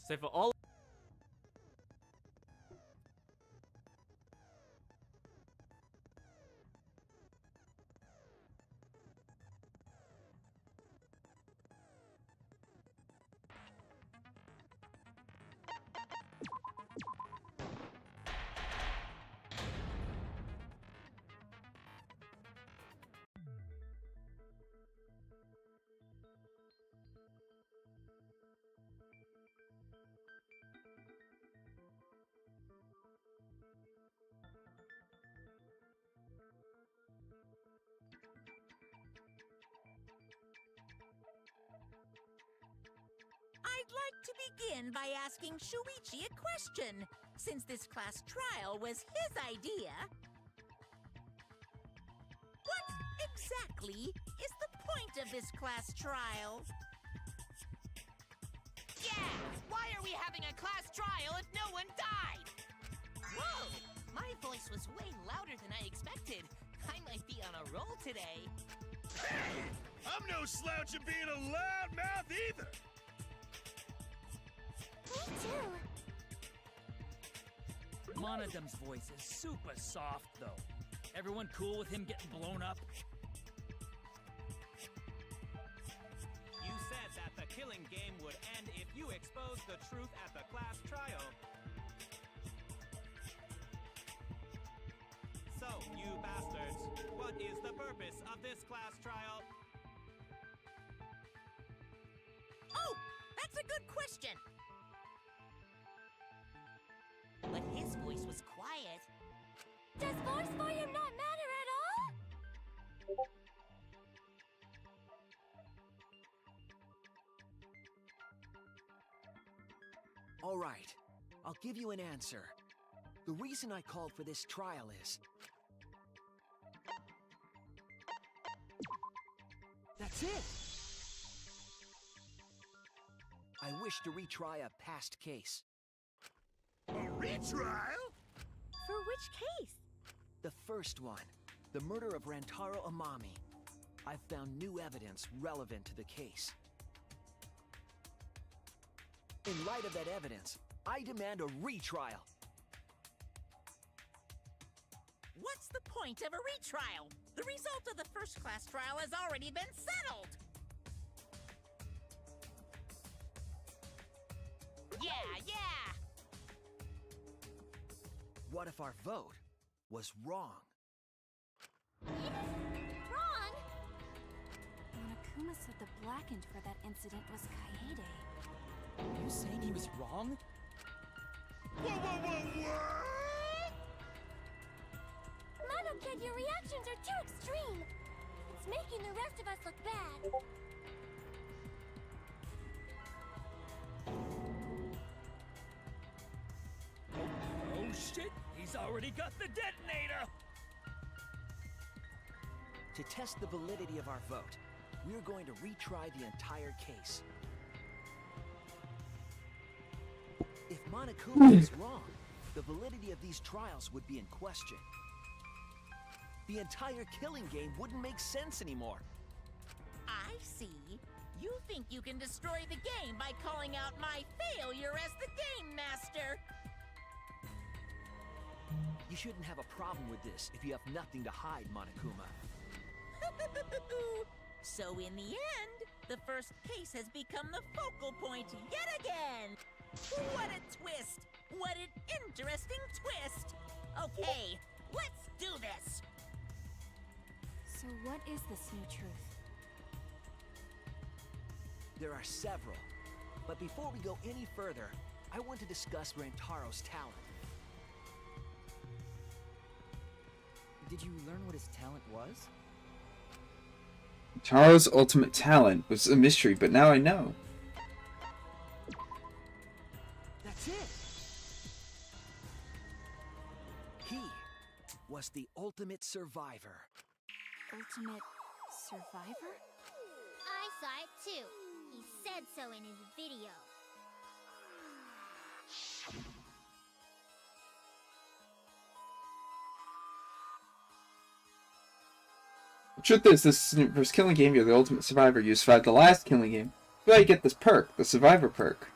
So for all I'd like to begin by asking Shuichi a question, since this class trial was his idea. What exactly is the point of this class trial? Yeah! Why are we having a class trial if no one died? Whoa! My voice was way louder than I expected. I might be on a roll today. Hey! I'm no slouch at being a loudmouth either! Me too. Monodam's voice is super soft, though. Everyone cool with him getting blown up? You said that the killing game would end if you exposed the truth at the class trial. So, you bastards, what is the purpose of this class trial? Oh, that's a good question. But his voice was quiet. Does voice volume not matter at all? All right, I'll give you an answer. The reason I called for this trial is... That's it! I wish to retry a past case. A retrial? For which case? The first one, the murder of Rantaro Amami. I've found new evidence relevant to the case. In light of that evidence, I demand a retrial. What's the point of a retrial? The result of the first class trial has already been settled. Yeah! What if our vote was wrong? Wrong? Monokuma said the blackened for that incident was Kaede. Are you saying he was wrong? What? Monokid, your reactions are too extreme. It's making the rest of us look bad. Oh shit! He's already got the detonator! To test the validity of our vote, we're going to retry the entire case. If Monokuma is wrong, the validity of these trials would be in question. The entire killing game wouldn't make sense anymore. I see. You think you can destroy the game by calling out my failure as the game master. You shouldn't have a problem with this if you have nothing to hide, Monokuma. So in the end, the first case has become the focal point yet again. What a twist! What an interesting twist! Okay, let's do this! So what is this new truth? There are several. But before we go any further, I want to discuss Rantaro's talent. Did you learn what his talent was? Taro's ultimate talent was a mystery, but now I know. That's it! He was the ultimate survivor. Ultimate survivor? I saw it too. He said so in his video. The truth is, this isn't your first killing game. You're the ultimate survivor. You survived the last killing game. But you get this perk, the survivor perk.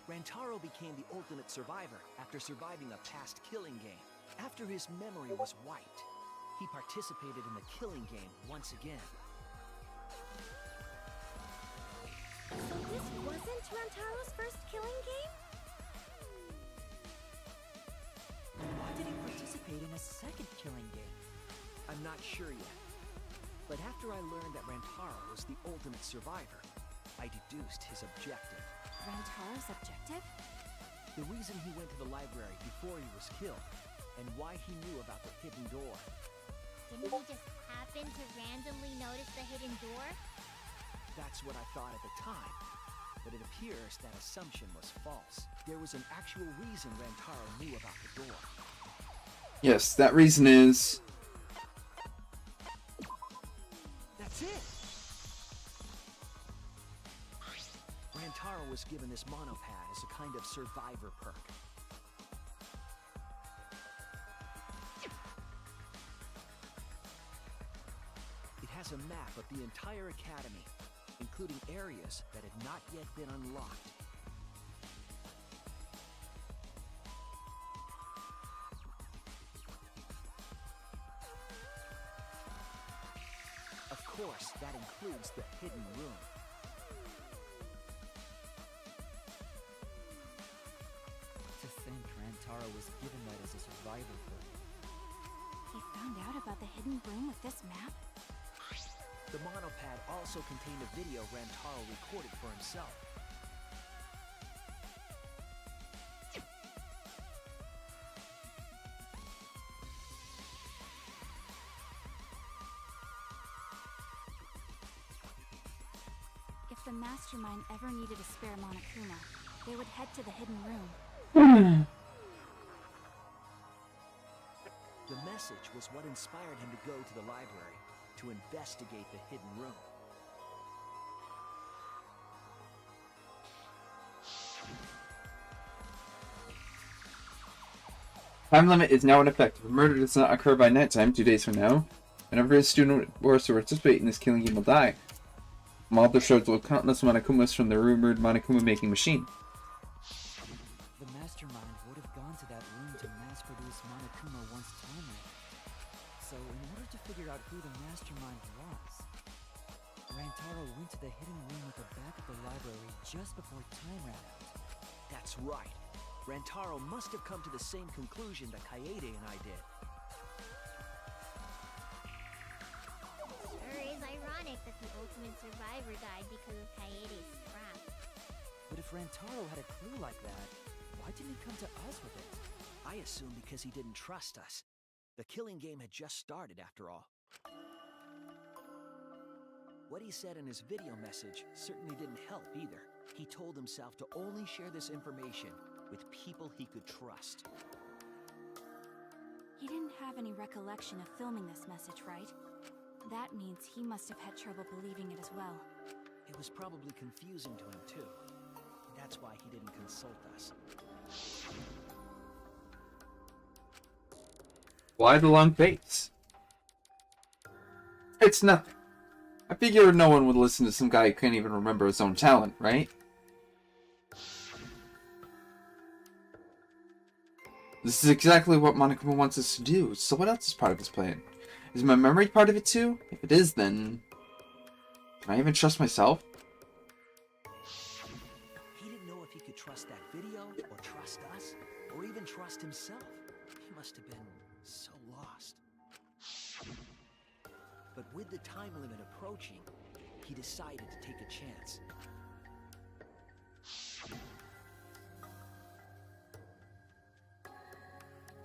Rantaro became the ultimate survivor after surviving a past killing game. After his memory was wiped, he participated in the killing game once again. So this wasn't Rantaro's first killing game? Why did he participate in a second killing game? I'm not sure yet. But after I learned that Rantaro was the ultimate survivor, I deduced his objective. Rantaro's objective? The reason he went to the library before he was killed, and why he knew about the hidden door. Didn't he just happen to randomly notice the hidden door? That's what I thought at the time. But it appears that assumption was false. There was an actual reason Rantaro knew about the door. Yes, that reason is... That's it! Rantaro was given this monopad as a kind of survivor perk. It has a map of the entire academy, including areas that had not yet been unlocked. Of course, that includes the hidden room. To think Rantaro was given that as a survivor perk. He found out about the hidden room with this map? The monopad also contained a video Rantaro recorded for himself. If the Mastermind ever needed a spare Monokuma, they would head to the hidden room. The message was what inspired him to go to the library to investigate the hidden room. Time limit is now in effect. If a murder does not occur by nighttime, 2 days from now, whenever a student or to participate in this killing game will die. Mulder shows countless Monokumas from the rumored Monokuma making machine. The Mastermind would have gone to that room to mass-produce Monokuma once time ran out. So, in order to figure out who the Mastermind was, Rantaro went to the hidden room at the back of the library just before time ran out. That's right. Rantaro must have come to the same conclusion that Kaede and I did. Sure is ironic that the ultimate survivor died because of Kaede's trap. But if Rantaro had a clue like that, why didn't he come to us with it? I assume because he didn't trust us. The killing game had just started, after all. What he said in his video message certainly didn't help either. He told himself to only share this information with people he could trust. He didn't have any recollection of filming this message, right? That means he must have had trouble believing it as well. It was probably confusing to him too. That's why he didn't consult us. Why the long face? It's nothing. I figure no one would listen to some guy who can't even remember his own talent, right? This is exactly what Monokuma wants us to do, so what else is part of his plan? Is my memory part of it too? If it is, then... can I even trust myself? He didn't know if he could trust that video, or trust us, or even trust himself. He must have been so lost. But with the time limit approaching, he decided to take a chance.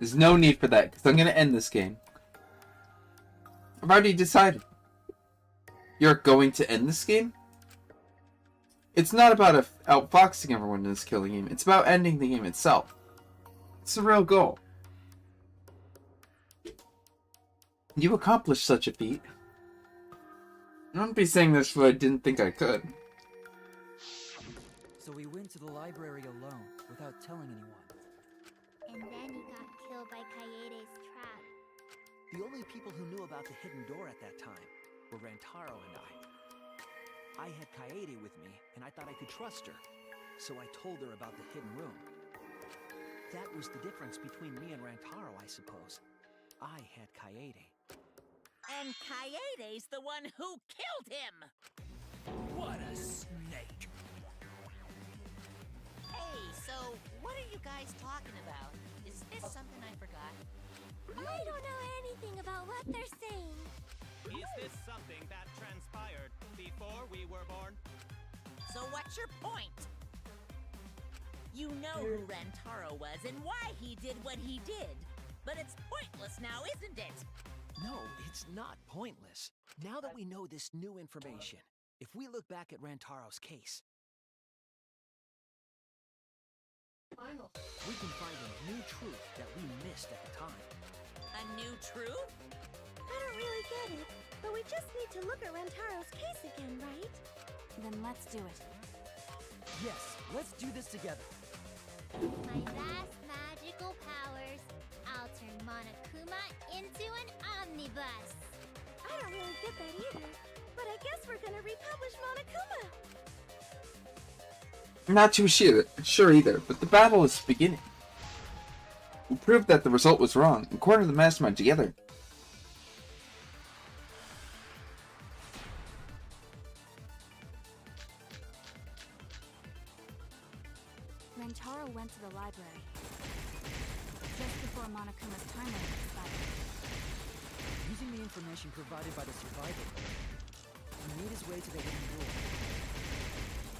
There's no need for that, because I'm going to end this game. I've already decided. You're going to end this game? It's not about outfoxing everyone in this killing game. It's about ending the game itself. It's the real goal. You accomplished such a feat. I wouldn't be saying this if I didn't think I could. So we went to the library alone, without telling anyone. And then he got killed by Kaede's trap. The only people who knew about the hidden door at that time were Rantaro and I. I had Kaede with me, and I thought I could trust her. so I told her about the hidden room. That was the difference between me and Rantaro, I suppose. I had Kaede. And Kaede's the one who killed him! What a snake! Hey, so what are you guys talking about? Is this something I forgot? I don't know anything about what they're saying. Is this something that transpired before we were born? So what's your point? You know who Rantaro was and why he did what he did. But it's pointless now, isn't it? No, it's not pointless. Now that we know this new information, if we look back at Rantaro's case, we can find a new truth that we missed at the time. A new truth? I don't really get it, but we just need to look at Rantaro's case again, right? Then let's do it. Yes, let's do this together. My vast magical powers. I'll turn Monokuma into an omnibus. I don't really get that either, but I guess we're gonna republish Monokuma. I'm not too sure either, but the battle is beginning. We'll prove that the result was wrong and corner the mastermind together. Rantaro went to the library just before Monokuma's time limit expired. Using the information provided by the survivor, he made his way to the hidden door.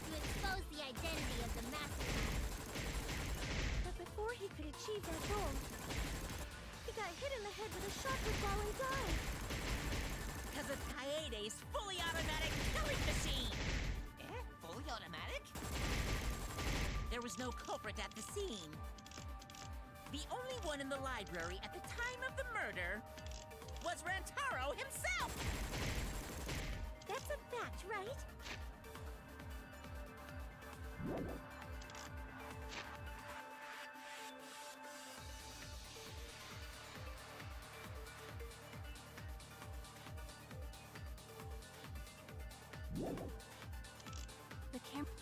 To expose the identity of the mastermind. But before he could achieve that goal, he got hit in the head with a shotgun ball and died. Because of Kaede's fully automatic killing machine! Fully automatic? There was no culprit at the scene. The only one in the library at the time of the murder was Rantaro himself! That's a fact, right? The camera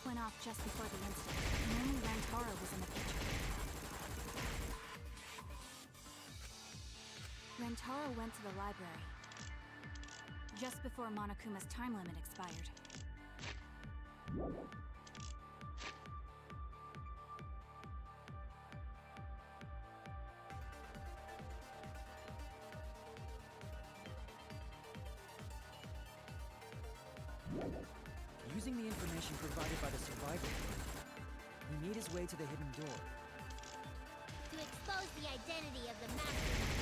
went off just before the incident, and only Rantaro was in the picture. Rantaro went to the library just before Monokuma's time limit expired. Using the information provided by the survivor, he made his way to the hidden door. To expose the identity of the mastermind.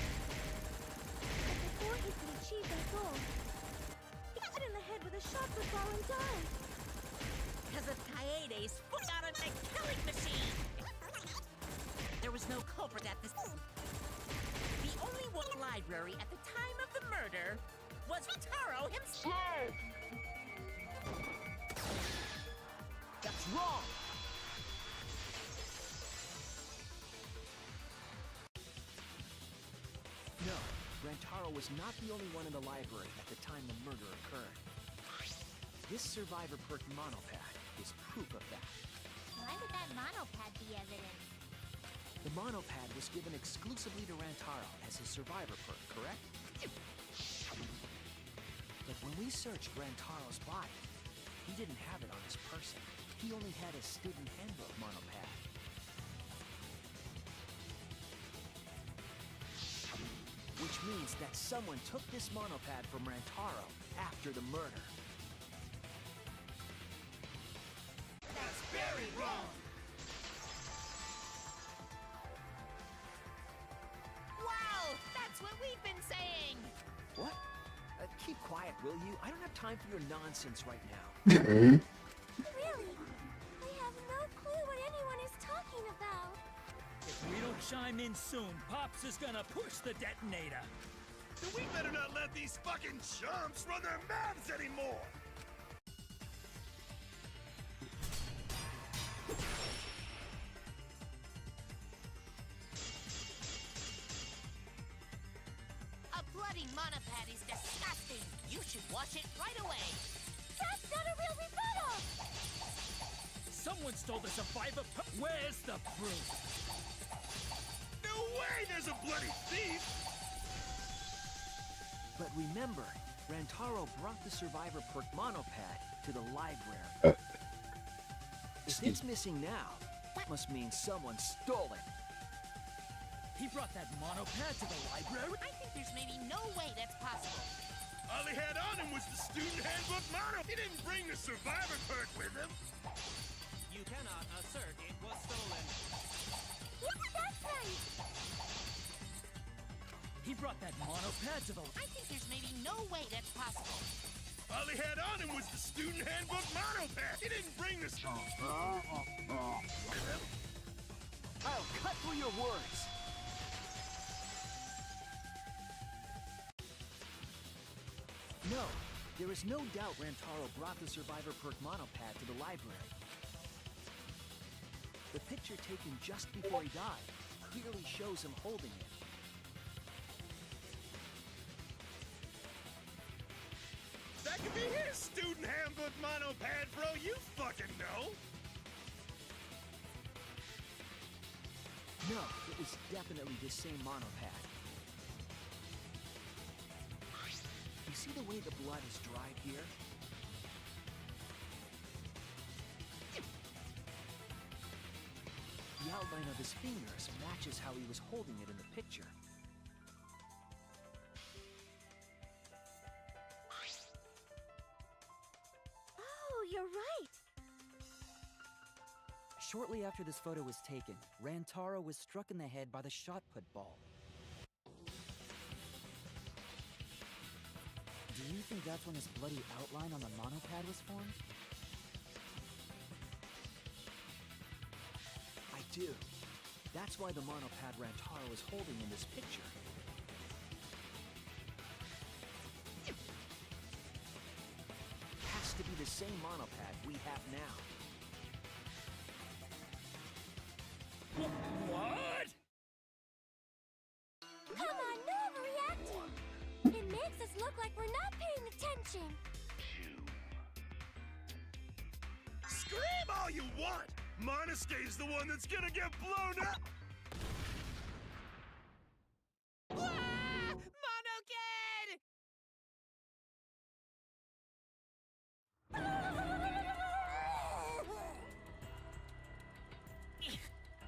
But before he could achieve that goal, he got hit in the head with a shotgun ball and died. Because of Kaede's fully automatic killing machine! There was no culprit at the scene. The only one in the library at the time of the murder was Rantaro himself! That's wrong! No, Rantaro was not the only one in the library at the time the murder occurred. This survivor perk monopad is proof of that. Why would that monopad be evidence? The monopad was given exclusively to Rantaro as his survivor perk, correct? But when we searched Rantaro's body, he didn't have it on his person. He only had his student handbook monopad. Which means that someone took this monopad from Rantaro after the murder. That's very wrong! Wow, that's what we've been saying! What? Keep quiet, will you? I don't have time for your nonsense right now. Really? I have no clue what anyone is talking about. If we don't chime in soon, Pops is gonna push the detonator. Then we better not let these fucking chumps run their mouths anymore! A bloody monopad is disgusting! You You should watch it right away. That's not a real rebuttal! Someone stole the survivor. Where's the proof? No way there's a bloody thief! But remember, Rantaro brought the Survivor Perk monopad to the library. If it's missing now, that must mean someone stole it. He brought that monopad to the library? I think there's maybe no way that's possible. All he had on him was the student handbook mono. He didn't bring the survivor perk with him. You cannot assert it was stolen. What would that say? He brought that monopad to the... I think there's maybe no way that's possible. All he had on him was the student handbook monopad. He didn't bring this. I'll cut through your words. No, there is no doubt Rantaro brought the Survivor Perk monopad to the library. The picture taken just before he died clearly shows him holding it. That could be his student handbook monopad, bro. You fucking know. No, it was definitely this same monopad. You see the way the blood is dried here? The outline of his fingers matches how he was holding it in the picture. Oh, you're right. Shortly after this photo was taken, Rantaro was struck in the head by the shot put ball. Do you think that's when this bloody outline on the monopad was formed? I do. That's why the monopad Rantaro is holding in this picture. Has to be the same monopad we have now. What? Come on, no overreacting. It makes us look like we're not paying attention. Scream all you want. Monosuke's the one that's gonna get blown up. Monokid!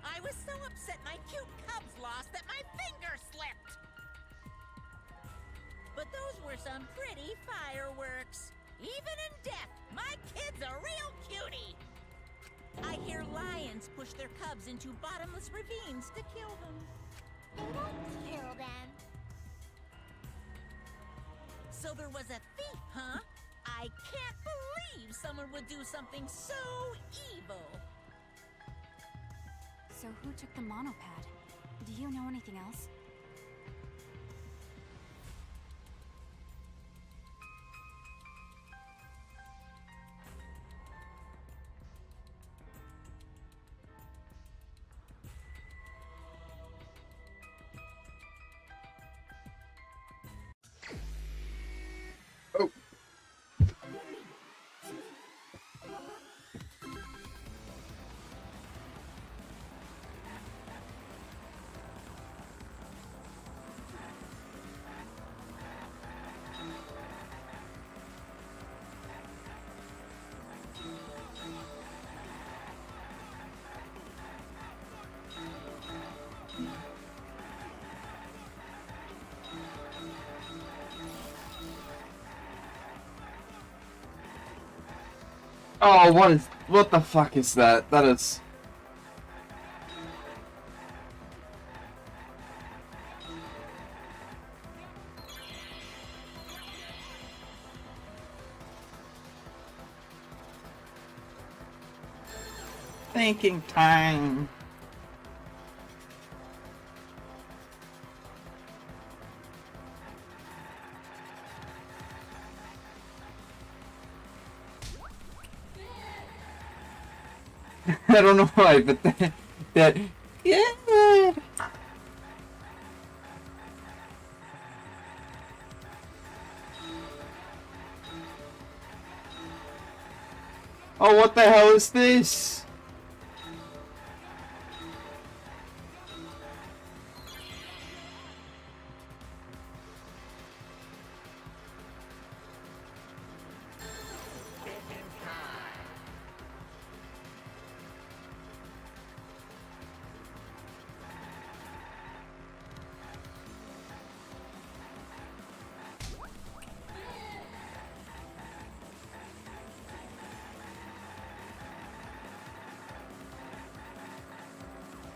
I was so upset my cute cubs lost that my finger slipped. But those were some pretty fireworks. Even in death, my kid's a real cutie. I hear lions push their cubs into bottomless ravines to kill them. They don't kill them. So there was a thief, huh? I can't believe someone would do something so evil. So who took the monopad? Do you know anything else? Oh, what the fuck is that? That is... Thinking time. I don't know why, but that yeah. Oh, what the hell is this?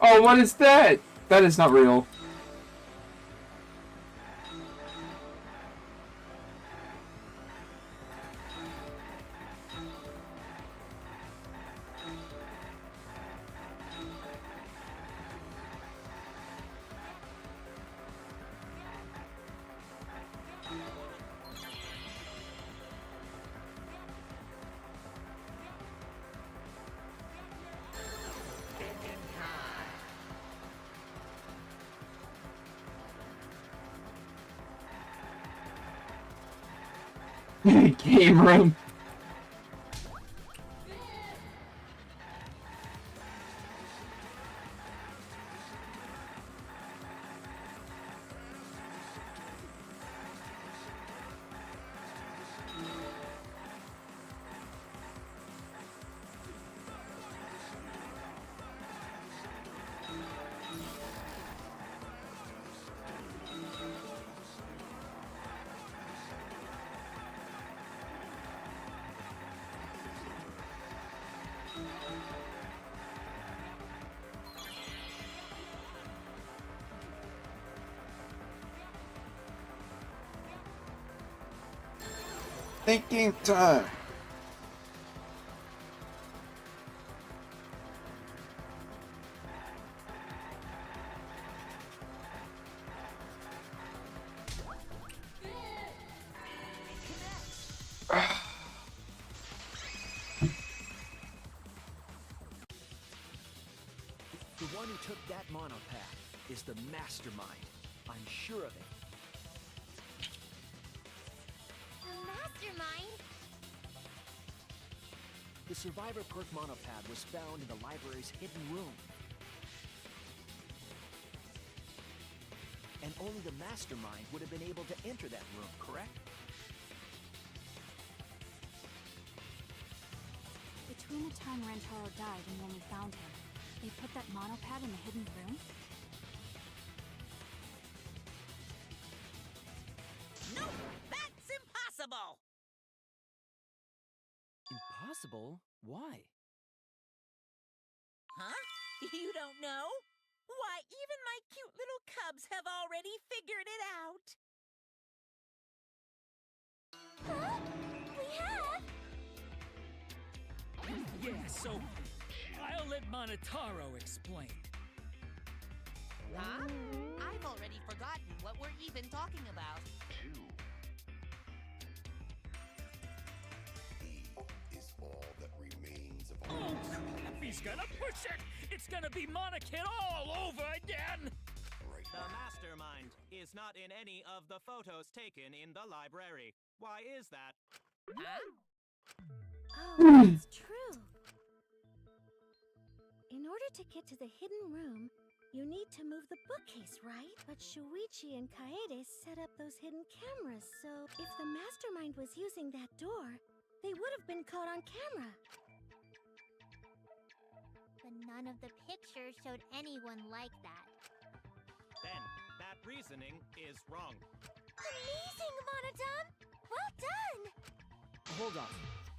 Oh, what is that? That is not real. Game room. Thinking time. The one who took that monopath is the mastermind. I'm sure of it. The mastermind? The survivor perk monopad was found in the library's hidden room. And only the mastermind would have been able to enter that room, correct? Between the time Rentaro died and when we found him, they put that monopad in the hidden room? Nope, that's impossible. Impossible? Why? Huh? You don't know? Why, even my cute little cubs have already figured it out. Huh? We have? Yeah, so I'll let Monotaro explain. Huh? I've already forgotten what we're even talking about. He is all that remains of Oh, crap, he's gonna push it! It's gonna be Monokid all over again! right The mastermind is not in any of the photos taken in the library. Why is that? Huh? Oh, that's true. In order to get to the hidden room, you need to move the bookcase, right? But Shuichi and Kaede set up those hidden cameras, so if the mastermind was using that door, they would have been caught on camera. But none of the pictures showed anyone like that. Then, that reasoning is wrong. Amazing, Monodon! Well done! Hold on.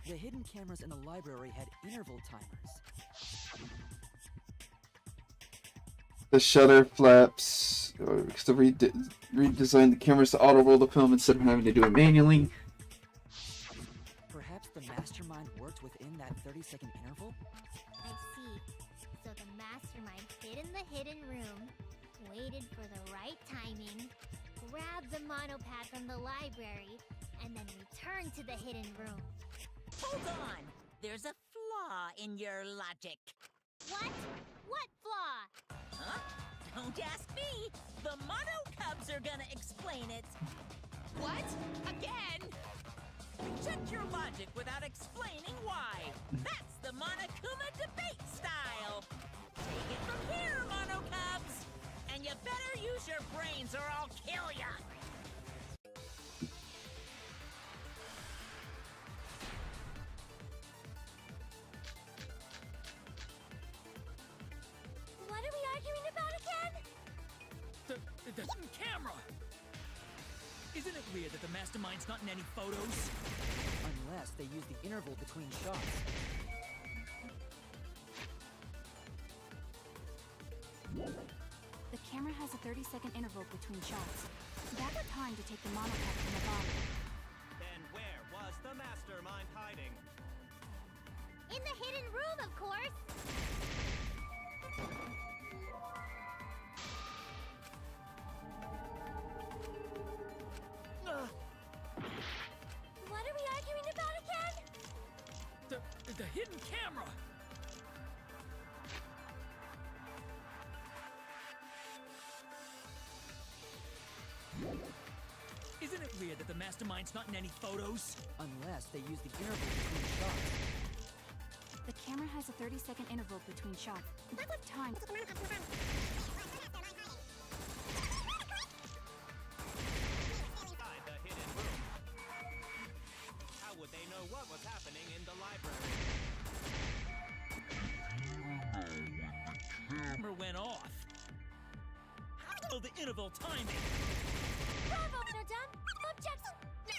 The hidden cameras in the library had interval timers. The shutter flaps. Because they redesigned the cameras to auto-roll the film instead of having to do it manually. Perhaps the mastermind worked within that 30-second interval? I see. So the mastermind hid in the hidden room, waited for the right timing, grabbed the monopad from the library, and then returned to the hidden room. Hold on. There's a flaw in your logic. What? What flaw? Huh? Don't ask me. The Mono Cubs are gonna explain it. What? Again? Check your logic without explaining why. That's brains or I'll kill ya! What are we arguing about again? The hidden camera! Isn't it weird that the mastermind's not in any photos? Unless they use the interval between shots. The camera has a 30-second interval between shots. That's the time to take the monopod from the body. Then where was the mastermind hiding? In the hidden room, of course! What are we arguing about again? The hidden camera! Isn't it weird that the mastermind's not in any photos? Unless they use the interval between shots. The camera has a 30-second interval between shots. That's the time to take the monopod from the body. Inside the hidden room. How would they know what was happening in the library? Camera went off. How the interval timing? Bravo, Madame! Objection! The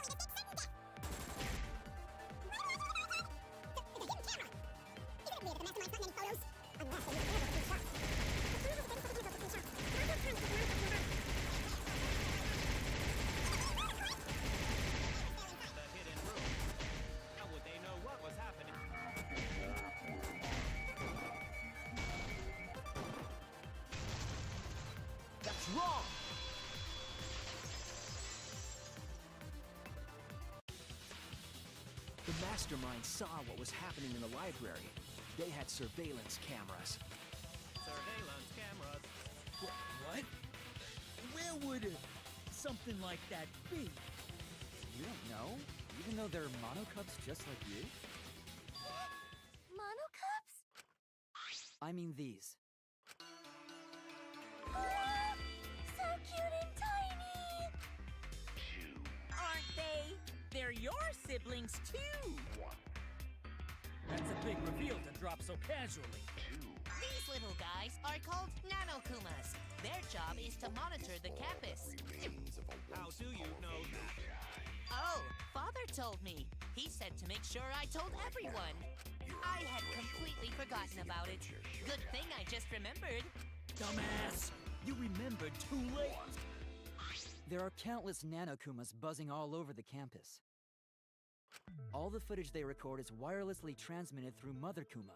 hidden room. How would they know what was happening? That's wrong! The mastermind saw what was happening in the library. They had surveillance cameras. Surveillance cameras. What? Where would something like that be? You don't know? Even though they're monocups just like you? Monocups? I mean these. So cute and tiny! Aren't they? They're your siblings too! That's a big reveal to drop so casually. These little guys are called Nanokumas. Their job is to monitor the campus. How do you know that? Oh, Father told me. He said to make sure I told everyone. I had completely forgotten about it. Good thing I just remembered. Dumbass! You remembered too late! There are countless nanokumas buzzing all over the campus. All the footage they record is wirelessly transmitted through Mother Kuma.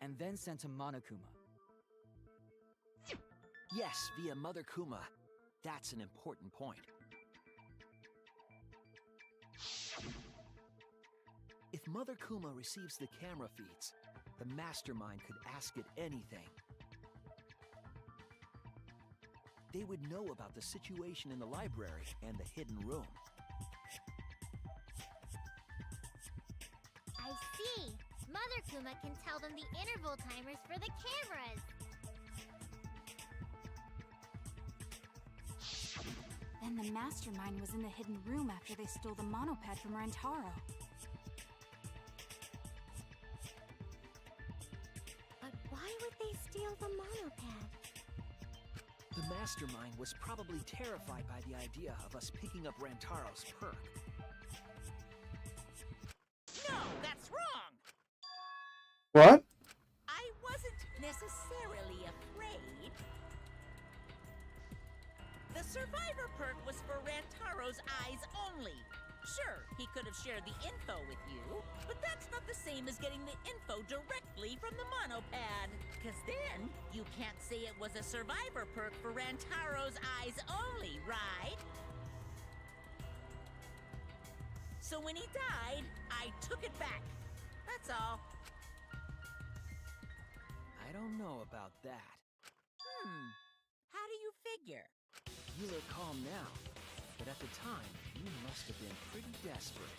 And then sent to Monokuma. Yes, via Mother Kuma. That's an important point. If Mother Kuma receives the camera feeds, the mastermind could ask it anything. They would know about the situation in the library and the hidden room. I see! Mother Kuma can tell them the interval timers for the cameras! Then the mastermind was in the hidden room after they stole the monopad from Rantaro. But why would they steal the monopad? The mastermind was probably terrified by the idea of us picking up Rantaro's perk. No, that's wrong! What? I wasn't necessarily afraid. The survivor perk was for Rantaro's eyes only. Sure, he could have shared the info with you, but that's not the same as getting the info directly from the monopad. Cause then, you can't say it was a survivor perk for Rantaro's eyes only, right? So when he died, I took it back. That's all. I don't know about that. How do you figure? You look calm now, but at the time, you must have been pretty desperate.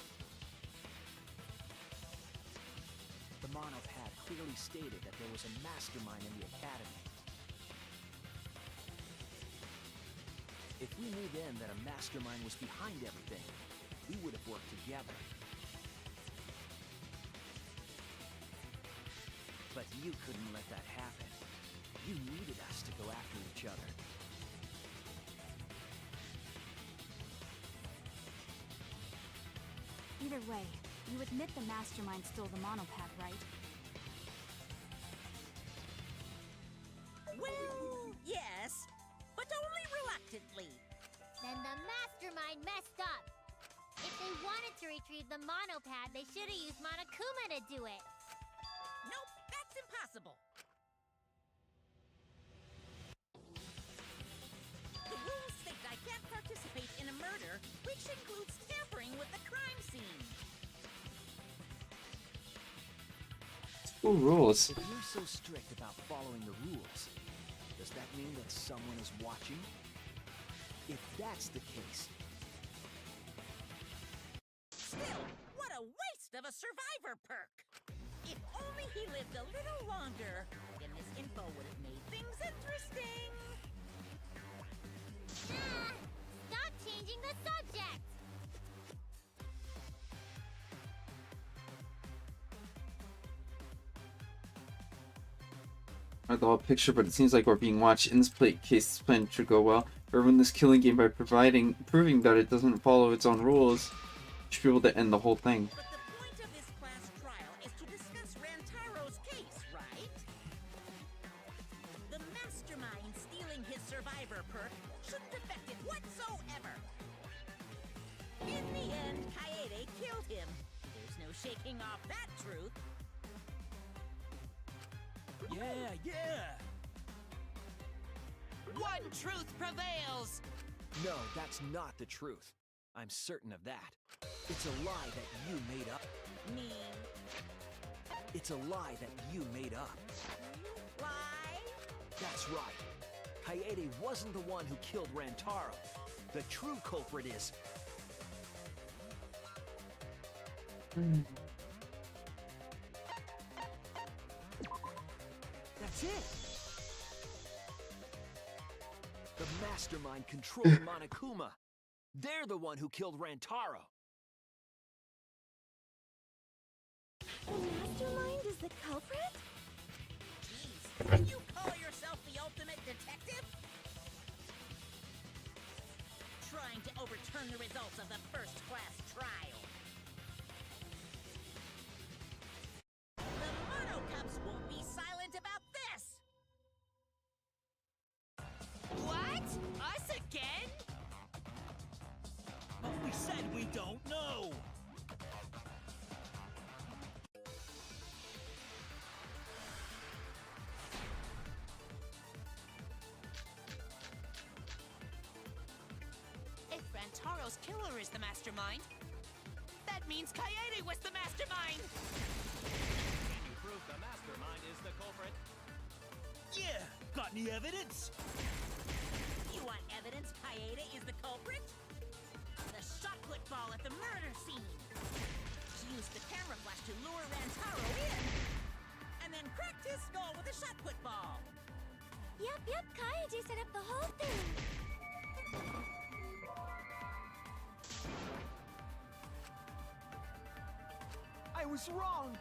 The monopad clearly stated that there was a mastermind in the academy. If we knew then that a mastermind was behind everything, we would have worked together. But you couldn't let that happen. You needed us to go after each other. Either way, you admit the mastermind stole the monopad, right? Well, yes, but only reluctantly. Then the mastermind messed up. If they wanted to retrieve the monopad, they should have used Monokuma to do it. Nope, that's impossible. The rules state I can't participate in a murder, which includes tampering with the crime scene. School rules. If you're so strict about following the rules, does that mean that someone is watching? If that's the case... Still, what a waste of a survivor perk! If only he lived a little longer, then this info would have made things interesting. Ah! Stop changing the subject! Not the whole picture, but it seems like we're being watched. In this case, this plan should go well. Or win this killing game by proving that it doesn't follow its own rules. You should be able to end the whole thing. But the point of this class trial is to discuss Rantaro's case, right? The mastermind stealing his survivor perk shouldn't affect it whatsoever. In the end, Kaede killed him. There's no shaking off that truth. Yeah! One truth prevails! No, that's not the truth. I'm certain of that. It's a lie that you made up. Me. It's a lie that you made up. Why? That's right. Kaede wasn't the one who killed Rantaro. The true culprit is... That's it! The mastermind controlling Monokuma. They're the one who killed Rantaro. The mastermind is the culprit? Jeez, can you call yourself the ultimate detective? Trying to overturn the results of the first class trial. The Monocups won't be silent about this! What? Us again? But we said we don't know! If Rantaro's killer is the mastermind, that means Kaede was the mastermind! Can you prove the mastermind is the culprit? Yeah! Got any evidence? You want evidence Kaede is the culprit? The shot put ball at the murder scene! She used the camera flash to lure Rantaro in, and then cracked his skull with a shot put ball! Yep, Kaede set up the whole thing. I was wrong!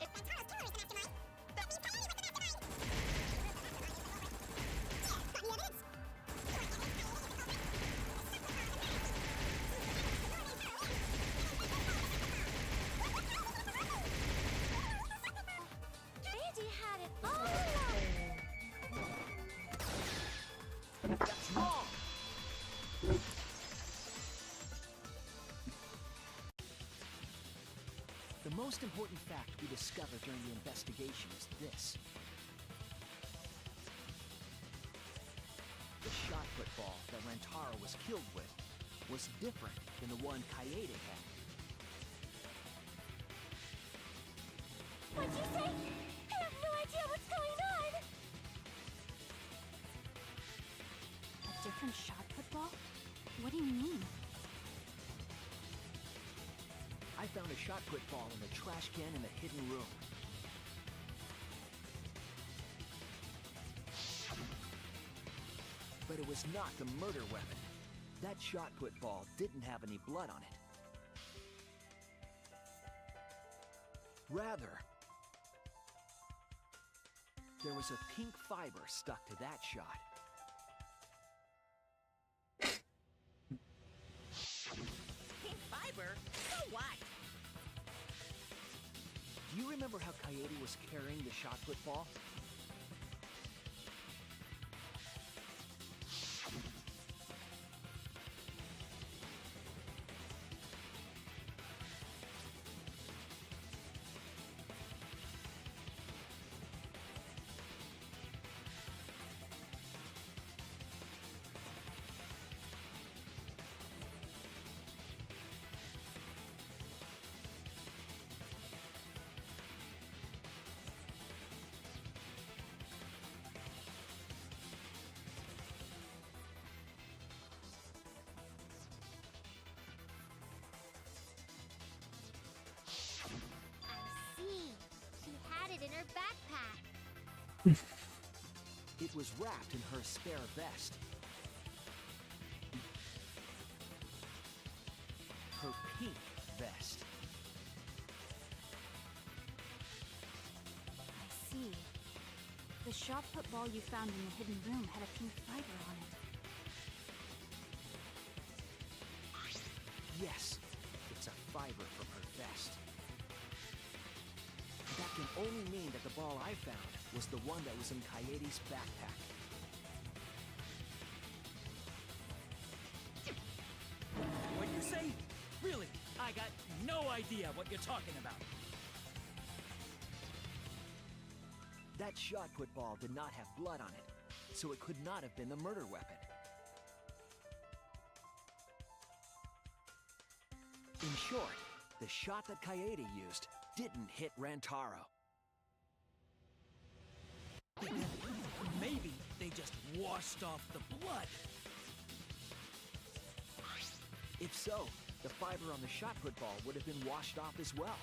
If Rantaro's killer is the mastermind, that means Kaede was the mastermind! Got any evidence? Kaede had it all along! That's wrong! The most important fact we discovered during the investigation is this. The shot put ball that Rantaro was killed with was different than the one Kaede had. What'd you say? I have no idea what's going on! A different shot put ball? What do you mean? I found a shot put ball in the trash can in the hidden room. But it was not the murder weapon. That shot put ball didn't have any blood on it. Rather, there was a pink fiber stuck to that shot. Pink fiber? So what? Do you remember how Coyote was carrying the shot put ball? In her backpack. It was wrapped in her spare vest. Her pink vest. I see. The shot put ball you found in the hidden room had a pink fiber on it. Yes, it's a fiber from her vest. That can only mean that the ball I found was the one that was in Coyote's backpack. What'd you say? Really? I got no idea what you're talking about. That shot put ball did not have blood on it, so it could not have been the murder weapon. In short, the shot that Coyote used didn't hit Rantaro. Maybe they just washed off the blood. If so, the fiber on the shot put ball would have been washed off as well.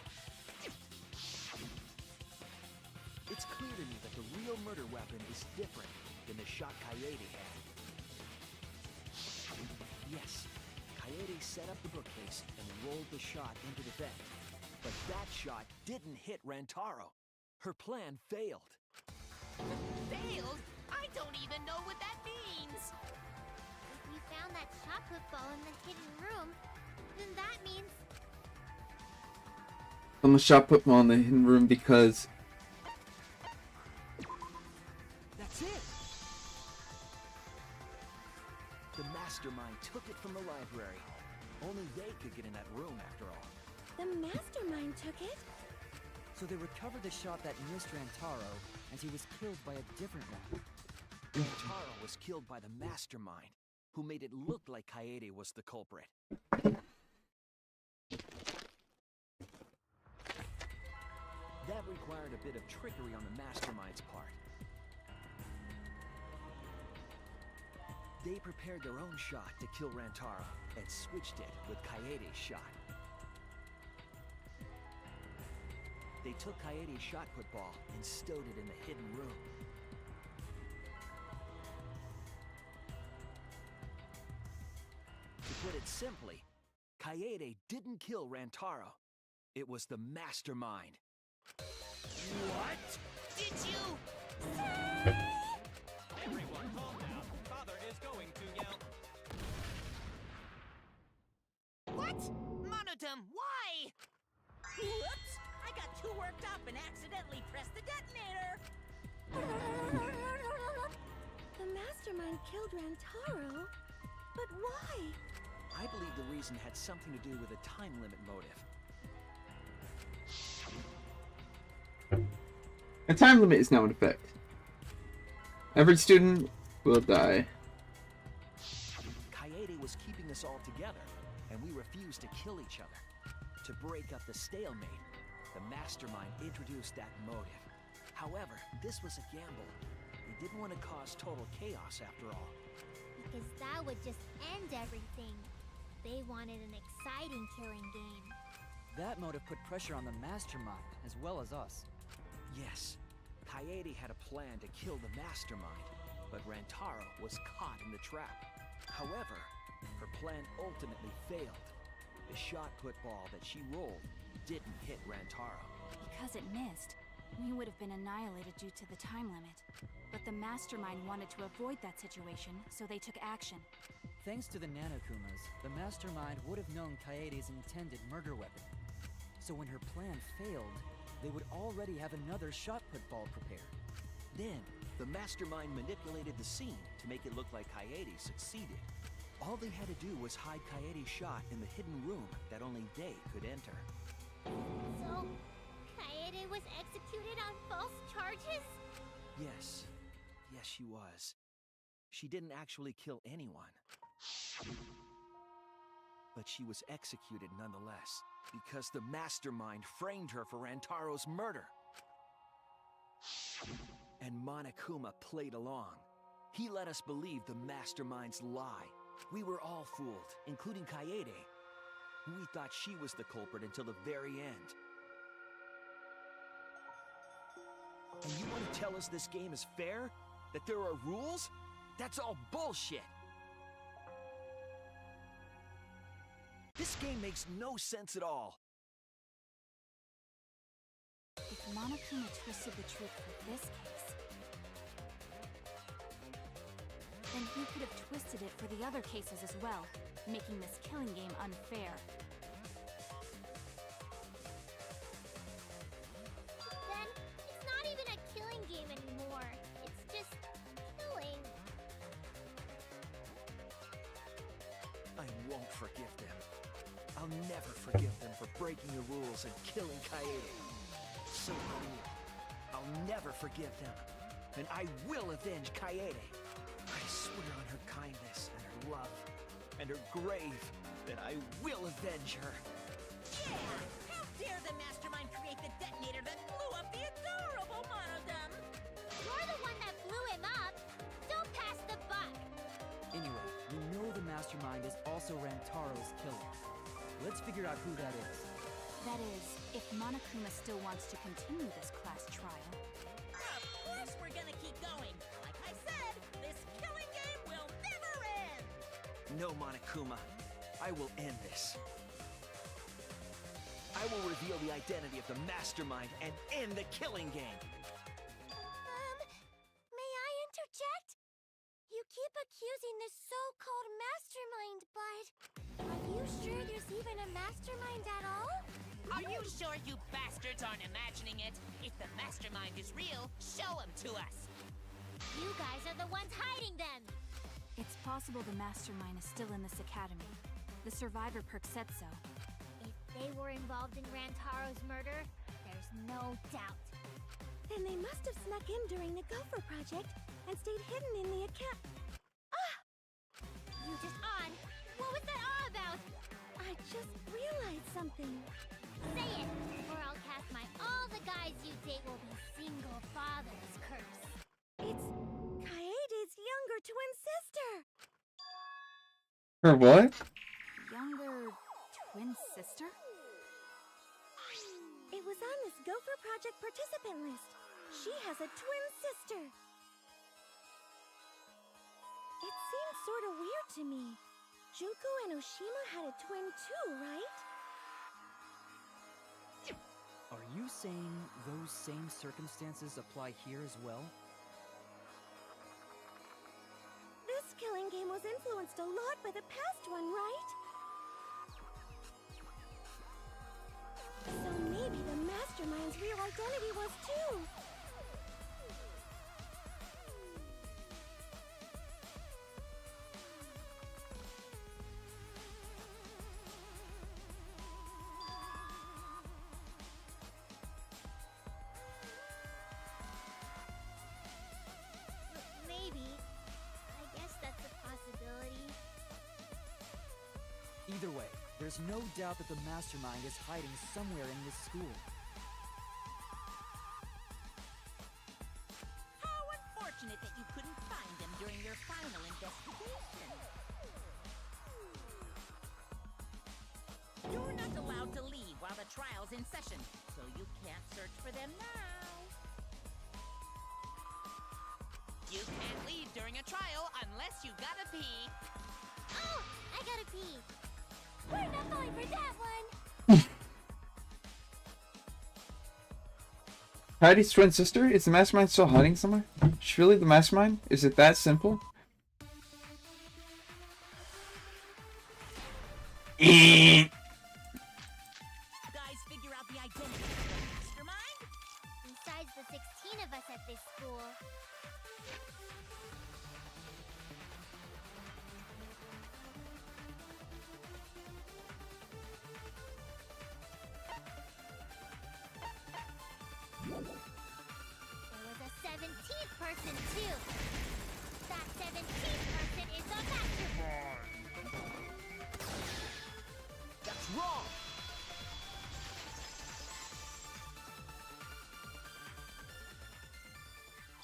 It's clear to me that the real murder weapon is different than the shot Coyote had. Yes, Coyote set up the bookcase and rolled the shot into the vent. But that shot didn't hit Rantaro. Her plan failed. Failed? I don't even know what that means! If we found that shot put ball in the hidden room, then that means... On the shot put ball in the hidden room because... That's it! The mastermind took it from the library. Only they could get in that room after all. The mastermind took it? So they recovered the shot that missed Rantaro, and he was killed by a different one. Rantaro was killed by the mastermind, who made it look like Coyote was the culprit. That required a bit of trickery on the mastermind's part. They prepared their own shot to kill Rantaro and switched it with Coyote's shot. They took Coyote's shot put ball and stowed it in the hidden room. To put it simply, Coyote didn't kill Rantaro. It was the mastermind. What? Did you? Everyone calm down. Father is going to yell. What? Monodum, why? Whoops! I got too worked up and accidentally pressed the detonator! The mastermind killed Rantaro? But why? I believe the reason had something to do with a time limit motive. A time limit is now in effect. Every student will die. Coyote was keeping us all together, and we refused to kill each other. To break up the stalemate, the mastermind introduced that motive. However, this was a gamble. They didn't want to cause total chaos after all. Because that would just end everything. They wanted an exciting killing game. That motive put pressure on the mastermind, as well as us. Yes, Coyote had a plan to kill the mastermind, but Rantaro was caught in the trap. However, her plan ultimately failed. The shot put ball that she rolled didn't hit Rantaro. Because it missed, we would have been annihilated due to the time limit. But the Mastermind wanted to avoid that situation, so they took action. Thanks to the Nanokumas, the Mastermind would have known Kaede's intended murder weapon. So when her plan failed, they would already have another shot put ball prepared. Then, the Mastermind manipulated the scene to make it look like Kaede succeeded. All they had to do was hide Kaede's shot in the hidden room that only they could enter. So, Kaede was executed on false charges? Yes. Yes, she was. She didn't actually kill anyone. But she was executed nonetheless, because the Mastermind framed her for Rantaro's murder. And Monokuma played along. He let us believe the Mastermind's lie. We were all fooled, including Kaede. We thought she was the culprit until the very end. And you want to tell us this game is fair? That there are rules? That's all bullshit! This game makes no sense at all. If Monokuma twisted the truth for this case, then he could have twisted it for the other cases as well, making this killing game unfair. Then, it's not even a killing game anymore. It's just killing. I won't forgive them. I'll never forgive them for breaking the rules and killing Kaede. So cruel. I'll never forgive them. And I will avenge Kaede. I swear on her kindness and her love and her grave that I will avenge her. Yeah! How dare the Mastermind create the detonator that blew up the adorable Monodum? You're the one that blew him up. Don't pass the buck. Anyway, we know the Mastermind is also Rantaro's killer. Let's figure out who that is. That is, if Monokuma still wants to continue this class trial. Of course we're gonna keep going. Like I said, this killing game will never end! No, Monokuma. I will end this. I will reveal the identity of the Mastermind and end the killing game. May I interject? You keep accusing this so-called mastermind, but are you sure there's even a mastermind at all? Are you sure you bastards aren't imagining it? If the mastermind is real, show him to us! You guys are the ones hiding them! It's possible the Mastermind is still in this academy. The survivor perk said so. If they were involved in Rantaro's murder, there's no doubt. Then they must have snuck in during the Gopher Project and stayed hidden in the account. Ah! You just on! What was that all about? I just realized something. Say it, or I'll cast my all the guys you date will be single fathers curse. It's Kaede's younger twin sister! Her what? Younger twin sister? It was on this Gopher Project participant list. She has a twin sister. It seems sort of weird to me. Junko and Oshima had a twin too, right? Are you saying those same circumstances apply here as well? This killing game was influenced a lot by the past one, right? So maybe the Mastermind's real identity was too. Maybe. I guess that's a possibility. Either way, there's no doubt that the Mastermind is hiding somewhere in this school. How unfortunate that you couldn't find them during your final investigation. You're not allowed to leave while the trial's in session, so you can't search for them now. You can't leave during a trial unless you gotta pee. Oh, I gotta pee. We're not falling for that one. Heidi's twin sister? Is the mastermind still hiding somewhere? She's really the mastermind? Is it that simple? Guys, figure out the identity of the mastermind? Besides the 16 of us at this school. There was a 17th person too. That 17th person is the mastermind. That's wrong!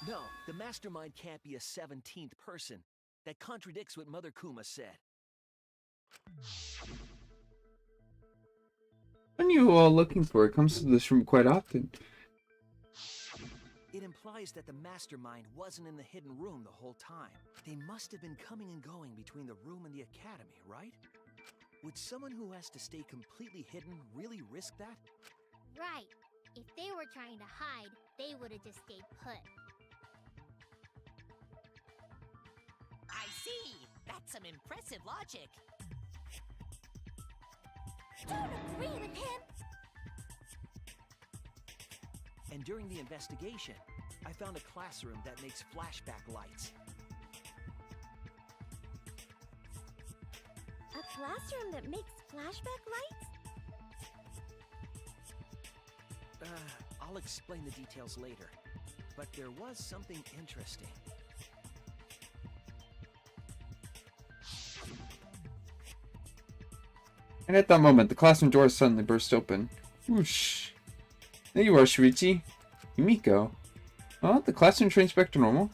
No, the mastermind can't be a 17th person. That contradicts what Mother Kuma said. What are you all looking for? It comes to this room quite often. It implies that the mastermind wasn't in the hidden room the whole time. They must have been coming and going between the room and the academy, right? Would someone who has to stay completely hidden really risk that? Right. If they were trying to hide, they would have just stayed put. I see. That's some impressive logic. Don't agree with him. And during the investigation, I found a classroom that makes flashback lights. A classroom that makes flashback lights? I'll explain the details later. But there was something interesting. And at that moment, the classroom door suddenly burst open. Whoosh. There you are, Shuichi. Yumiko. Oh, the classroom trains back to normal.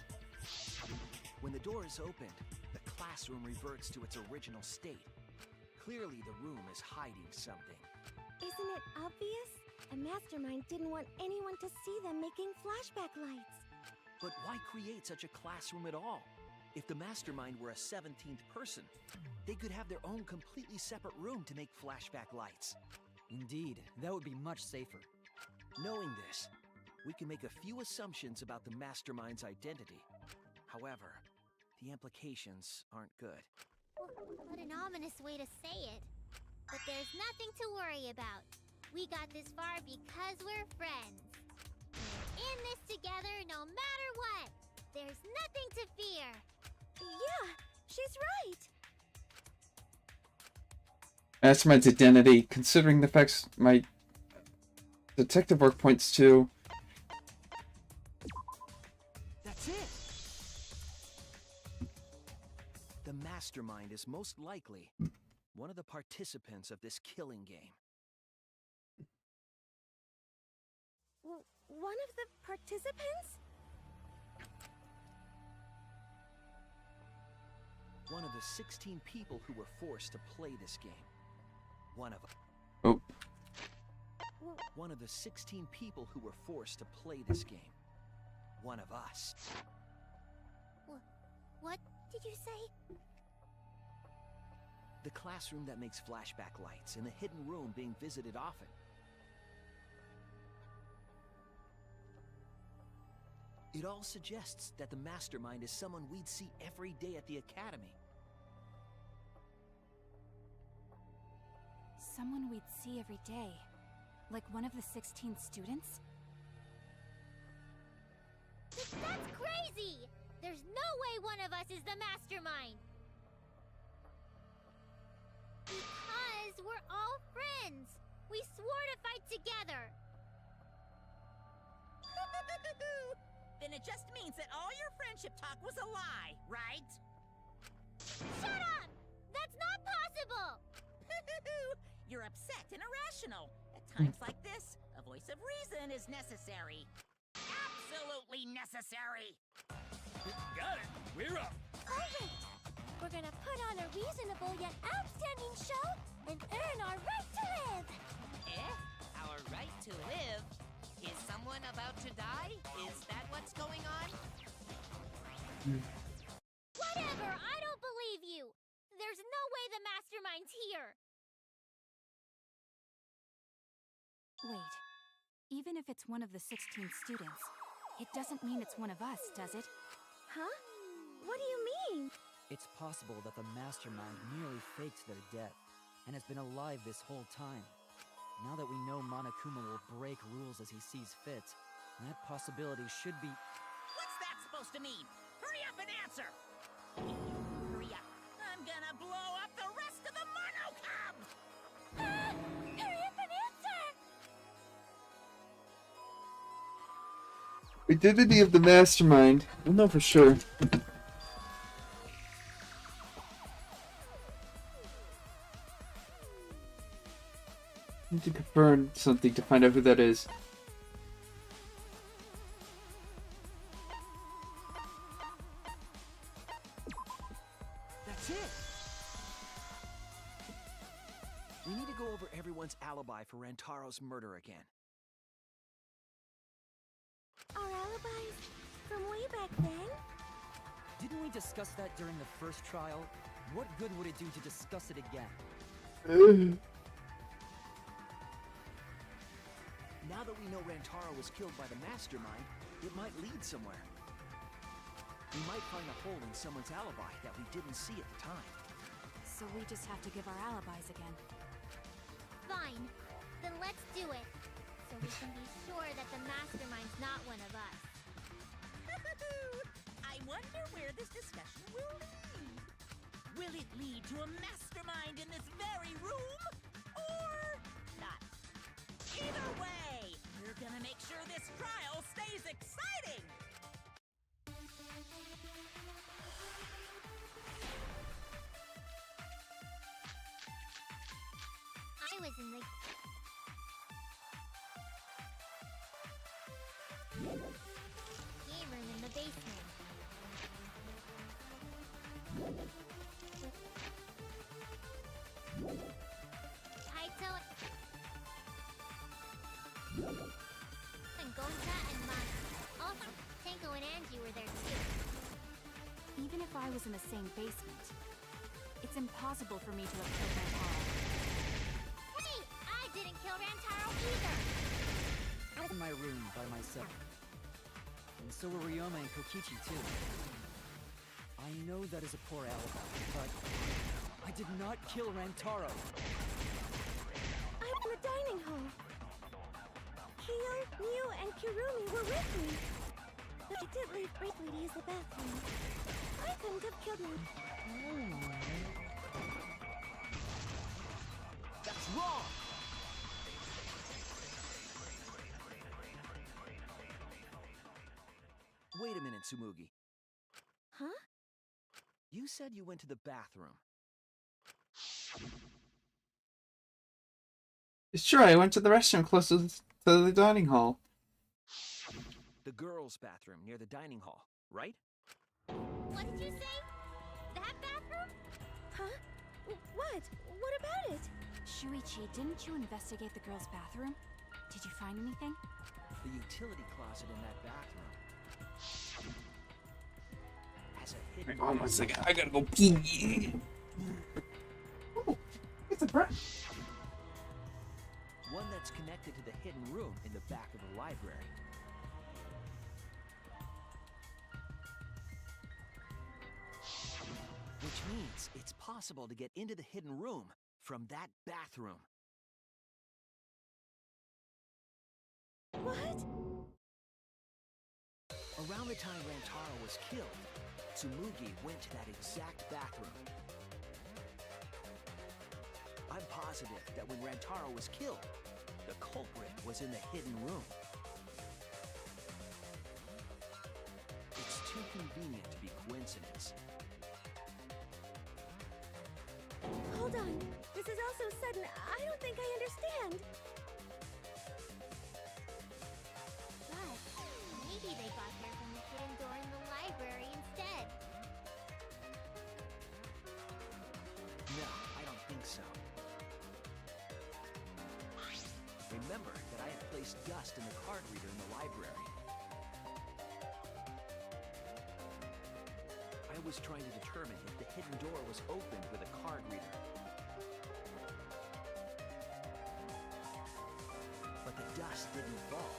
When the door is opened, the classroom reverts to its original state. Clearly, the room is hiding something. Isn't it obvious? A mastermind didn't want anyone to see them making flashback lights. But why create such a classroom at all? If the mastermind were a 17th person, they could have their own completely separate room to make flashback lights. Indeed, that would be much safer. Knowing this, we can make a few assumptions about the mastermind's identity. However, the implications aren't good. What an ominous way to say it. But there's nothing to worry about. We got this far because we're friends. We're in this together no matter what. There's nothing to fear. Yeah, she's right. Mastermind's identity, considering the facts my detective work points to. That's it! The mastermind is most likely one of the participants of this killing game. One of the participants? One of the 16 people who were forced to play this game. One of them. Oh. One of the 16 people who were forced to play this game. One of us. What did you say? The classroom that makes flashback lights in a hidden room being visited often. It all suggests that the mastermind is someone we'd see every day at the academy. Someone we'd see every day. Like one of the 16 students? That's crazy! There's no way one of us is the mastermind! Because we're all friends! We swore to fight together! Then it just means that all your friendship talk was a lie, right? Shut up! That's not possible! You're upset and irrational. At times like this, a voice of reason is necessary. Absolutely necessary! Got it! We're up! Alright! We're gonna put on a reasonable yet outstanding show and earn our right to live! Our right to live? Is someone about to die? Is that what's going on? Whatever! I don't believe you! There's no way the mastermind's here! Wait. Even if it's one of the 16 students, it doesn't mean it's one of us, does it? Huh? What do you mean? It's possible that the mastermind merely faked their death and has been alive this whole time. Now that we know Monokuma will break rules as he sees fit, that possibility should be... What's that supposed to mean? Hurry up and answer! Hurry up. I'm gonna blow up the rest of the Monocub! Hurry up and answer! Identity of the mastermind. We'll know for sure. Need to confirm something to find out who that is. That's it! We need to go over everyone's alibi for Rantaro's murder again. Our alibis? From way back then? Didn't we discuss that during the first trial? What good would it do to discuss it again? Now that we know Rantaro was killed by the mastermind, it might lead somewhere. We might find a hole in someone's alibi that we didn't see at the time. So we just have to give our alibis again. Fine. Then let's do it. So we can be sure that the mastermind's not one of us. I wonder where this discussion will lead. Will it lead to a mastermind in this very room? Or not? Either way, we're gonna make sure this trial stays exciting! I was in the... game room in the basement. Kaito and Gonza and Mana. Also, Tenko and Angie were there too. Even if I was in the same basement, it's impossible for me to have killed Rantaro. Hey! I didn't kill Rantaro either! I was in my room by myself. And so were Ryoma and Kokichi too. I know that is a poor alibi, but I did not kill Rantaro. I'm in the dining hall. Kyo, Mew, and Kirumi were with me. But I did leave briefly to use the bathroom. I couldn't have killed him. That's wrong! Wait a minute, Tsumugi. Huh? You said you went to the bathroom. Sure, I went to the restroom closest to the dining hall. The girls' bathroom near the dining hall, right? What did you say? That bathroom? Huh? What? What about it? Shuichi, didn't you investigate the girls' bathroom? Did you find anything? The utility closet in that bathroom has a hidden... Hang on 1 second, I gotta go pee. Oh, it's a brush. One that's connected to the hidden room in the back of the library. Which means it's possible to get into the hidden room from that bathroom. What? Around the time Rantaro was killed, Tsumugi went to that exact bathroom. I'm positive that when Rantaro was killed, the culprit was in the hidden room. It's too convenient to be coincidence. Hold on. This is all so sudden. I don't think I understand. But maybe they got there from the hidden door in the library instead. No, I don't think so. Remember that I had placed dust in the card reader in the library. was trying to determine if the hidden door was opened with a card reader. But the dust didn't fall.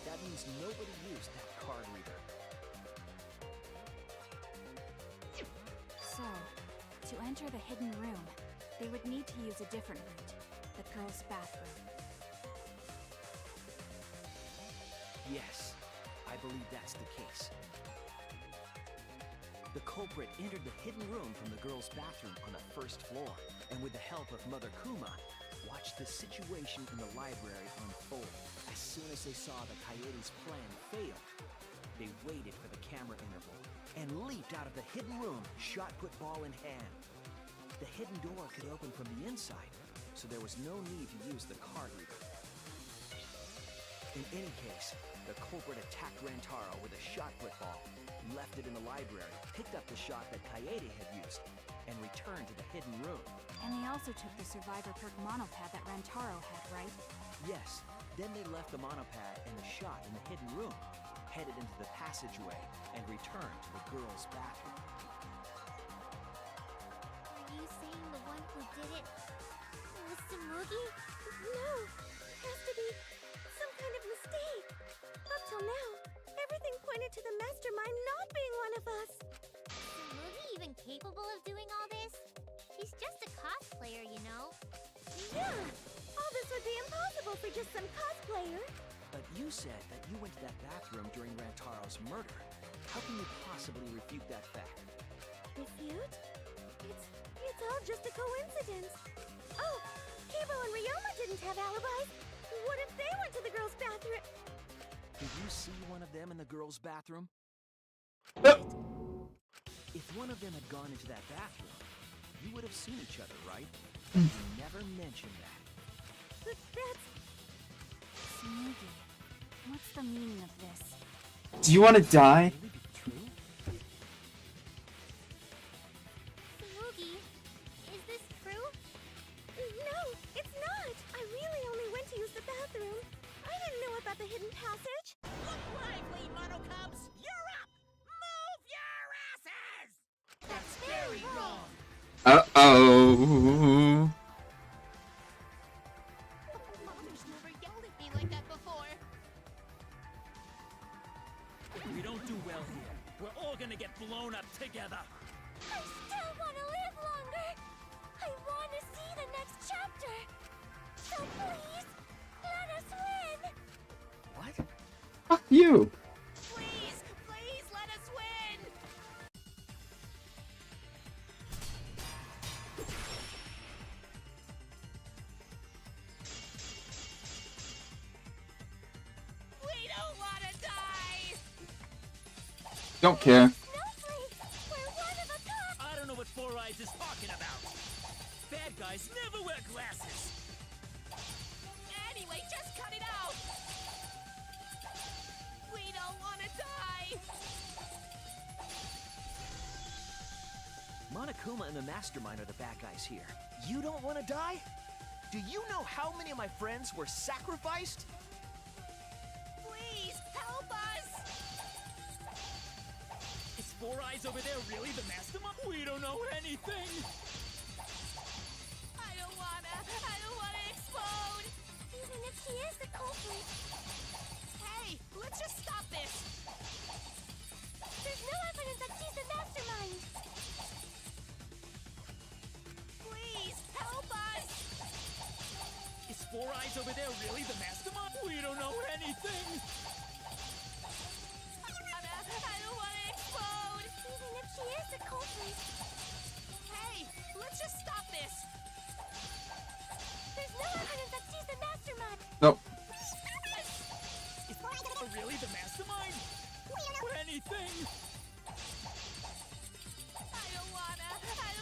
That means nobody used that card reader. So, to enter the hidden room, they would need to use a different route, the girls' bathroom. Yes, I believe that's the case. The culprit entered the hidden room from the girls' bathroom on the first floor, and with the help of Mother Kuma, watched the situation in the library unfold. As soon as they saw the Coyote's plan fail, they waited for the camera interval and leaped out of the hidden room, shot put ball in hand. The hidden door could open from the inside, so there was no need to use the card reader. In any case, the culprit attacked Rantaro with a shot put ball, left it in the library, picked up the shot that Coyote had used, and returned to the hidden room. And they also took the survivor perk monopad that Rantaro had, right? Yes, then they left the monopad and the shot in the hidden room, headed into the passageway, and returned to the girls' bathroom. Are you saying the one who did it was Tsumugi? No, has to be some kind of mistake. Up till now, everything pointed to the mastermind not being one of us. Is Tsumugi even capable of doing all this? He's just a cosplayer, you know. Yeah, all this would be impossible for just some cosplayer. But you said that you went to that bathroom during Rantaro's murder. How can you possibly refute that fact? Refute? It's all just a coincidence. Oh, Kibo and Ryoma didn't have alibis. What if they went to the girls' bathroom? Did you see one of them in the girls' bathroom? If one of them had gone into that bathroom, you would have seen each other, right? You never mentioned that. But that's... Tsumugi, what's the meaning of this? Do you want to die? Can it be true? Tsumugi, is this true? No, it's not. I really only went to use the bathroom. I didn't know about the hidden passage. Look lively, Mono Cubs! You're up! Move your asses! That's very wrong. Uh-oh. Mother's never yelled at me like that before. We don't do well here. We're all gonna get blown up together. I still want to live longer. I want to see the next chapter. So please, let us win. What? Fuck you. Please, please let us win. We don't want to die. Don't care. Snowflakes, we're one of a kind. I don't know what Four Eyes is talking about. Bad guys never wear glasses. Anyway, just cut it out. We don't want to die. Monokuma and the Mastermind are the bad guys here. You don't want to die? Do you know how many of my friends were sacrificed? Please help us. Is Four Eyes over there really the mastermind? We don't know anything. I don't wanna explode. Even if she is the culprit, Hey, let's just stop this. there's no evidence that she's the mastermind. Please help us. Is Four Eyes over there really the mastermind? We don't know anything. I don't wanna explode. Even if she is the culprit, Hey, let's just stop this. there's no evidence that she's the mastermind. Nope. Is Four Eyes really the mastermind? We don't know anything. I don't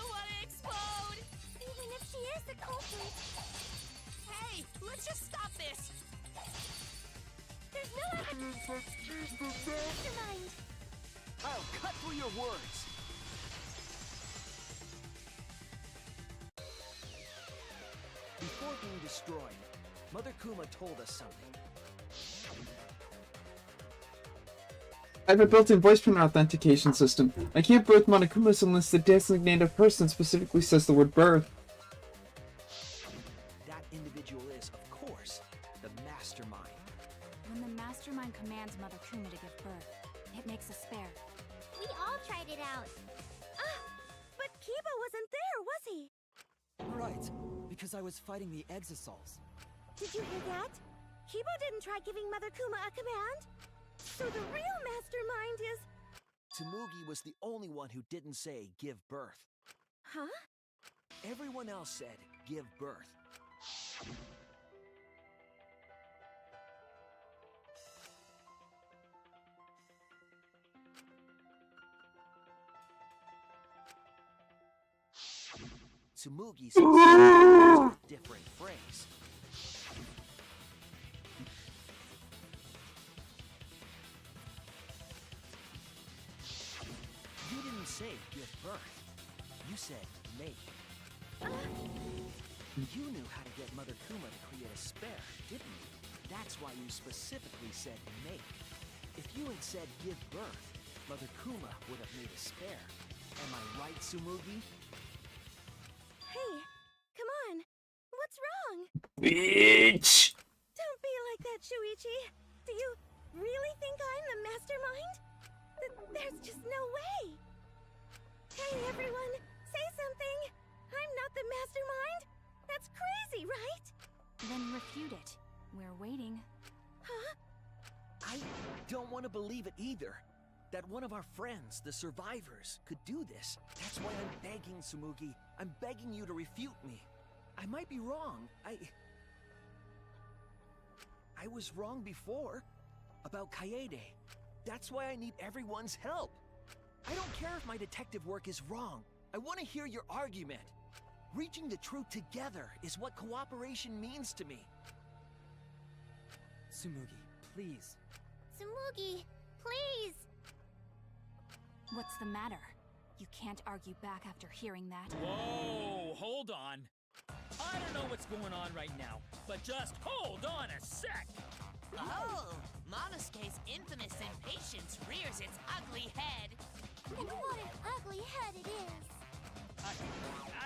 wanna explode. Even if she is the culprit, Hey, let's just stop this. there's no evidence that she's the mastermind. I'll cut through your words. Before being destroyed, Mother Kuma told us something. I have a built-in voice printer authentication system. I can't birth Monokumas unless the designated person specifically says the word birth. That individual is, of course, the mastermind. When the mastermind commands Mother Kuma to give birth, it makes a spare. We all tried it out. But Kiba wasn't there, was he? Right, because I was fighting the Exosols. Did you hear that? Kiba didn't try giving Mother Kuma a command. So the real mastermind is... Tsumugi was the only one who didn't say give birth. Huh? Everyone else said give birth. Tsumugi said a different phrase. You didn't say give birth. You said make. You knew how to get Mother Kuma to create a spare, didn't you? That's why you specifically said make. If you had said give birth, Mother Kuma would have made a spare. Am I right, Tsumugi? Hey, come on. What's wrong? Bitch! Don't be like that, Shuichi. Do you really think I'm the mastermind? There's just no way. Hey, everyone, say something. I'm not the mastermind. That's crazy, right? Then refute it. We're waiting. Huh? I don't want to believe it either. That one of our friends, the survivors, could do this. That's why I'm begging, Tsumugi. I'm begging you to refute me. I might be wrong. I was wrong before. About Kaede. That's why I need everyone's help. I don't care if my detective work is wrong. I want to hear your argument. Reaching the truth together is what cooperation means to me. Tsumugi, please. Tsumugi, please. What's the matter? You can't argue back after hearing that. Whoa, hold on. I don't know what's going on right now, but just hold on a sec. Oh, Monosuke's infamous impatience rears its ugly head. And what an ugly head it is. I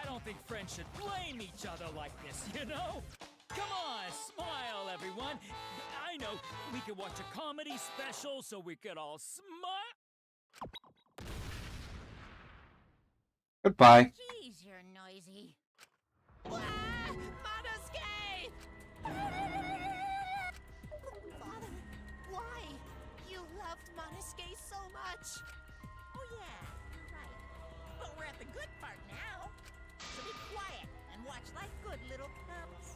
don't think friends should blame each other like this, you know? Come on, smile, everyone. I know, we could watch a comedy special so we could all smile. Goodbye. Jeez, you're noisy. Ah, Monosuke! Father, why? You loved Monosuke so much. Oh yeah, right. But we're at the good part now. So be quiet and watch like good little cubs.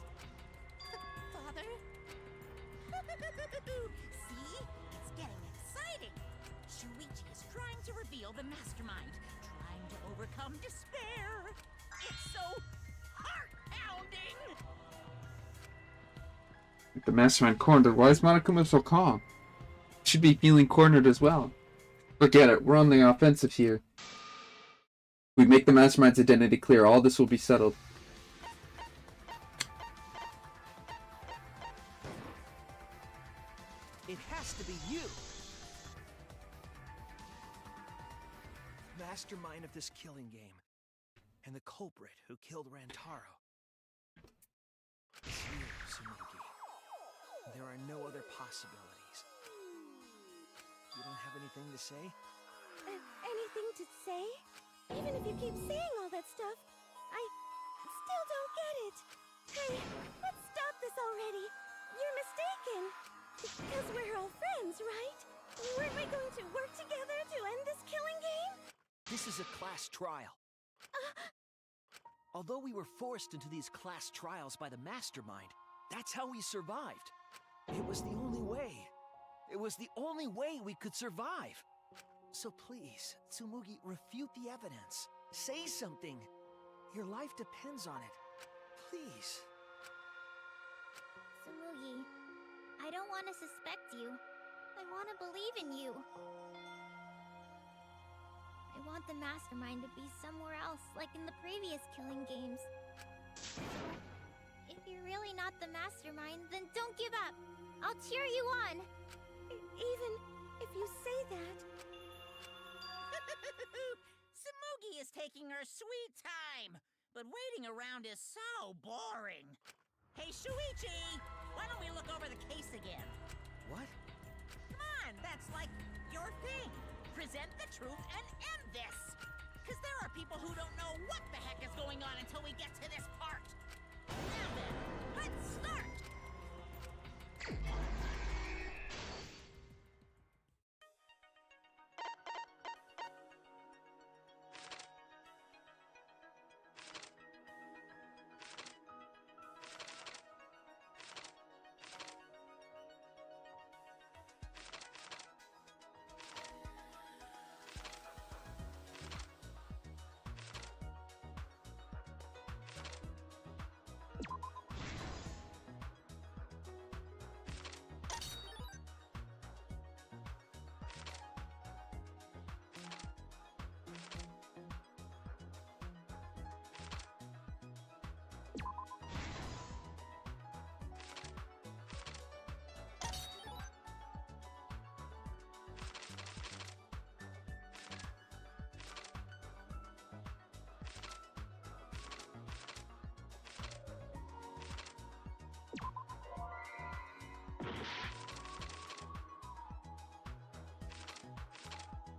Father? See? It's getting exciting. Shuichi is trying to reveal the mastermind, trying to overcome despair. It's so heart-pounding. The mastermind cornered. Why is Monokuma so calm? Should be feeling cornered as well. Forget it. We're on the offensive here. We make the mastermind's identity clear. All this will be settled. It has to be you! Mastermind of this killing game. And the culprit who killed Rantaro. It's you, Tsumugi. There are no other possibilities. You don't have anything to say? Anything to say? Even if you keep saying all that stuff, I still don't get it. Hey, let's stop this already. You're mistaken. Because we're all friends, right? Weren't we going to work together to end this killing game? This is a class trial. Although we were forced into these class trials by the mastermind, that's how we survived. It was the only way. It was the only way we could survive. So please, Tsumugi, refute the evidence. Say something. Your life depends on it. Please. Tsumugi, I don't want to suspect you. I want to believe in you. I want the mastermind to be somewhere else, like in the previous killing games. So, if you're really not the mastermind, then don't give up. I'll cheer you on. Even if you say that. Samugi is taking her sweet time, but waiting around is so boring. Hey, Shuichi! Why don't we look over the case again? What? Come on, that's like your thing. Present the truth and end this. Because there are people who don't know what the heck is going on until we get to this part. Now then, let's start!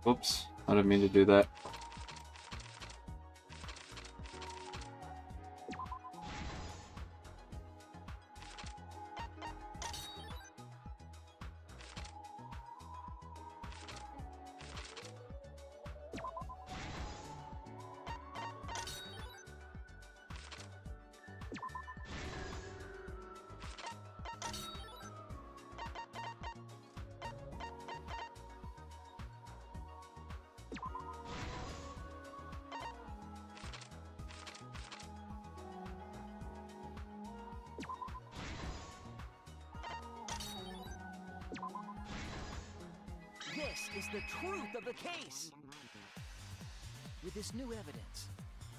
Oops, I didn't mean to do that. This is the truth of the case! With this new evidence,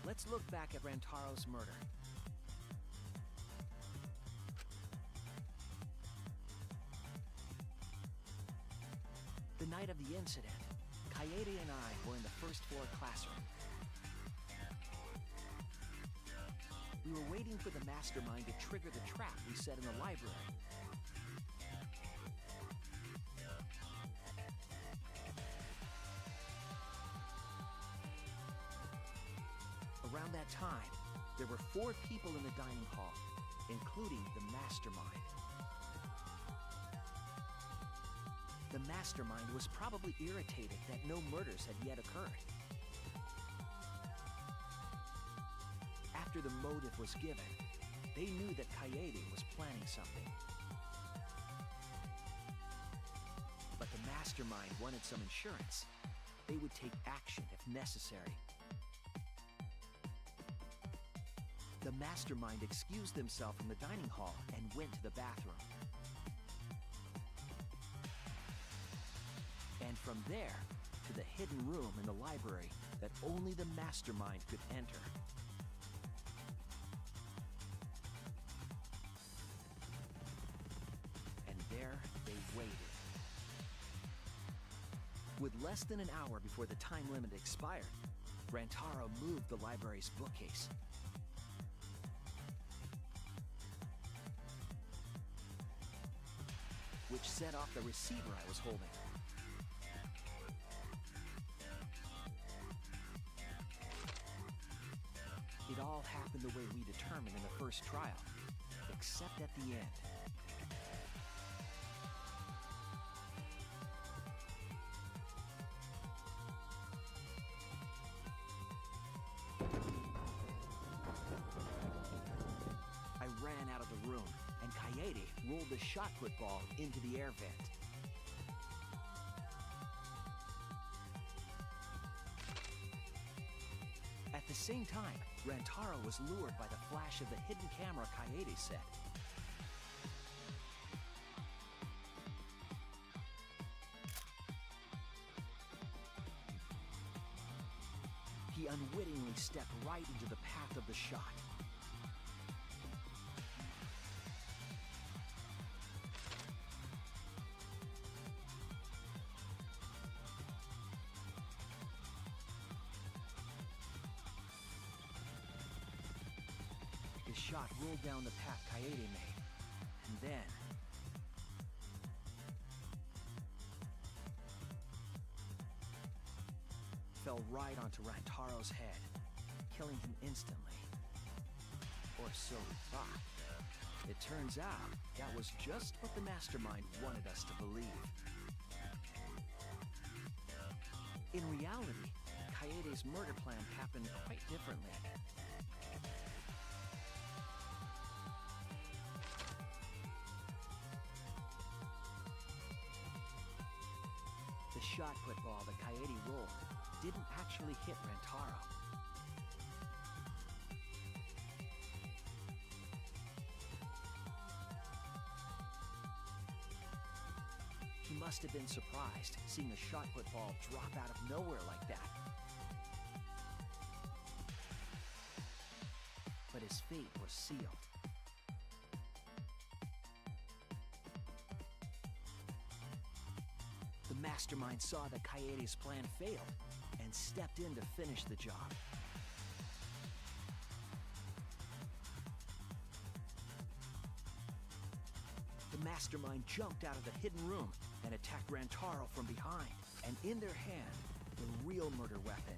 let's look back at Rantaro's murder. The night of the incident, Kaede and I were in the first floor classroom. We were waiting for the mastermind to trigger the trap we set in the library. Around that time, there were 4 people in the dining hall, including the mastermind. The mastermind was probably irritated that no murders had yet occurred. After the motive was given, they knew that Kaede was planning something. But the mastermind wanted some insurance. They would take action if necessary. The mastermind excused themselves from the dining hall and went to the bathroom. And from there, to the hidden room in the library that only the mastermind could enter. And there they waited. With less than an hour before the time limit expired, Rantaro moved the library's bookcase. Which set off the receiver I was holding. It all happened the way we determined in the first trial, except at the end. I ran out of the room, and Kaede rolled the shot put ball into the air vent. At the same time, Rantaro was lured by the flash of the hidden camera Kaede set. He unwittingly stepped right into the path of the shot. His shot rolled down the path Kaede made, and then... fell right onto Rantaro's head, killing him instantly. Or so we thought. It turns out that was just what the Mastermind wanted us to believe. In reality, Kaede's murder plan happened quite differently. The shot put ball that Kaede rolled didn't actually hit Rantaro. He must have been surprised seeing a shot put ball drop out of nowhere like that. But his fate was sealed. The Mastermind saw that Kaede's plan failed and stepped in to finish the job. The Mastermind jumped out of the hidden room and attacked Rantaro from behind. And in their hand, the real murder weapon,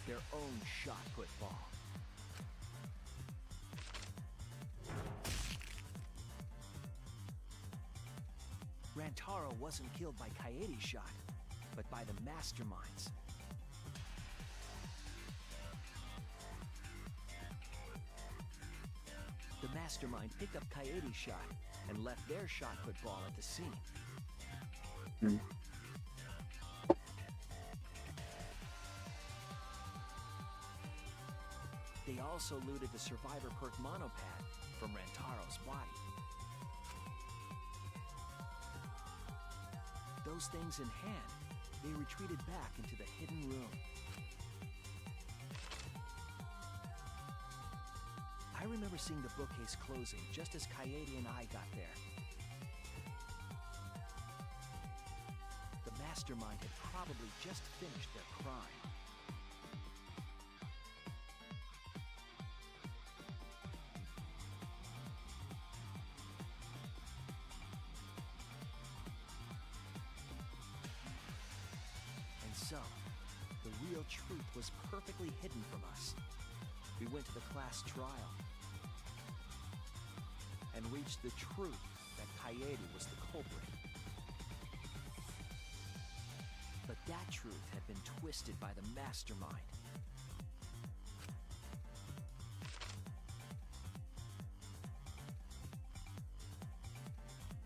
their own shot-put ball. Rantaro wasn't killed by Kaede's shot, but by the Mastermind's. The Mastermind picked up Kaede's shot and left their shot-put ball at the scene. They also looted the Survivor Perk monopad from Rantaro's body. Those things in hand, they retreated back into the hidden room. I remember seeing the bookcase closing just as Kaede and I got there. The Mastermind had probably just finished their crime. And so, the real truth was perfectly hidden from us. We went to the class trial and reached the truth that Kaede was the culprit. But that truth had been twisted by the Mastermind.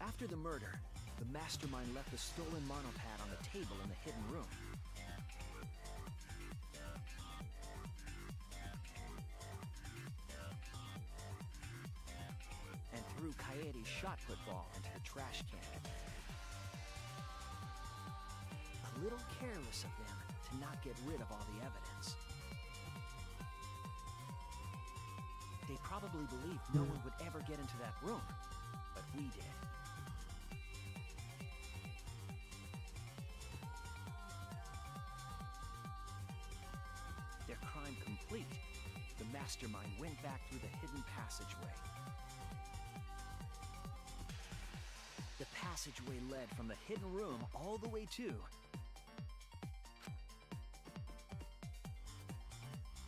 After the murder, the Mastermind left the stolen monopad on the table in the hidden room. And threw Kaede's shot-put ball into the trash can. A little careless of them to not get rid of all the evidence. They probably believed no one would ever get into that room, but we did. Their crime complete, the Mastermind went back through the hidden passageway. The passageway led from the hidden room all the way to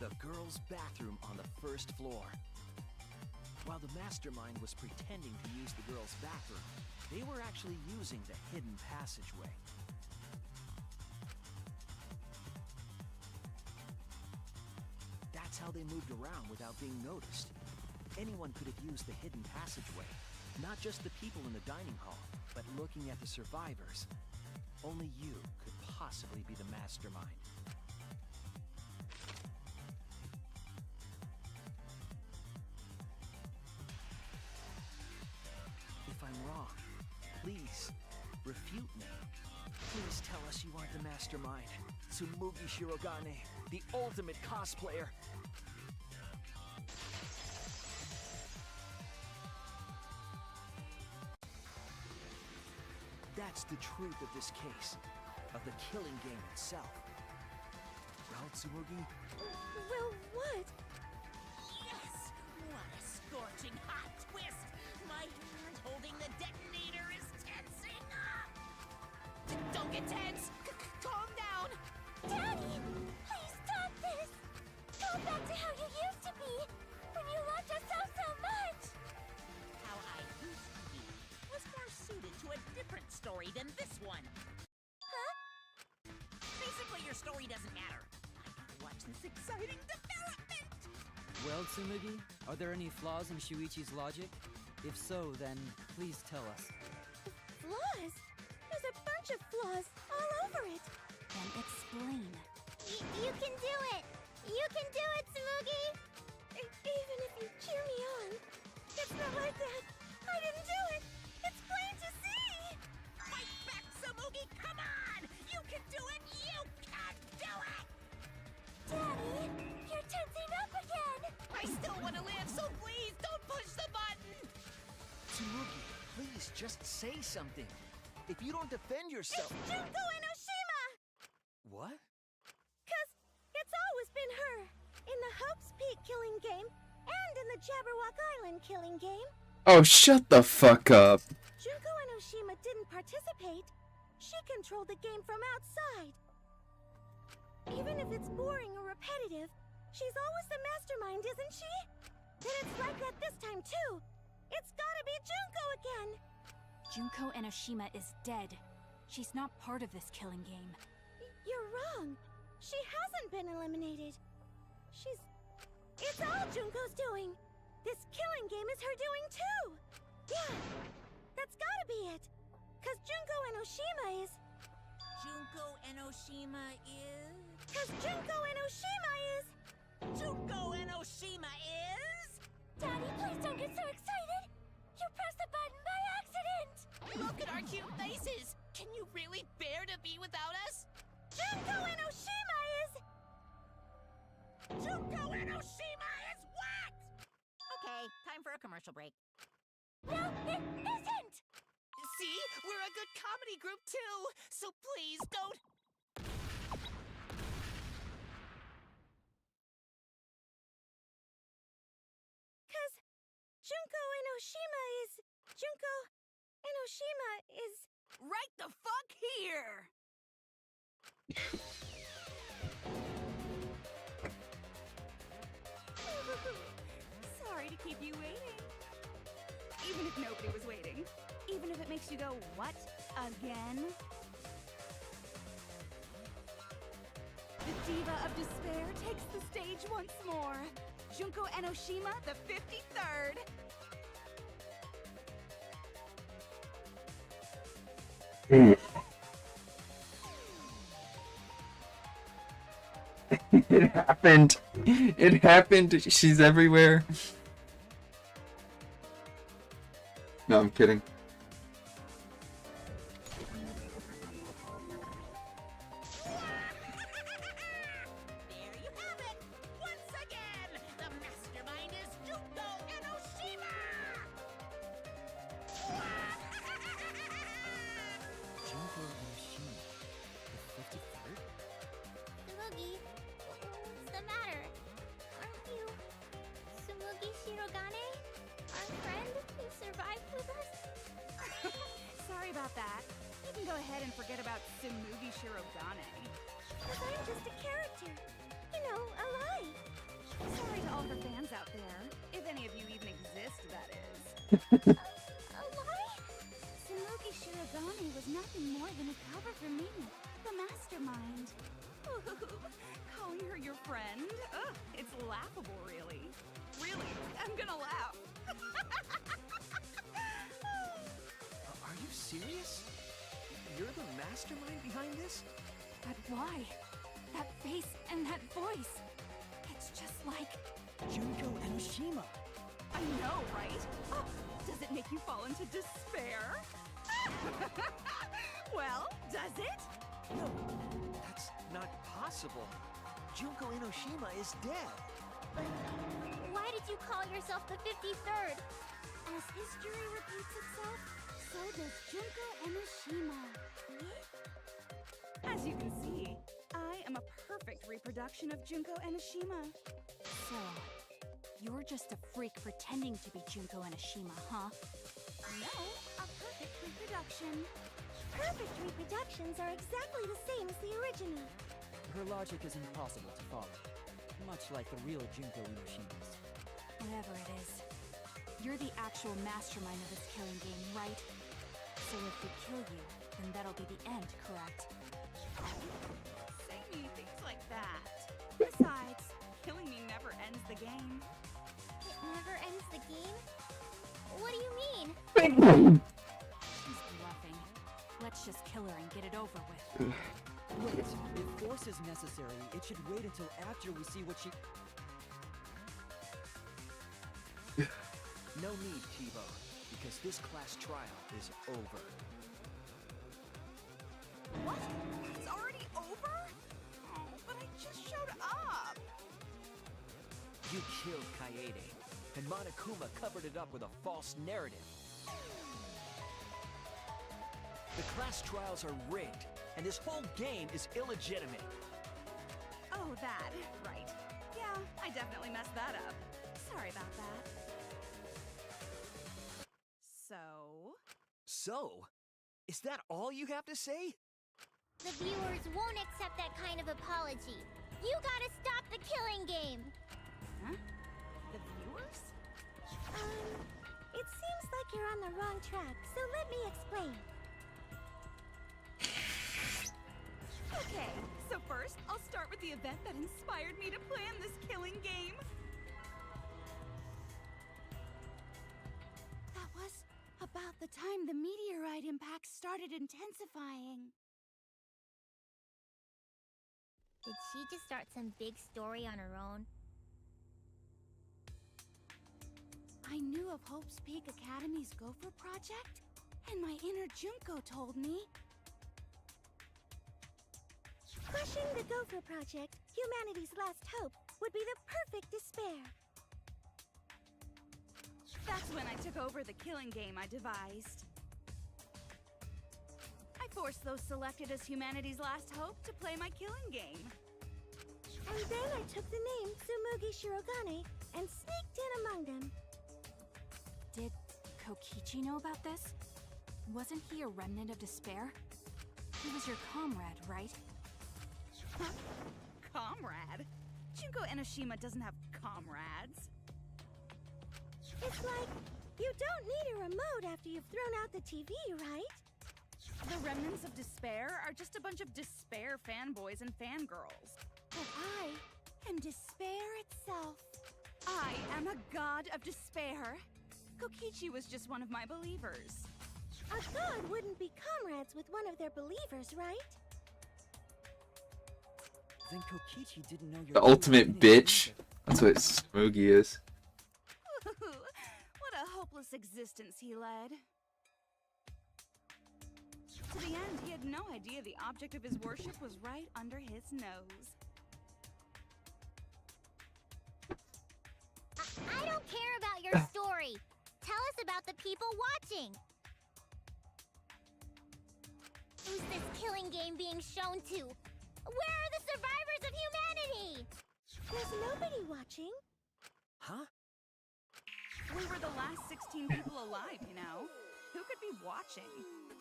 the girls' bathroom on the first floor. While the Mastermind was pretending to use the girls' bathroom, they were actually using the hidden passageway. That's how they moved around without being noticed. Anyone could have used the hidden passageway. Not just the people in the dining hall, but looking at the survivors. Only you could possibly be the Mastermind. If I'm wrong, please, refute me. Please tell us you aren't the Mastermind. Tsumugi Shirogane, the ultimate cosplayer. That's the truth of this case, of the killing game itself. Well, Tsumugi? Well, what? Yes! What a score! scorching hot twist! My hand holding the detonator is tensing up! Don't get tense! Calm down! Daddy, please stop this! Go back to how you used to be, when you loved us so much! How I used to be was more suited to a different story than this one. Huh? Basically, your story doesn't matter. I gotta watch this exciting development! Well, Tsumugi, are there any flaws in Shuichi's logic? If so, then please tell us. Flaws? There's a bunch of flaws all over it. Then explain. You can do it! You can do it, Tsumugi! Even if you cheer me on. It's not like that. I didn't do it. It's plain to see. Fight back, Samugi! Come on! You can do it! You can do it! Daddy, you're tensing up again! I still want to live, so please don't push the button! Tsumugi, please just say something. If you don't defend yourself... It's Junko Enoshima! What? 'Cause it's always been her. In the Hope's Peak killing game, and in the Jabberwock Island killing game. Oh, shut the fuck up. Junko Enoshima didn't participate. She controlled the game from outside. Even if it's boring or repetitive, she's always the mastermind, isn't she? Then it's like that this time, too. It's gotta be Junko again. Junko Enoshima is dead. She's not part of this killing game. You're wrong. She hasn't been eliminated. It's all Junko's doing. This killing game is her doing, too. Yeah, that's gotta be it. 'Cause Junko Enoshima is... Junko Enoshima is... 'Cause Junko Enoshima is... Junko Enoshima is... Daddy, please don't get so excited! You pressed the button by accident! Look at our cute faces! Can you really bear to be without us? Junko Enoshima is... Junko Enoshima is what? Okay, time for a commercial break. No, it isn't! See? We're a good comedy group, too! So please don't... Junko Enoshima is... Junko Enoshima is... Right the fuck here! Sorry to keep you waiting. Even if nobody was waiting. Even if it makes you go, what? Again? The Diva of Despair takes the stage once more. Junko Enoshima, the 53rd. It happened. It happened. She's everywhere. No, I'm kidding. There you have it! Once again, the mastermind is Junko Enoshima! Junko Enoshima, the 53rd? Tsumugi, what's the matter? Aren't you Tsumugi Shirogane? Our friend who survived with us? Sorry about that. You can go ahead and forget about Tsumugi Shirogane. 'Cause I'm just a character. You know, a lie. Sorry to all her fans out there. If any of you even exist, that is. A lie? Tsumugi Shirogane was nothing more than a cover for me, the mastermind. Calling her your friend? Ugh, it's laughable, really. Really, I'm gonna laugh. Are you serious? You're the mastermind behind this? But why? That face and that voice. It's just like... Junko Enoshima. I know, right? Oh, does it make you fall into despair? Well, does it? No, that's not possible. Junko Enoshima is dead. But why did you call yourself the 53rd? As history repeats itself, so does Junko Enoshima. As you can see, I am a perfect reproduction of Junko Enoshima. So, You're just a freak pretending to be Junko Enoshima, huh? No, a perfect reproduction. Perfect reproductions are exactly the same as the original. Her logic is impossible to follow, much like the real Junko Enoshima's. Whatever it is. You're the actual mastermind of this killing game, right? So if we kill you, then that'll be the end, correct? Say me things like that. Besides, killing me never ends the game. It never ends the game? What do you mean? She's bluffing. Let's just kill her and get it over with. Wait, if force is necessary, it should wait until after we see what she... No need, Chibo, because this class trial is over. What? It's already over? Oh, but I just showed up. You killed Kaede, and Monokuma covered it up with a false narrative. The class trials are rigged, and this whole game is illegitimate. Oh, that. Right. Yeah, I definitely messed that up. Sorry about that. So, is that all you have to say? The viewers won't accept that kind of apology. You gotta stop the killing game! Huh? The viewers? It seems like you're on the wrong track, so let me explain. Okay, so first, I'll start with the event that inspired me to plan this killing game. That was about the time the meteorite impact started intensifying. Did she just start some big story on her own? I knew of Hope's Peak Academy's Gopher project, and my inner Junko told me. Crushing the Gopher project, humanity's last hope, would be the perfect despair. That's when I took over the killing game I devised. I forced those selected as humanity's last hope to play my killing game. And then I took the name Tsumugi Shirogane and sneaked in among them. Did Kokichi know about this? Wasn't he a remnant of despair? He was your comrade, right? Huh? Comrade? Junko Enoshima doesn't have comrades. It's like, you don't need a remote after you've thrown out the TV, right? The remnants of despair are just a bunch of despair fanboys and fangirls. But I am despair itself. I am a god of despair. Kokichi was just one of my believers. A god wouldn't be comrades with one of their believers, right? Then Kokichi didn't know your The ultimate bitch. That's what Smoogie is. What a hopeless existence he led. To the end, he had no idea the object of his worship was right under his nose. I don't care about your story. Tell us about the people watching. Who's this killing game being shown to? Where are the survivors of humanity? There's nobody watching. Huh? We were the last 16 people alive, you know. Who could be watching?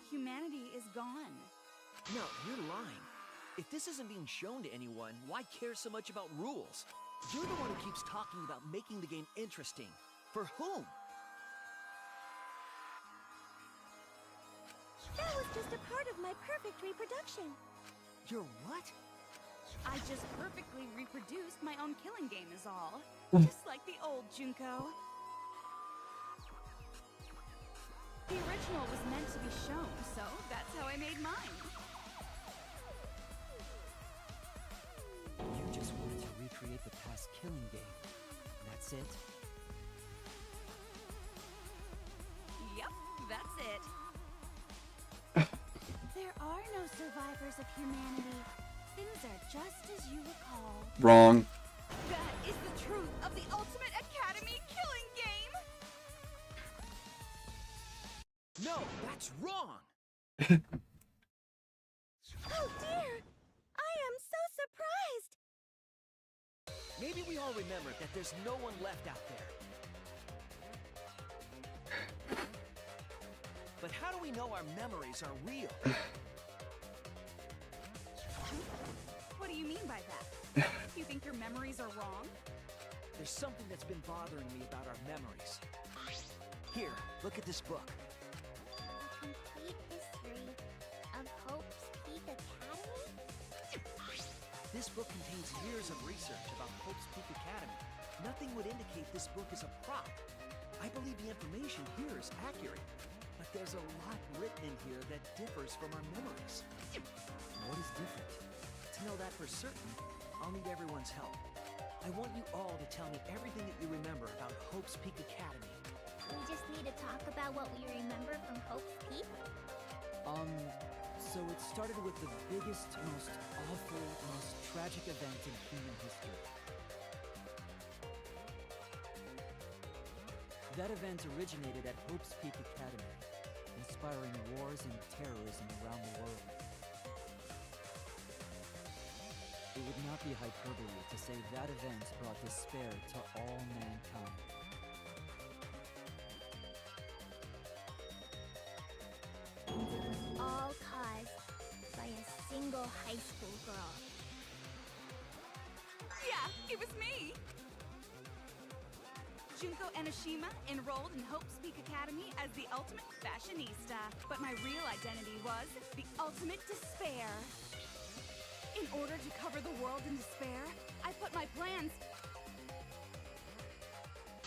Humanity is gone. No, you're lying. If this isn't being shown to anyone, why care so much about rules? You're the one who keeps talking about making the game interesting. For whom? That was just a part of my perfect reproduction. Your what? I just perfectly reproduced my own killing game is all. Just like the old Junko. The original was meant to be shown, so that's how I made mine. You just wanted to recreate the past killing game. That's it? Yep, that's it. There are no survivors of humanity. Things are just as you recall. Wrong. That is the truth of the Ultimate Academy killing game! No, that's wrong! Oh dear! I am so surprised! Maybe we all remember that there's no one left out there. But how do we know our memories are real? What do you mean by that? You think your memories are wrong? There's something that's been bothering me about our memories. Here, look at this book. The complete history of Hope's Peak Academy? This book contains years of research about Hope's Peak Academy. Nothing would indicate this book is a prop. I believe the information here is accurate, but there's a lot written in here that differs from our memories. What is different? To know that for certain, I'll need everyone's help. I want you all to tell me everything that you remember about Hope's Peak Academy. We just need to talk about what we remember from Hope's Peak? So it started with the biggest, most awful, most tragic event in human history. That event originated at Hope's Peak Academy, inspiring wars and terrorism around the world. It would not be hyperbole to say that event brought despair to all mankind. It was all caused by a single high school girl. Yeah, it was me! Junko Enoshima enrolled in Hope's Peak Academy as the ultimate fashionista, but my real identity was the ultimate despair. In order to cover the world in despair, I put my plans...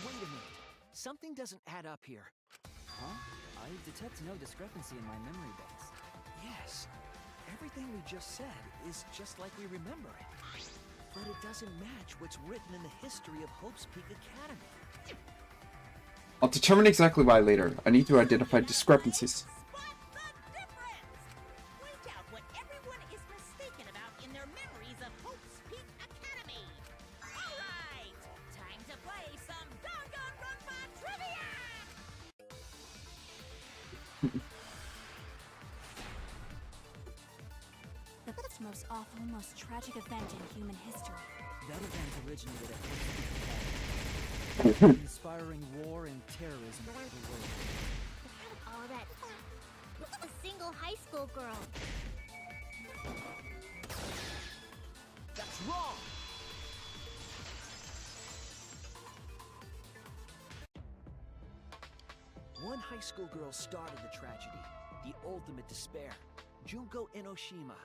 Wait a minute. Something doesn't add up here. Huh? I detect no discrepancy in my memory banks. Yes. Everything we just said is just like we remember it. But it doesn't match what's written in the history of Hope's Peak Academy. I'll determine exactly why later. I need to identify discrepancies. Spot the difference! Point out what everyone is mistaken about in their memories of Hope's Peak Academy. All right, time to play some Danganronpa trivia! The most awful, most tragic event in human history. That event originated at Hope's Peak Academy, inspiring war and terrorism around the world. All that. A single high school girl. That's wrong! One high school girl started the tragedy, the ultimate despair, Junko Enoshima.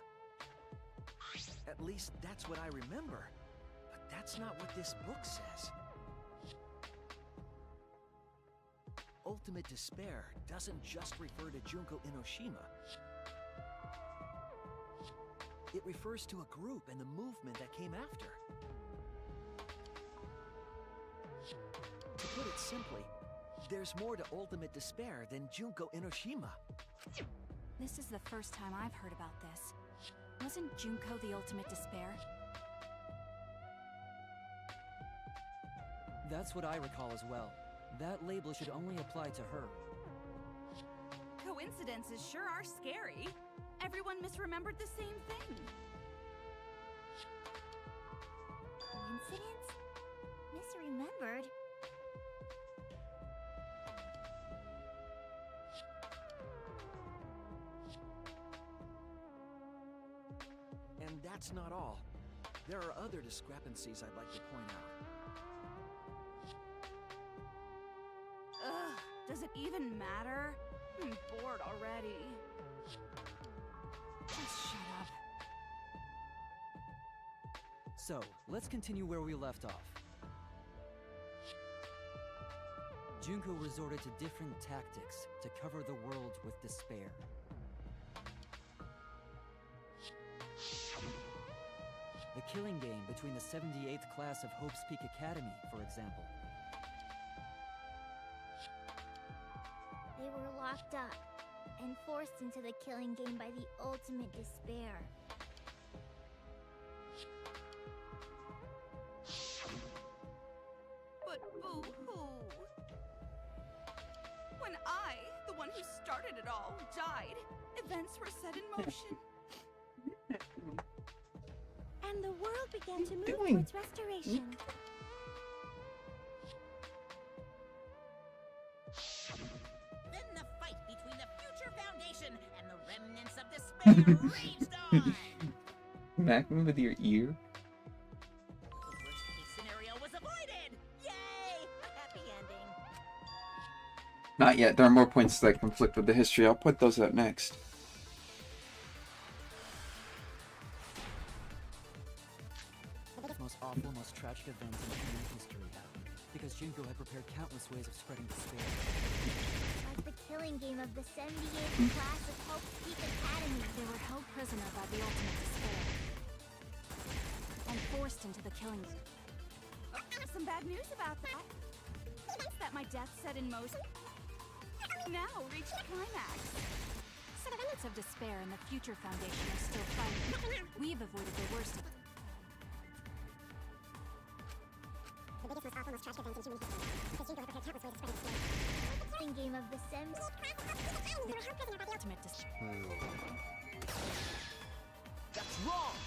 At least that's what I remember, but that's not what this book says. Ultimate despair doesn't just refer to Junko Enoshima. It refers to a group and the movement that came after. To put it simply, there's more to ultimate despair than Junko Enoshima. This is the first time I've heard about this. Wasn't Junko the ultimate despair? That's what I recall as well. That label should only apply to her. Coincidences sure are scary. Everyone misremembered the same thing. Coincidence? Misremembered? And that's not all. There are other discrepancies I'd like to point out. Ugh, does it even matter? I'm bored already. Just shut up. So, let's continue where we left off. Junko resorted to different tactics to cover the world with despair. The killing game between the 78th class of Hope's Peak Academy, for example. They were locked up and forced into the killing game by the ultimate despair. But boo-hoo. When I, the one who started it all, died, events were set in motion. and the world began to move doing? towards restoration. Then the fight between the Future Foundation and the remnants of despair raged on. Smack me with your ear. The worst-case scenario was avoided. Yay! A happy ending. Not yet. There are more points that conflict with the history. I'll put those out next. The most awful, most tragic event in human history happened because Junko had prepared countless ways of spreading despair. Like the killing game of the 78th class of Hope's Peak Academy. They were held prisoner by the ultimate despair and forced into the killing. Some bad news about that. That my death set in motion now reached climax. Remnants of despair and the Future Foundation are still fighting. We've avoided the worst of it. The biggest, most awful, most tragic event in human history. Because Junko had prepared countless ways of spreading despair. The killing game of the Sims. They were held prisoner by the Ultimate despair. That's wrong!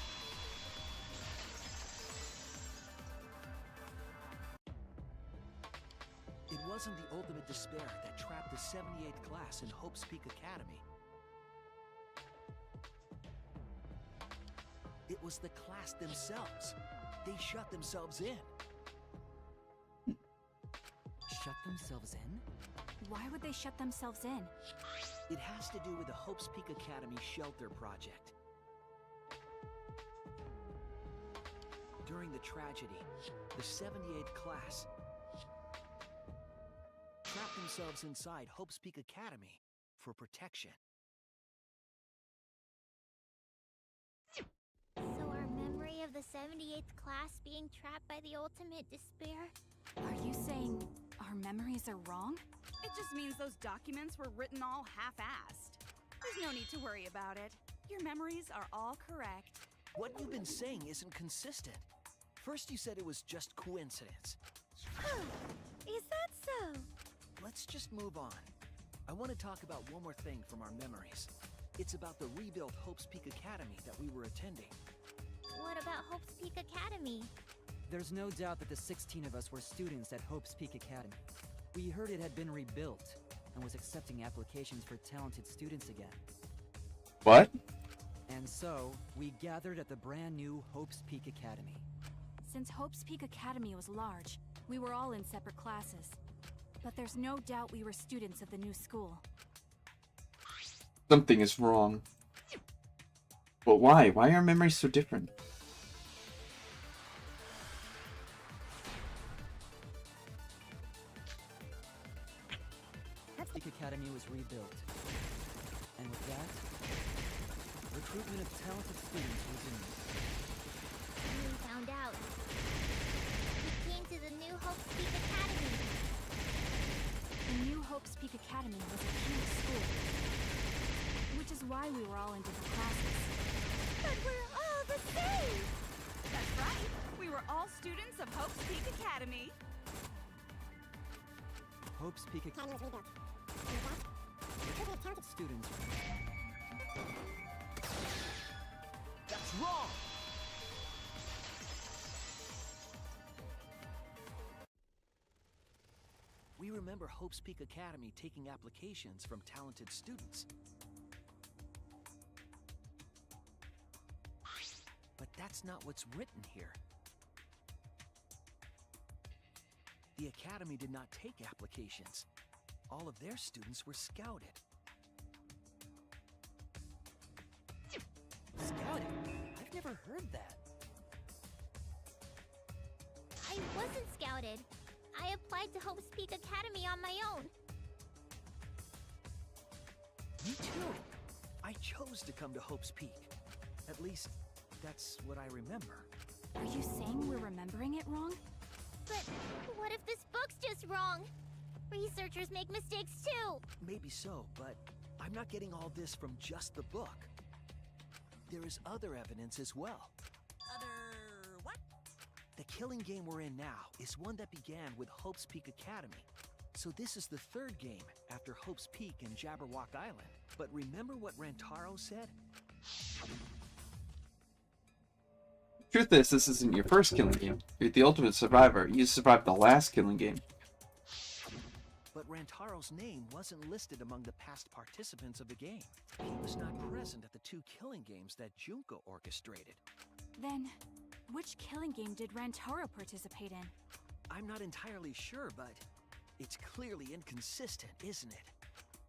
It wasn't the ultimate despair that trapped the 78th class in Hope's Peak Academy. It was the class themselves. They shut themselves in. Shut themselves in? Why would they shut themselves in? It has to do with the Hope's Peak Academy shelter project. During the tragedy, the 78th class trapped themselves inside Hope's Peak Academy for protection. So our memory of the 78th class being trapped by the ultimate despair? Are you saying our memories are wrong? It just means those documents were written all half-assed. There's no need to worry about it. Your memories are all correct. What you've been saying isn't consistent. First you said it was just coincidence. Is that so? Let's just move on. I want to talk about one more thing from our memories. It's about the rebuilt Hope's Peak Academy that we were attending. What about Hope's Peak Academy? There's no doubt that the 16 of us were students at Hope's Peak Academy. We heard it had been rebuilt and was accepting applications for talented students again. What? And so, we gathered at the brand new Hope's Peak Academy. Since Hope's Peak Academy was large, we were all in separate classes. But there's no doubt we were students of the new school. Something is wrong. But why? Why are memories so different? Peak Academy was rebuilt. And with that, recruitment of talented students resumed. When we found out, we came to the new Hope's Peak Academy. The new Hope's Peak Academy was a huge school, which is why we were all in different classes. But we're all the same! That's right. We were all students of Hope's Peak Academy. Hope's Peak Academy Academy was rebuilt. And with that, recruitment of talented students. That's wrong! We remember Hope's Peak Academy taking applications from talented students. But that's not what's written here. The Academy did not take applications. All of their students were scouted. Scouting? I've never heard that. I wasn't scouted. I applied to Hope's Peak Academy on my own. Me too. I chose to come to Hope's Peak. At least, that's what I remember. Are you saying we're remembering it wrong? But what if this book's just wrong? Researchers make mistakes too. Maybe so, but I'm not getting all this from just the book. There is other evidence as well. Other what? The killing game we're in now is one that began with Hope's Peak Academy. So this is the third game after Hope's Peak and Jabberwock Island. But remember what Rantaro said? Truth is, this isn't your first killing game. You're the ultimate survivor. You survived the last killing game. But Rantaro's name wasn't listed among the past participants of the game. He was not present at the 2 killing games that Junko orchestrated. Then, which killing game did Rantaro participate in? I'm not entirely sure, but it's clearly inconsistent, isn't it?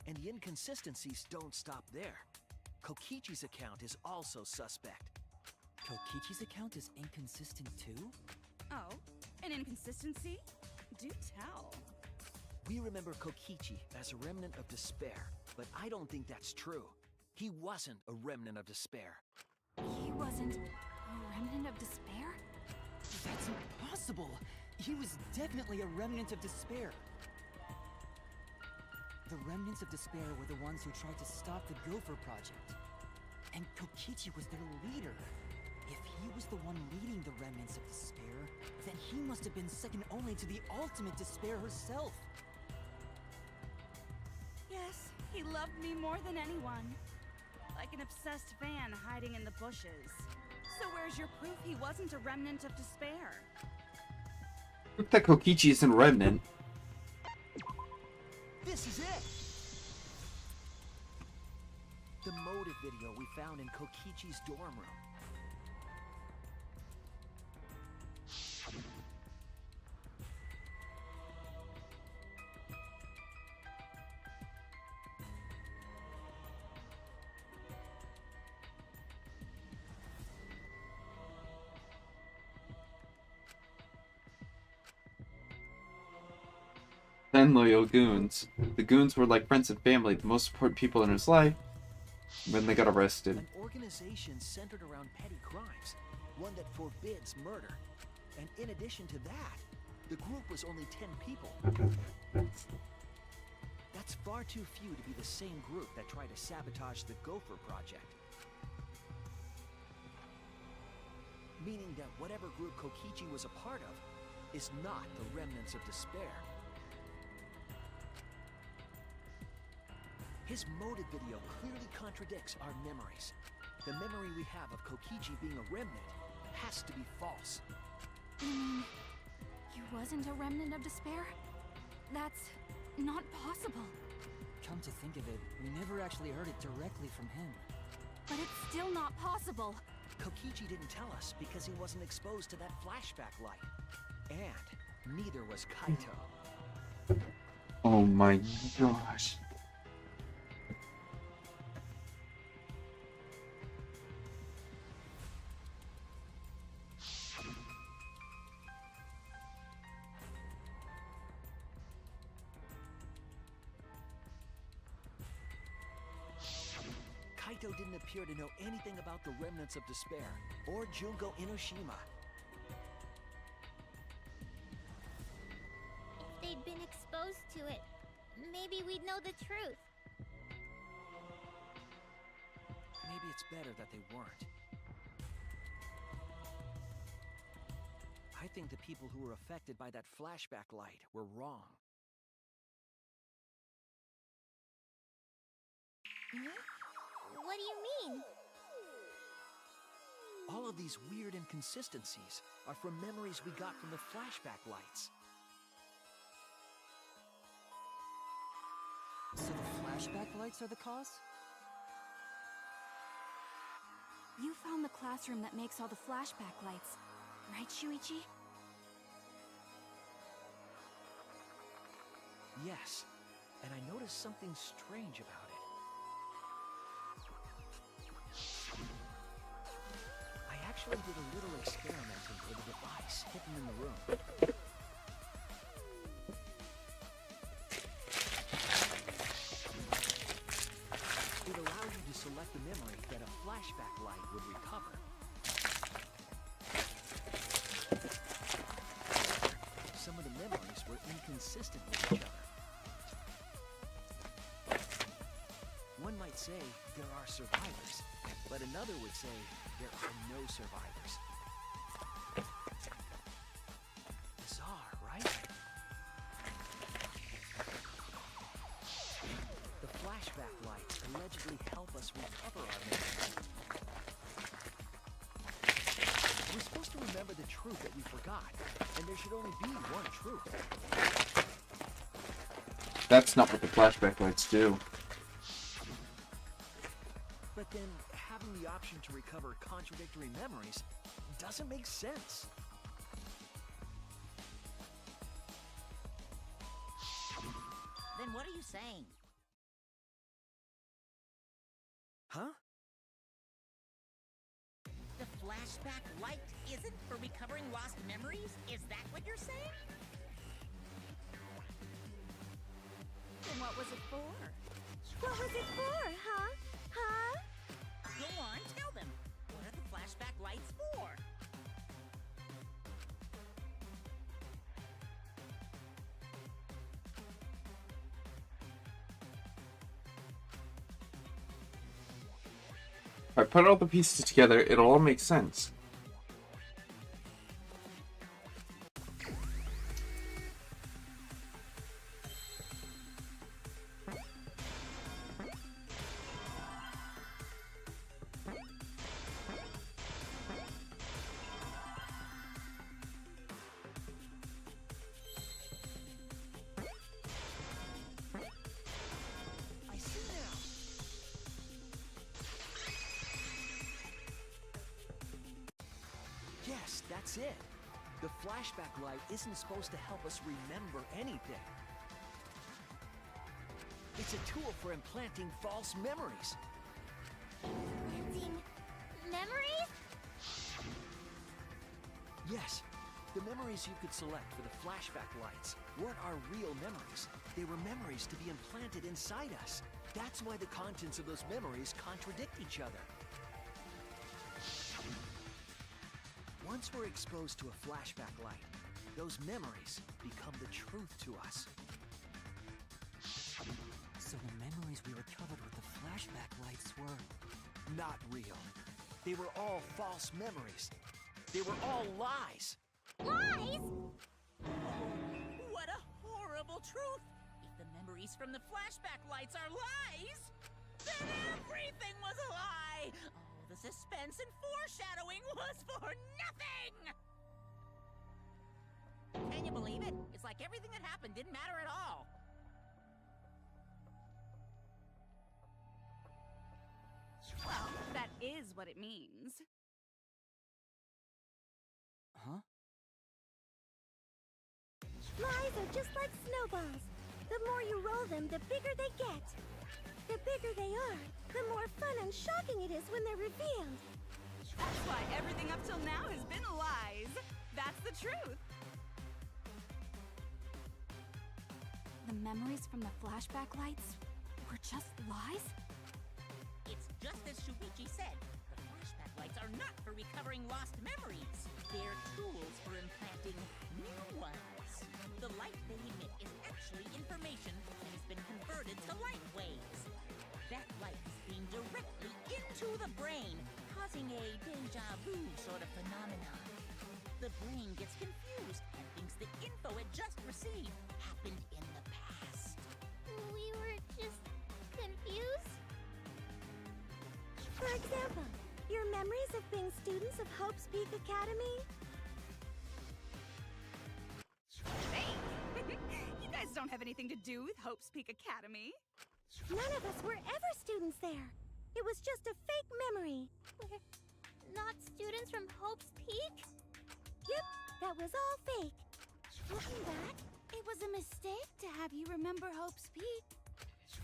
And the inconsistencies don't stop there. Kokichi's account is also suspect. Kokichi's account is inconsistent too? Oh, an inconsistency? Do tell. We remember Kokichi as a remnant of despair, but I don't think that's true. He wasn't a remnant of despair. He wasn't a remnant of despair? That's impossible! He was definitely a remnant of despair. The remnants of despair were the ones who tried to stop the Gopher Project. And Kokichi was their leader. If he was the one leading the remnants of despair, then he must have been second only to the ultimate despair herself. Yes, he loved me more than anyone. Like an obsessed fan hiding in the bushes. So where's your proof he wasn't a remnant of despair? Proof that Kokichi isn't a remnant. This is it! The motive video we found in Kokichi's dorm room. Then loyal goons. The goons were like friends and family, the most important people in his life, when they got arrested. An organization centered around petty crimes, one that forbids murder. And in addition to that, the group was only 10 people. That's far too few to be the same group that tried to sabotage the Gopher Project. Meaning that whatever group Kokichi was a part of is not the remnants of despair. His motive video clearly contradicts our memories. The memory we have of Kokichi being a remnant has to be false. You mean, he wasn't a remnant of despair? That's not possible. Come to think of it, we never actually heard it directly from him. But it's still not possible. Kokichi didn't tell us because he wasn't exposed to that flashback light. And neither was Kaito. Oh my gosh. Kaito didn't appear to know anything about the remnants of despair, or Junko Inoshima. If they'd been exposed to it, maybe we'd know the truth. Maybe it's better that they weren't. I think the people who were affected by that flashback light were wrong. What do you mean? All of these weird inconsistencies are from memories we got from the flashback lights. So the flashback lights are the cause? You found the classroom that makes all the flashback lights, right, Shuichi? Yes, and I noticed something strange about it. I actually did a little experimenting with a device hidden in the room. It allowed you to select the memory that a flashback light would recover. Some of the memories were inconsistent with each other. One might say there are survivors, but another would say there are no survivors. Bizarre, right? The flashback lights allegedly help us recover our memories. We're supposed to remember the truth that we forgot, and there should only be one truth. That's not what the flashback lights do. But then, having the option to recover contradictory memories doesn't make sense. Then what are you saying? Huh? The flashback light isn't for recovering lost memories? Is that what you're saying? Then what was it for? What was it for, huh? Huh? Go on, tell them. What are the flashback lights for? If I put all the pieces together, it'll all make sense. I see now. Yes, that's it. The flashback light isn't supposed to help us remember anything. It's a tool for implanting false memories. Planting memories? Yes, the memories you could select for the flashback lights weren't our real memories. They were memories to be implanted inside us. That's why the contents of those memories contradict each other. Once we're exposed to a flashback light, those memories become the truth to us. So the memories we recovered with the flashback lights were... Not real. They were all false memories. They were all lies. Lies? What a horrible truth! If the memories from the flashback lights are lies, then everything was a lie! All the suspense and foreshadowing was for nothing! Can you believe it? It's like everything that happened didn't matter at all. Well, that is what it means. Huh? Lies are just like snowballs. The more you roll them, the bigger they get. The bigger they are, the more fun and shocking it is when they're revealed. That's why everything up till now has been lies. That's the truth. The memories from the flashback lights were just lies? It's just as Shuichi said. The flashback lights are not for recovering lost memories. They're tools for implanting new ones. The light they emit is actually information that has been converted to light waves. That light is beamed directly into the brain, causing a deja vu sort of phenomenon. The brain gets confused and thinks the info it just received happened in the past. We were just confused? For example, your memories of being students of Hope's Peak Academy? Hey! You guys don't have anything to do with Hope's Peak Academy. None of us were ever students there. It was just a fake memory. We're not students from Hope's Peak? Yep, that was all fake. Looking back, it was a mistake to have you remember Hope's Peak.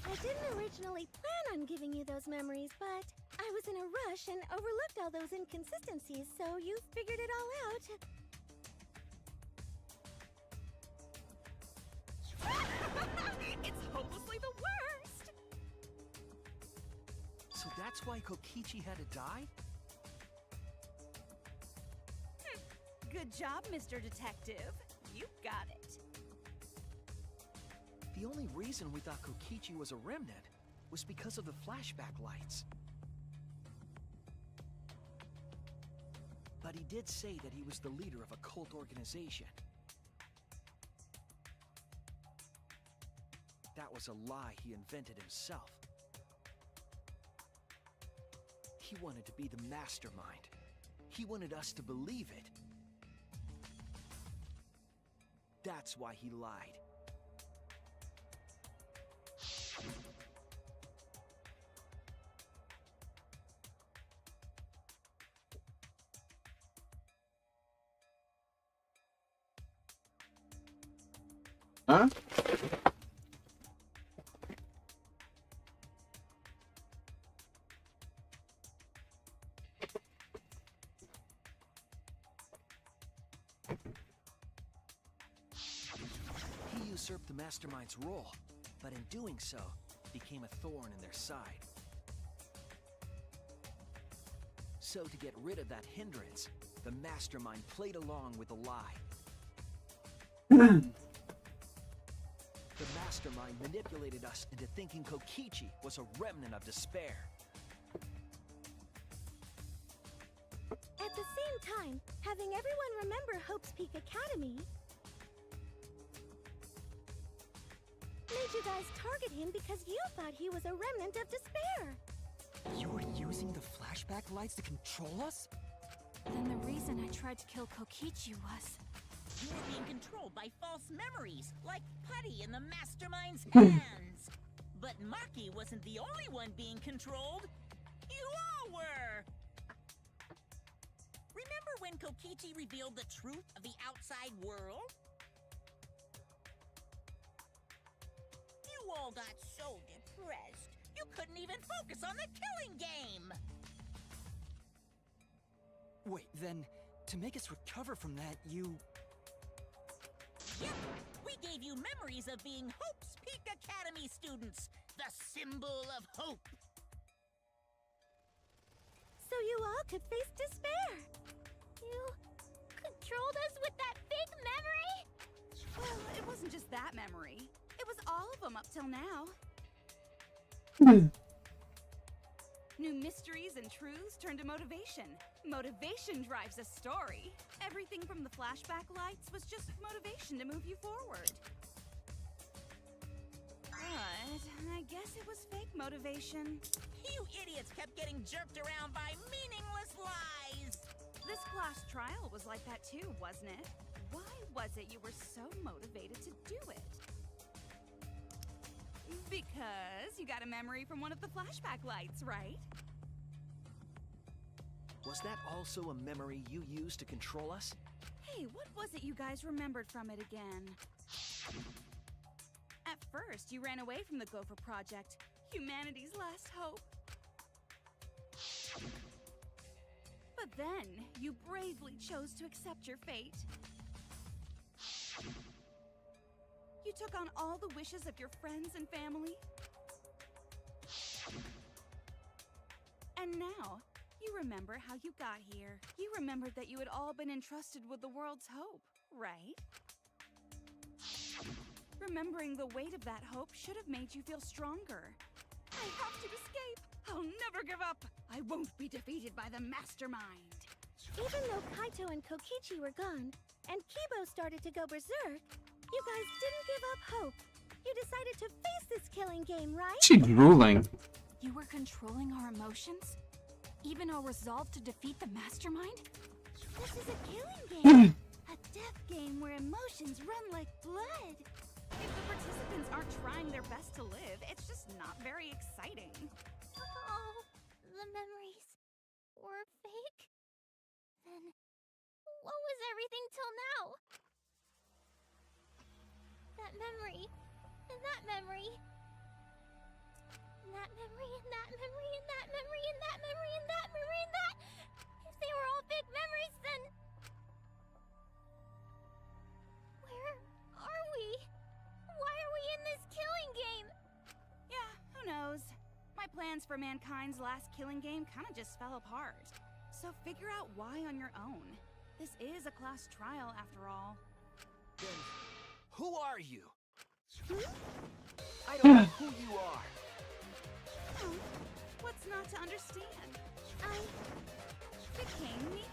I didn't originally plan on giving you those memories, but I was in a rush and overlooked all those inconsistencies, so you figured it all out. It's hopelessly the worst! So that's why Kokichi had to die? Good job, Mr. Detective. You got it. The only reason we thought Kokichi was a remnant was because of the flashback lights. But he did say that he was the leader of a cult organization. That was a lie he invented himself. He wanted to be the mastermind. He wanted us to believe it. That's why he lied. Huh? He usurped the Mastermind's role, but in doing so, became a thorn in their side. So to get rid of that hindrance, the Mastermind played along with the lie. The Mastermind manipulated us into thinking Kokichi was a remnant of despair. At the same time, having everyone remember Hope's Peak Academy made you guys target him because you thought he was a remnant of despair. You were using the flashback lights to control us? Then the reason I tried to kill Kokichi was... You were being controlled by false memories, like putty in the Mastermind's hands. But Maki wasn't the only one being controlled. You all were! Remember when Kokichi revealed the truth of the outside world? You all got so depressed, you couldn't even focus on the killing game! Wait, then, to make us recover from that, you... Yep, we gave you memories of being Hope's Peak Academy students, the symbol of hope. So you all could face despair. You controlled us with that big memory? Well, it wasn't just that memory. It was all of them up till now. New mysteries and truths turn to motivation. Motivation drives a story. Everything from the flashback lights was just motivation to move you forward. But I guess it was fake motivation. You idiots kept getting jerked around by meaningless lies! This class trial was like that too, wasn't it? Why was it you were so motivated to do it? Because you got a memory from one of the flashback lights, right? Was that also a memory you used to control us? Hey, what was it you guys remembered from it again? At first, you ran away from the Gopher Project, humanity's last hope. But then, you bravely chose to accept your fate. You took on all the wishes of your friends and family. And now, you remember how you got here. You remembered that you had all been entrusted with the world's hope, right? Remembering the weight of that hope should have made you feel stronger. I have to escape. I'll never give up. I won't be defeated by the Mastermind. Even though Kaito and Kokichi were gone, and Kibo started to go berserk, you guys didn't give up hope. You decided to face this killing game, right? She's drooling. You were controlling our emotions? Even our resolve to defeat the Mastermind? This is a killing game. A death game where emotions run like blood. If the participants aren't trying their best to live, it's just not very exciting. Oh, the memories were fake? Then what was everything till now? That memory, and that memory, and that memory, and that memory, and that memory, and that memory, and that memory, and that... If they were all fake memories, then... Where are we? Why are we in this killing game? Yeah, who knows? My plans for mankind's last killing game kinda just fell apart. So figure out why on your own. This is a class trial after all. Then, who are you? I don't know who you are. Oh, what's not to understand? I became me.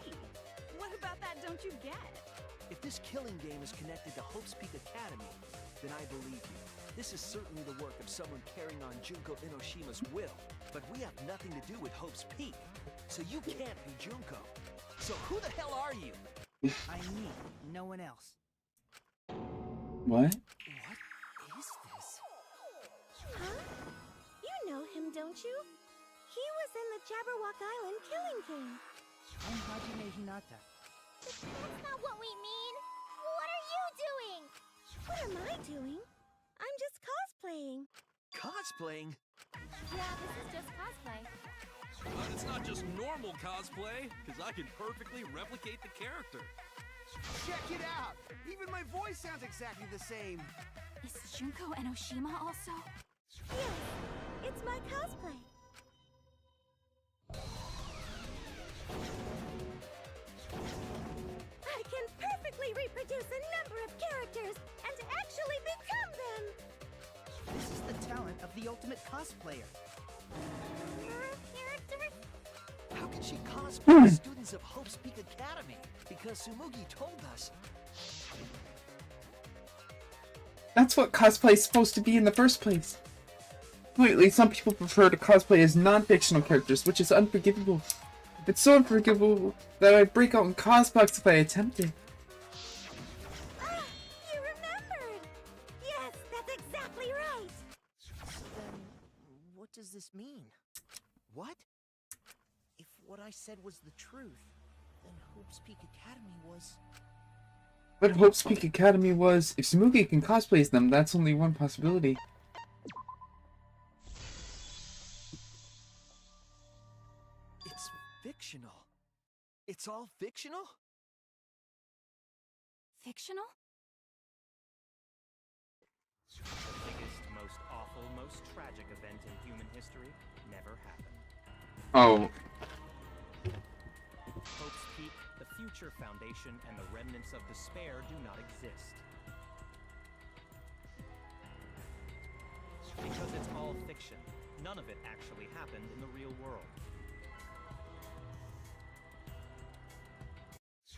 What about that don't you get? If this killing game is connected to Hope's Peak Academy, then I believe you. This is certainly the work of someone carrying on Junko Inoshima's will. But we have nothing to do with Hope's Peak, so you can't be Junko. So who the hell are you? I'm me, no one else. What? What is this? Huh? You know him, don't you? He was in the Jabberwock Island killing game. I'm Hajime Hinata. That's not what we mean. What are you doing? What am I doing? I'm just cosplaying. Cosplaying? Yeah, this is just cosplay. But it's not just normal cosplay, because I can perfectly replicate the character. Check it out! Even my voice sounds exactly the same. Is Junko Enoshima also? Yes, it's my cosplay. I can perfectly reproduce a number of characters and actually become them. This is the talent of the ultimate cosplayer. Characters? How can she cosplay students of Hope's Peak Academy? Because Tsumugi told us. That's what cosplay is supposed to be in the first place. Lately, some people prefer to cosplay as non-fictional characters, which is unforgivable. It's so unforgivable that I'd break out in cosbox if I attempted. Ah, you remembered! Yes, that's exactly right. Then, what does this mean? What? If what I said was the truth, then Hope's Peak Academy was... But Hope's Peak Academy was... If Tsumugi can cosplay as them, that's only one possibility. It's fictional. It's all fictional? Fictional? The biggest, most awful, most tragic event in human history never happened. Oh. Hope's Peak, the future foundation, and the remnants of despair do not exist. Because it's all fiction. None of it actually happened in the real world.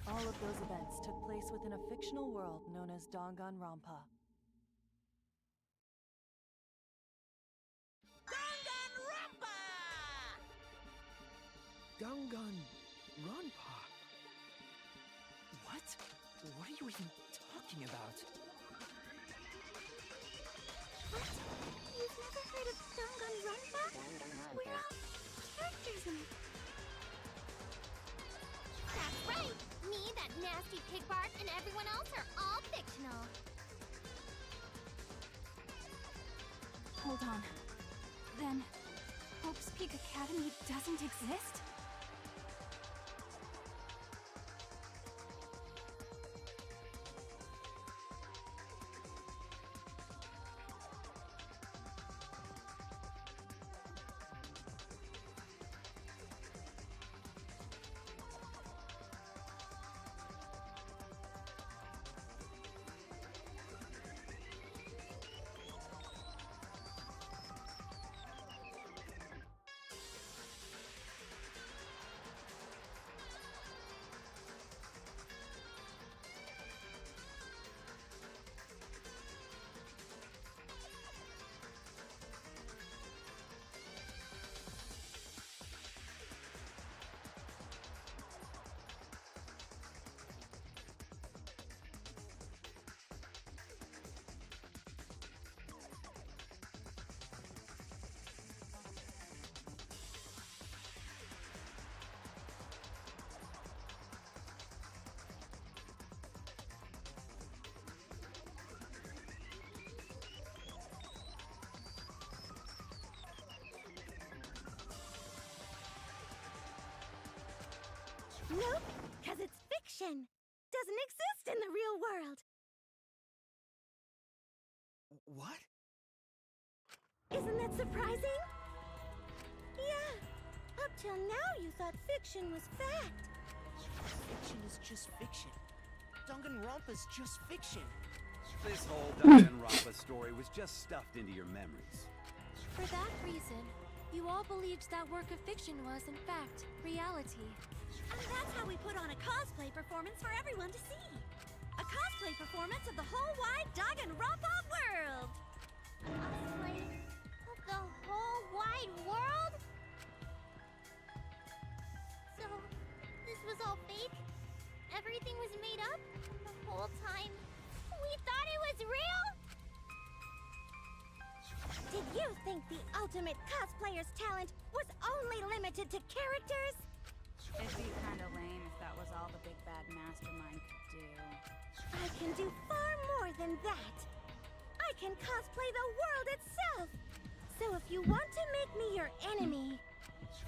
All of those events took place within a fictional world known as Danganronpa. Danganronpa? What? What are you even talking about? What? You've never heard of Danganronpa? We're all characters in it. That's right. Me, that nasty pig Bart, and everyone else are all fictional. Hold on. Then, Hope's Peak Academy doesn't exist? Nope, because it's fiction. Doesn't exist in the real world. What? Isn't that surprising? Yeah. Up till now, you thought fiction was fact. Fiction is just fiction. Danganronpa's just fiction. This whole Danganronpa story was just stuffed into your memories. For that reason, you all believed that work of fiction was, in fact, reality. And that's how we put on a cosplay performance for everyone to see. A cosplay performance of the whole wide Danganronpa world. Cosplay of the whole wide world? So, this was all fake? whole time? We thought it was real? Did you think the ultimate cosplayer's talent was only limited to characters? It'd be kind of lame if that was all the big bad mastermind could do. I can do far more than that. I can cosplay the world itself. So if you want to make me your enemy...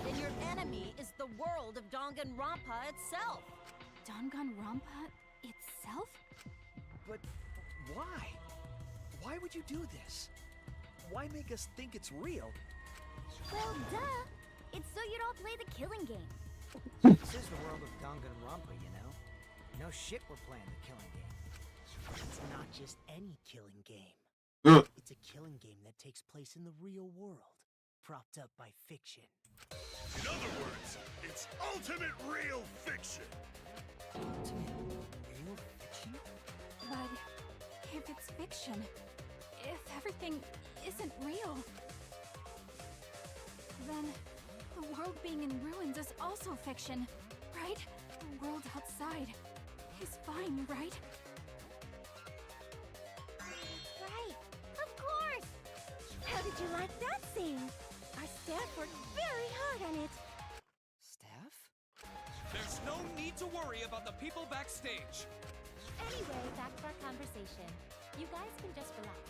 Then your enemy is the world of Danganronpa itself. Danganronpa itself? But why? Why would you do this? Why make us think it's real? Well, duh. It's so you don't play the killing game. This is the world of Danganronpa, you know? No shit we're playing the killing game. But it's not just any killing game. It's a killing game that takes place in the real world, propped up by fiction. In other words, it's ultimate real fiction. Ultimate real fiction? But if it's fiction, if everything isn't real, then the world being in ruins is also fiction, right? The world outside is fine, right? Right, of course. How did you like that scene? Our staff worked very hard on it. Staff? There's no need to worry about the people backstage. Anyway, back to our conversation. You guys can just relax.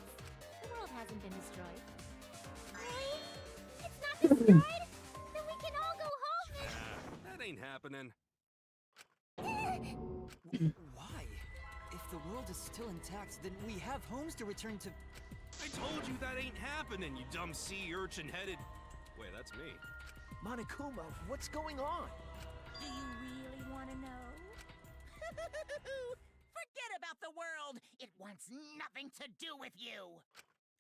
The world hasn't been destroyed. Really? It's not destroyed? Then we can all go home and... That ain't happening. Why? If the world is still intact, then we have homes to return to. I told you that ain't happening, you dumb sea urchin-headed... Wait, that's me. Monokuma, what's going on? Do you really want to know? Forget about the world! It wants nothing to do with you!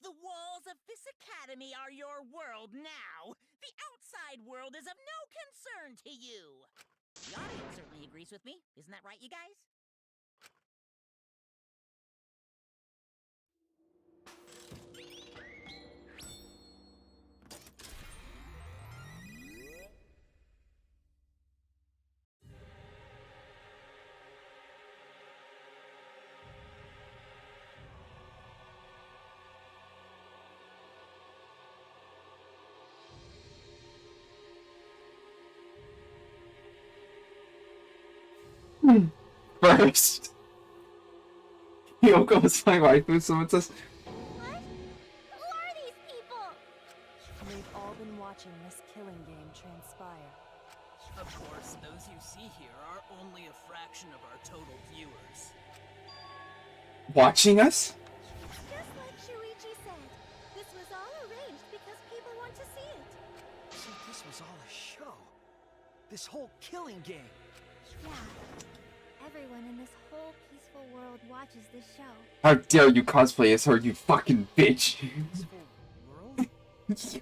The walls of this academy are your world now! The outside world is of no concern to you! The audience certainly agrees with me. Isn't that right, you guys? First, Yoko is my waifu, someone says. What? Who are these people? They've all been watching this killing game transpire. Of course, those you see here are only a fraction of our total viewers. Watching us? Just like Shuichi said, this was all arranged because people want to see it. So this was all a show. This whole killing game. Yeah. Everyone in this whole peaceful world watches this show. How dare you cosplay as her, you fucking bitch! The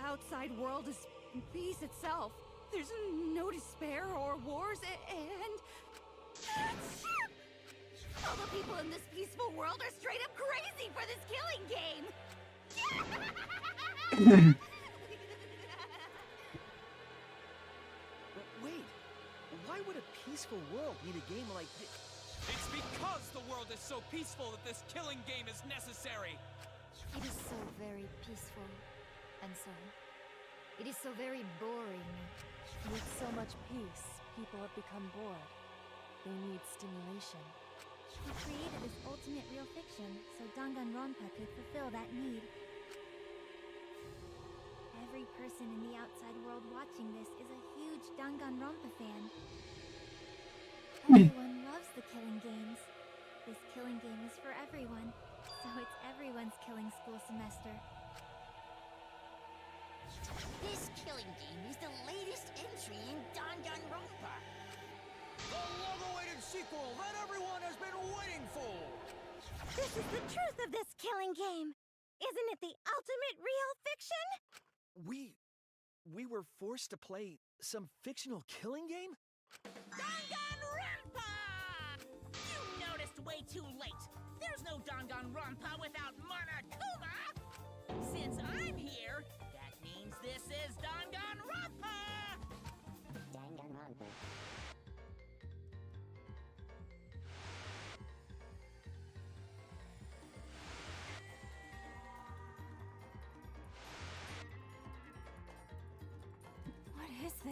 outside world is peace itself. There's no despair or wars, and all the people in this peaceful world are straight up crazy for this killing game! Wait, why would a peaceful world need a game like this? It's because the world is so peaceful that this killing game is necessary! It is so very peaceful. And so... it is so very boring. With so much peace, people have become bored. They need stimulation. We created this ultimate real fiction so Danganronpa could fulfill that need. Every person in the outside world watching this is a huge Danganronpa fan. Everyone loves the killing games. This killing game is for everyone, so it's everyone's killing school semester. This killing game is the latest entry in Danganronpa. The long-awaited sequel that everyone has been waiting for! This is the truth of this killing game! Isn't it the ultimate real fiction? We were forced to play some fictional killing game? Danganronpa! You noticed way too late. There's no Danganronpa without Monokuma! Since I'm here, that means this is Danganronpa!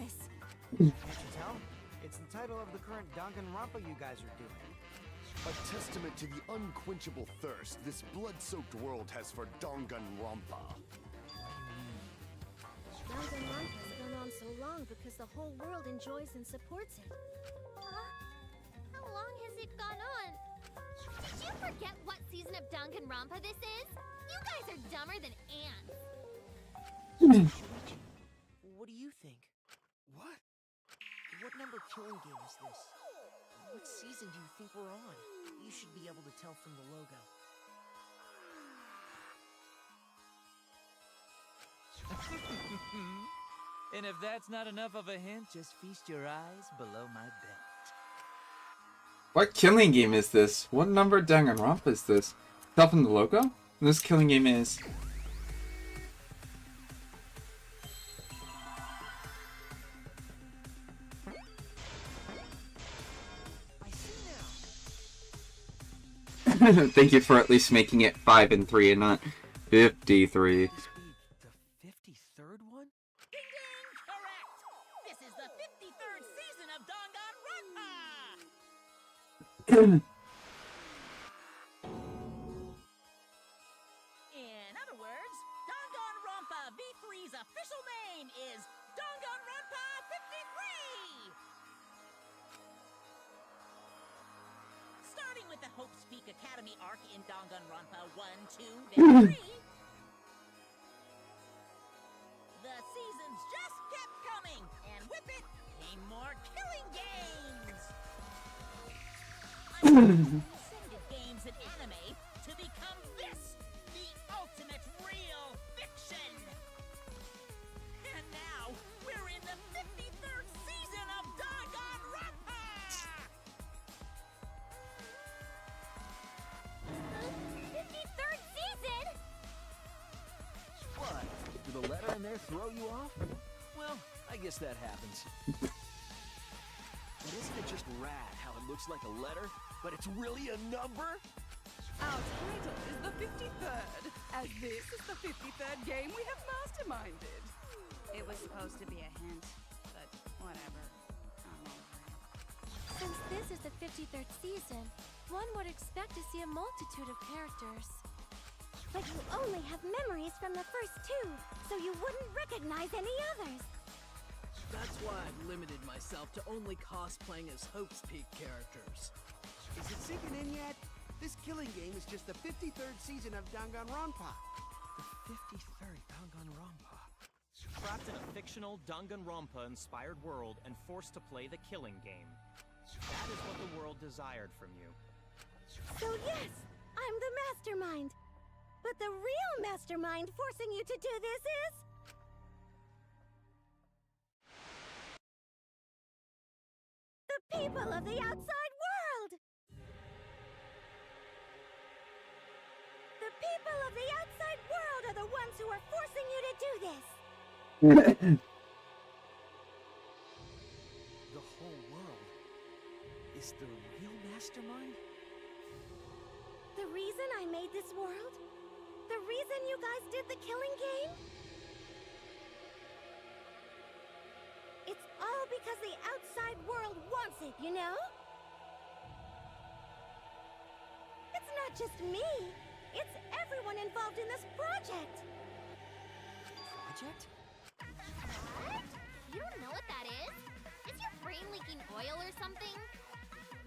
this? Can't you tell? It's the title of the current Danganronpa you guys are doing. A testament to the unquenchable thirst this blood-soaked world has for Danganronpa. Danganronpa's gone on so long because the whole world enjoys and supports it. Huh? How long has it gone on? Did you forget what season of Danganronpa this is? You guys are dumber than ants. Shuichi, what do you think? What? What number killing game is this? What season do you think we're on? You should be able to tell from the logo. And if that's not enough of a hint, just feast your eyes below my belt. What killing game is this? What number Danganronpa is this? Tell from the logo? This killing game is... Thank you for at least making it 5 and 3 and not 53. Ding ding! Correct! This is the 53rd season of Danganronpa! In other words, Danganronpa V3's official name is Danganronpa 53! Starting with the Hope's Peak Academy arc in Danganronpa 1, 2, then 3, the seasons just kept coming, and with it came more killing games! Transcended games and anime to become this, the ultimate real fiction! And now, we're in the 53rd season of Danganronpa! 53rd season? What? Did the letter in there throw you off? Well, I guess that happens. But isn't it just rad how it looks like a letter, but it's really a number? Our title is the 53rd, as this is the 53rd game we have masterminded. It was supposed to be a hint, but whatever. I'm over it. Since this is the 53rd season, one would expect to see a multitude of characters. But you only have memories from the first two, so you wouldn't recognize any others. That's why I've limited myself to only cosplaying as Hope's Peak characters. Is it sinking in yet? This killing game is just the 53rd season of Danganronpa. The 53rd Danganronpa. Trapped in a fictional Danganronpa-inspired world and forced to play the killing game. That is what the world desired from you. So yes, I'm the mastermind. But the real mastermind forcing you to do this is... the people of the outside world! The people of the outside world are the ones who are forcing you to do this! The whole world is the real mastermind? The reason I made this world? The reason you guys did the killing game? It's all because the outside world wants it, you know? It's not just me. It's everyone involved in this project. Project? What? You don't know what that is? Is your brain leaking oil or something?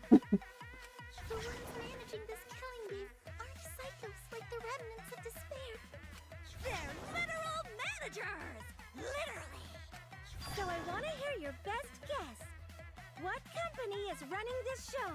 The ones managing this killing game aren't psychos like the remnants of despair. They're literal managers! Literally! So I want to hear your best guess. What company is running this show?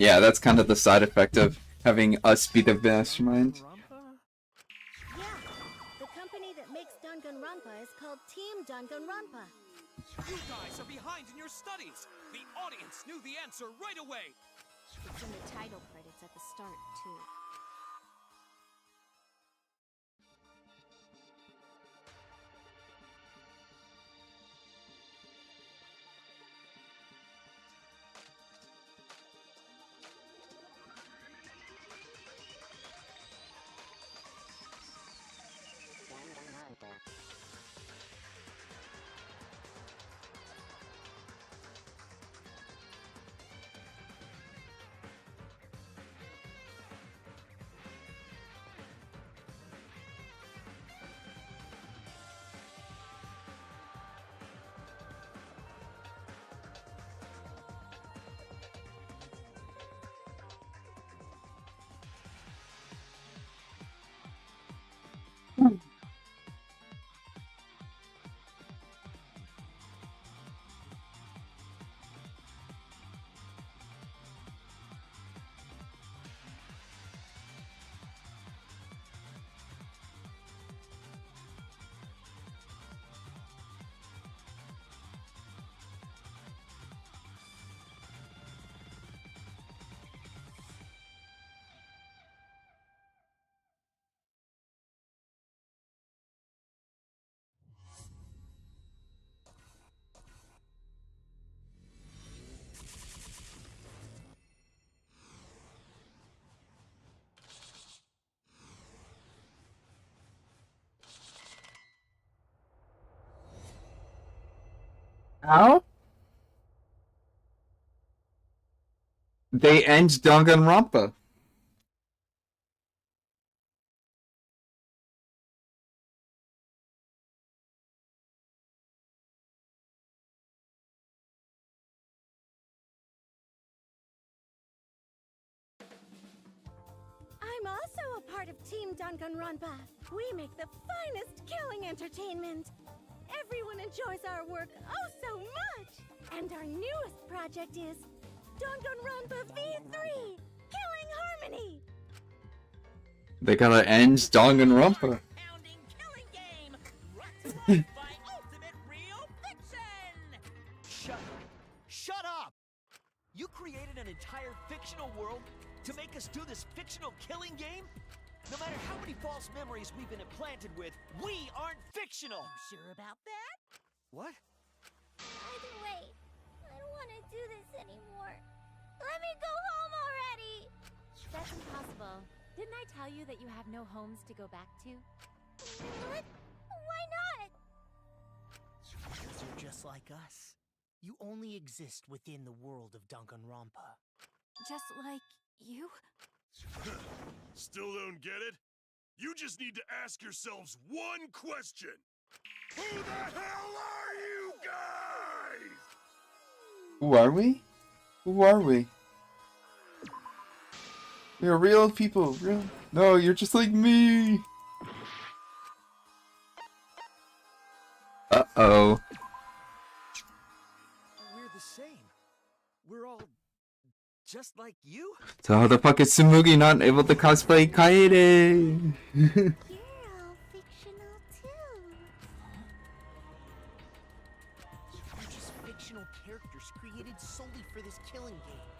Yeah, that's kind of the side effect of having us be the mastermind. Yeah, the company that makes Danganronpa is called Team Danganronpa. You guys are behind in your studies! The audience knew the answer right away! It's in the title credits at the start, too. How? They end Danganronpa. I'm also a part of Team Danganronpa. We make the finest killing entertainment. Everyone enjoys our work oh so much. And our newest project is Danganronpa V3, Killing Harmony. They gotta end Danganronpa. Shut up! You created an entire fictional world to make us do this fictional killing game? No matter how many false memories we've been implanted with, we aren't fictional! You sure about that? What? Either way, I don't want to do this anymore. Let me go home already! That's impossible. Didn't I tell you that you have no homes to go back to? What? Why not? Because you're just like us. You only exist within the world of Danganronpa. Just like you? Still don't get it? You just need to ask yourselves one question. Who the hell are you guys? Who are we? Who are we? We're real people. Real. No, you're just like me. Uh-oh. We're the same. We're all just like you? So how the fuck is Tsumugi not able to cosplay Kaede? You're all fictional too. You're just fictional characters created solely for this killing game.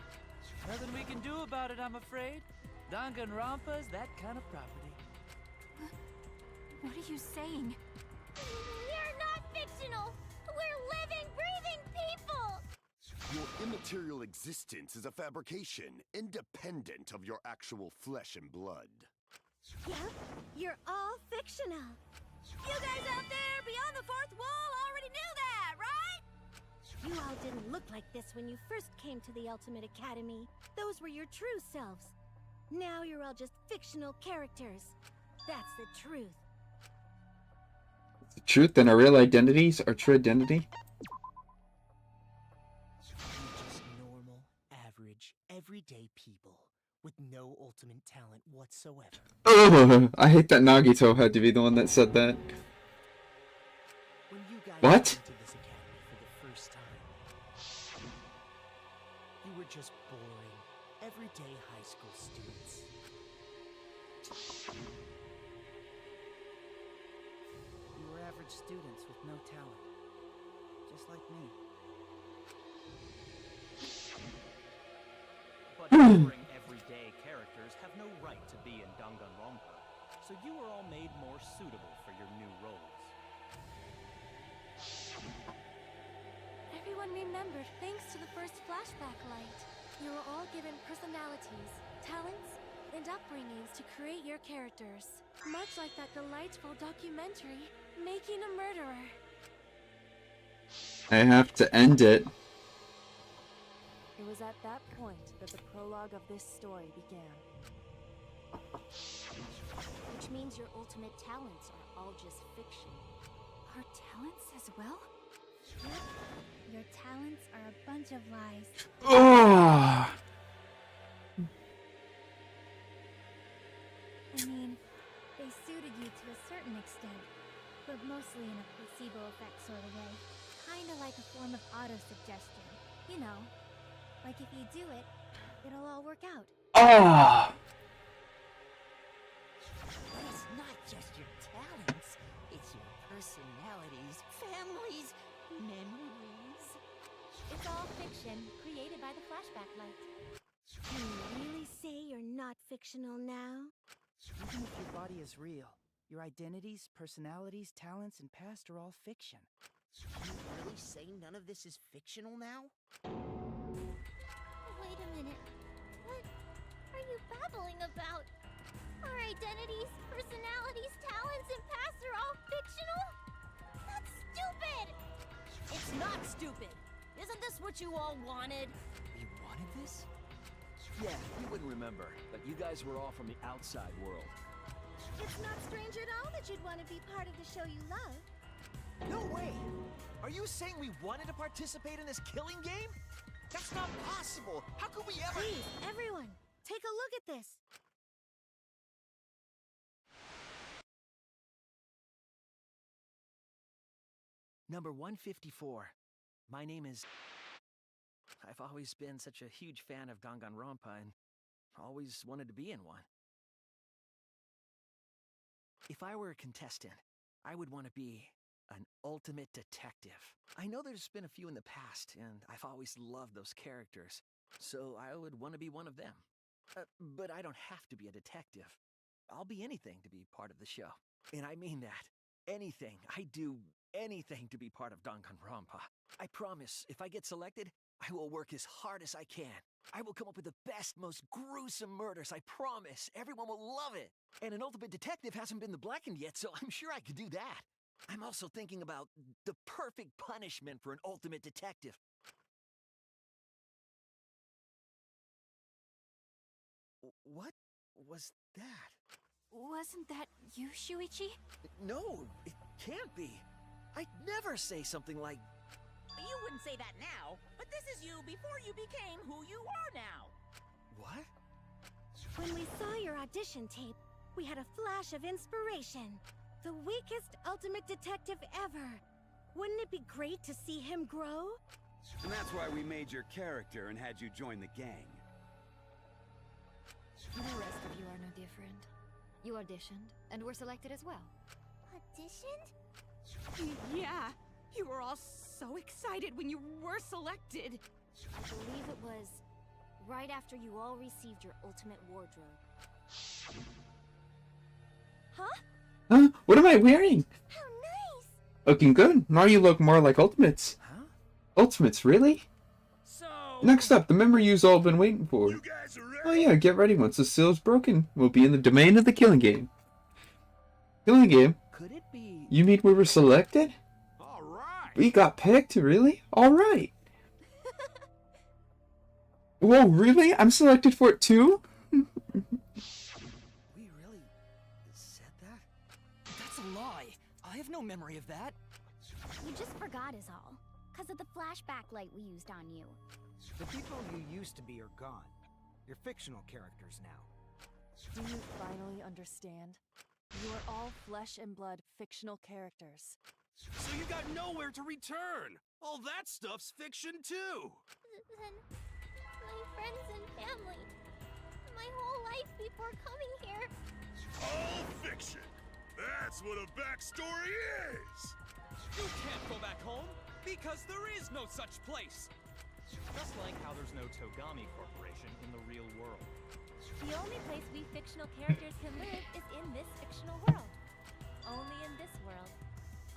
Nothing we can do about it, I'm afraid. Danganronpa's that kind of property. What are you saying? We're not fictional. We're living, breathing people. Your immaterial existence is a fabrication, independent of your actual flesh and blood. Yep, you're all fictional. You guys out there beyond the fourth wall already knew that, right? You all didn't look like this when you first came to the Ultimate Academy. Those were your true selves. Now you're all just fictional characters. That's the truth. The truth and our real identities, our true identity. You're just normal, average, everyday people with no ultimate talent whatsoever. Oh, I hate that Nagito had to be the one that said that. When you guys What? came to this academy for the first time, you were just boring, everyday high school students. You were average students with no talent. Just like me. But boring everyday characters have no right to be in Danganronpa, so you were all made more suitable for your new roles. Everyone remembered thanks to the first flashback light. You were all given personalities, talents, and upbringings to create your characters. Much like that delightful documentary, Making a Murderer. I have to end it. It was at that point that the prologue of this story began. Which means your ultimate talents are all just fiction. Our talents as well? Yep. Your talents are a bunch of lies. Oh. I mean, they suited you to a certain extent, but mostly in a placebo effect sort of way. Kinda like a form of auto-suggestion. You know, like if you do it, it'll all work out. Oh. But it's not just your talents, it's your personalities, families, memories. It's all fiction, created by the flashback light. Can you really say you're not fictional now? Even if your body is real, your identities, personalities, talents, and past are all fiction. Can you really say none of this is fictional now? Wait a minute. What are you babbling about? Our identities, personalities, talents, and past are all fictional? That's stupid! It's not stupid. Isn't this what you all wanted? You wanted this? Yeah, you wouldn't remember, but you guys were all from the outside world. It's not strange at all that you'd want to be part of the show you love. No way! Are you saying we wanted to participate in this killing game? That's not possible! How could we ever— Please, everyone, take a look at this. Number 154. My name is... I've always been such a huge fan of Danganronpa and always wanted to be in one. If I were a contestant, I would want to be an ultimate detective. I know there's been a few in the past, and I've always loved those characters, so I would want to be one of them. But I don't have to be a detective. I'll be anything to be part of the show. And I mean that. Anything. I do anything to be part of Danganronpa. I promise, if I get selected, I will work as hard as I can. I will come up with the best, most gruesome murders, I promise. Everyone will love it. And an ultimate detective hasn't been the blackened yet, so I'm sure I could do that. I'm also thinking about the perfect punishment for an ultimate detective. What was that? Wasn't that you, Shuichi? No, it can't be. I'd never say something like... You wouldn't say that now, but this is you before you became who you are now. What? When we saw your audition tape, we had a flash of inspiration. The weakest ultimate detective ever. Wouldn't it be great to see him grow? And that's why we made your character and had you join the gang. The rest of you are no different. You auditioned, and were selected as well. Auditioned? Yeah, you were all so excited when you were selected. I believe it was right after you all received your ultimate wardrobe. Huh? Huh? What am I wearing? How nice! Looking good. Now you look more like Ultimates. Huh? Ultimates, really? So... Next up, the memory you've all been waiting for. Oh yeah, get ready. Once the seal is broken, we'll be in the domain of the killing game. Killing game? Could it be... You mean we were selected? Alright! We got picked? Really? Alright. Whoa, really? I'm selected for it too? We really said that? That's a lie. I have no memory of that. You just forgot is all. 'Cause of the flashback light we used on you. The people you used to be are gone. You're fictional characters now. Do you finally understand? You are all flesh and blood fictional characters. So you got nowhere to return! All that stuff's fiction too! Then my friends and family before coming here. All fiction! That's what a backstory is! You can't go back home, because there is no such place! Just like how there's no Togami Corporation in the real world. The only place we fictional characters can live is in this fictional world. Only in this world.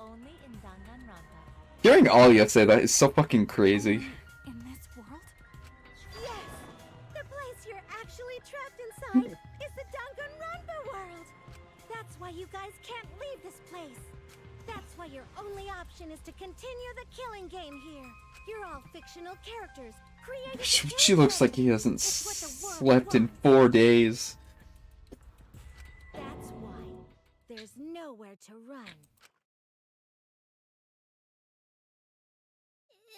Only in Danganronpa. Hearing Alia say that is so fucking crazy. In this world? Yes! The place you're actually trapped inside is the Danganronpa world! That's why you guys can't leave this place! That's why your only option is to continue the killing game here! You're all fictional characters, created to She looks like he hasn't slept in 4 days. That's why there's nowhere to run.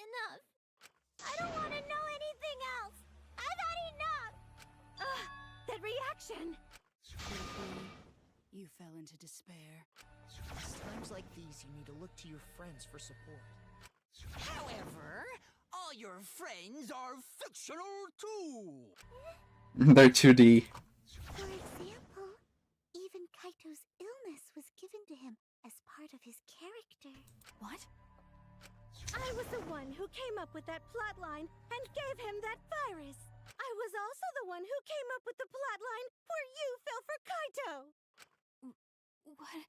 Enough. I don't want to know anything else. I've had enough. Ugh, that reaction! You fell into despair. It's times like these you need to look to your friends for support. However, all your friends are fictional too. They're 2D. For example, even Kaito's illness was given to him as part of his character. What? I was the one who came up with that plotline and gave him that virus. I was also the one who came up with the plotline where you fell for Kaito. What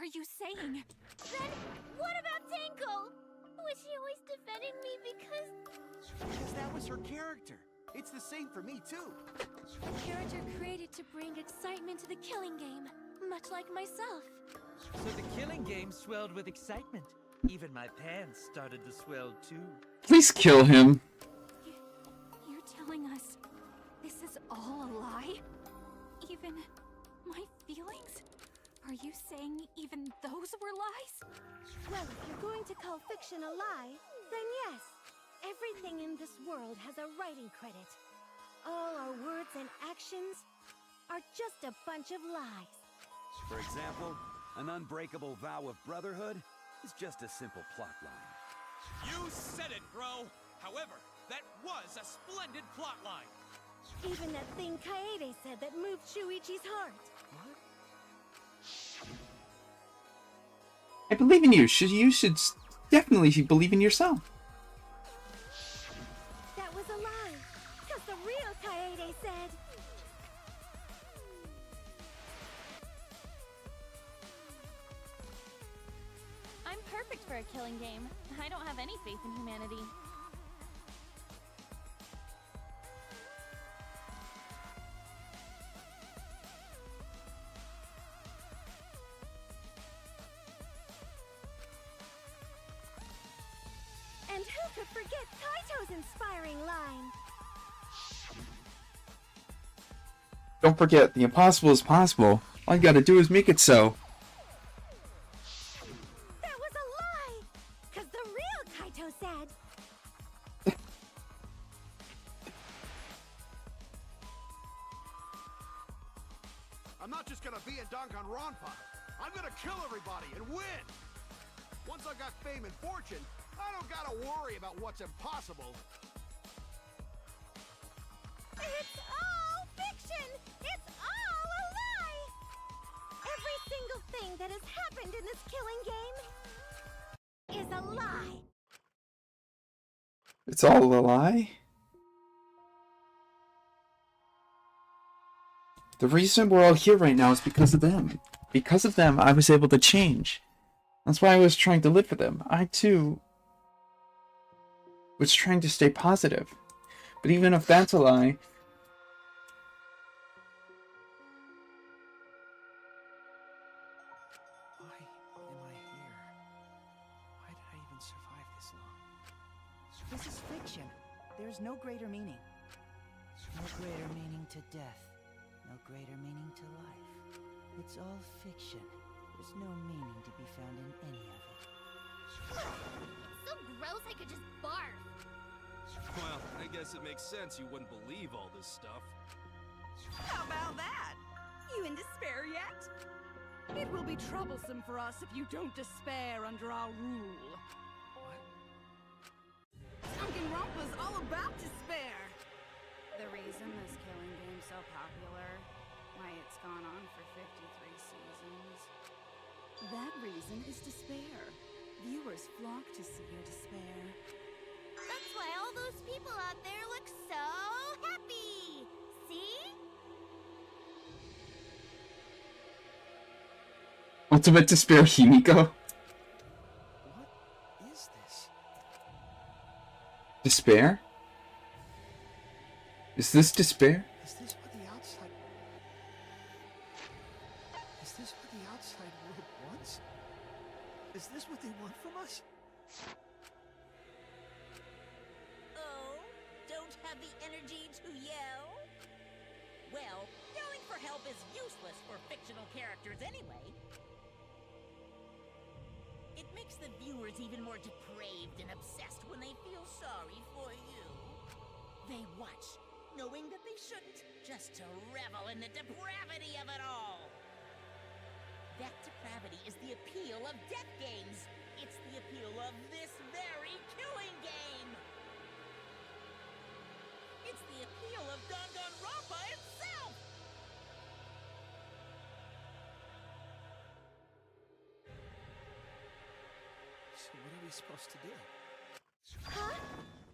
are you saying? Then what about Tenko? Was she always defending me because that was her character. It's the same for me too. A character created to bring excitement to the killing game, much like myself. So the killing game swelled with excitement. Even my pants started to swell too. Please kill him. You're telling us this is all a lie? Even my feelings? Are you saying even those were lies? Well, if you're going to call fiction a lie, then yes. Everything in this world has a writing credit. All our words and actions are just a bunch of lies. For example, an unbreakable vow of brotherhood is just a simple plot line. You said it, bro! However, that was a splendid plot line! Even that thing Kaede said that moved Shuichi's heart. I believe in you. You should definitely believe in yourself. That was a lie, because the real Kaede said... I'm perfect for a killing game. I don't have any faith in humanity. And who could forget Kaito's inspiring line? Don't forget, the impossible is possible. All you gotta do is make it so. That was a lie! Because the real Kaito said... I'm not just gonna be in Danganronpa. I'm gonna kill everybody and win! Once I got fame and fortune, I don't gotta worry about what's impossible. It's all fiction! It's all a lie! Every single thing that has happened in this killing game is a lie! It's all a lie? The reason we're all here right now is because of them. Because of them, I was able to change. That's why I was trying to live for them. I, too, was trying to stay positive. But even if that's a lie... Why am I here? Why did I even survive this long? This is fiction. There's no greater meaning. No greater meaning to death. No greater meaning to life. It's all fiction. There's no meaning to be found in any of it. It's so gross I could just barf. Well, I guess it makes sense you wouldn't believe all this stuff. How about that? You in despair yet? It will be troublesome for us if you don't despair under our rule. What? Danganronpa's all about despair. The reason this killing game's so popular flock to see your despair. That's why all those people out there look so happy. See? Ultimate Despair Himiko? What is this? Despair? Is this despair? Is this what the outside... Is this what the outside world wants? Is this what they want from us? Oh, don't have the energy to yell? Well, yelling for help is useless for fictional characters anyway. It makes the viewers even more depraved and obsessed when they feel sorry for you. They watch, knowing that they shouldn't, just to revel in the depravity of it all. That depravity is the appeal of death games. It's the appeal of this very killing game. It's the appeal of Danganronpa itself. So what are we supposed to do? Huh?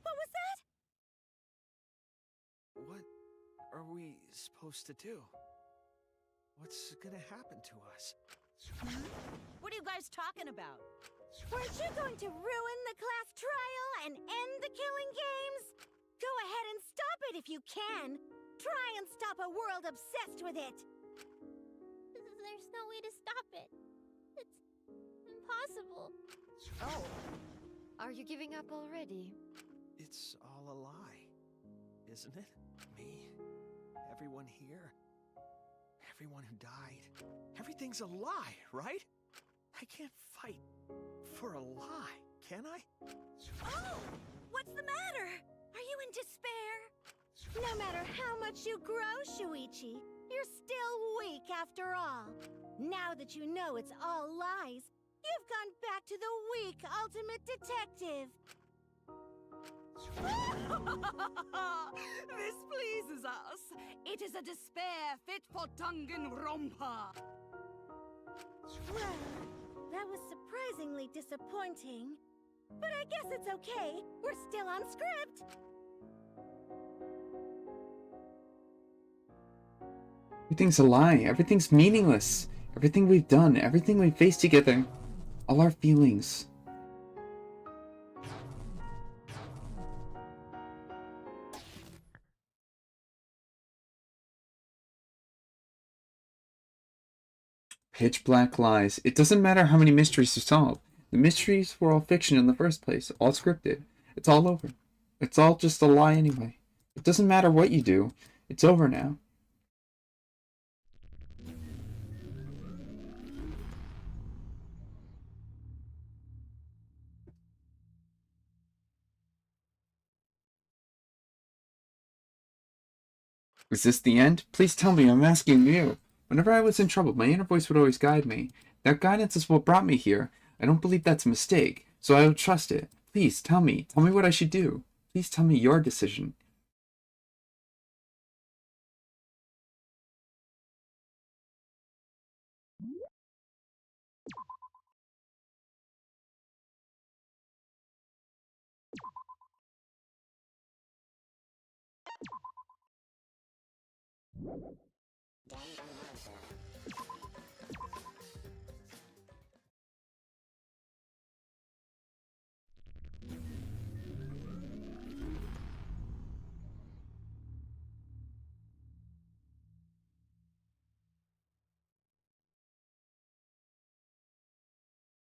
What was that? What are we supposed to do? What's gonna happen to us? What are you guys talking about? Weren't you going to ruin the class trial and end the killing games? Go ahead and stop it if you can. Try and stop a world obsessed with it. There's no way to stop it. It's impossible. Oh. Are you giving up already? It's all a lie, isn't it? Me, everyone here, everyone who died. Everything's a lie, right? I can't fight for a lie, can I? Oh! What's the matter? Are you in despair? No matter how much you grow, Shuichi, you're still weak after all. Now that you know it's all lies, you've gone back to the weak ultimate detective. This pleases us. It is a despair fit for Danganronpa. Well, that was surprisingly disappointing. But I guess it's okay. We're still on script. Everything's a lie. Everything's meaningless. Everything we've done, everything we've faced together, all our feelings. Pitch black lies. It doesn't matter how many mysteries you solve. The mysteries were all fiction in the first place, all scripted. It's all over. It's all just a lie anyway. It doesn't matter what you do. It's over now. Is this the end? Please tell me, I'm asking you. Whenever I was in trouble, my inner voice would always guide me. That guidance is what brought me here. I don't believe that's a mistake, so I will trust it. Please tell me. Tell me what I should do. Please tell me your decision.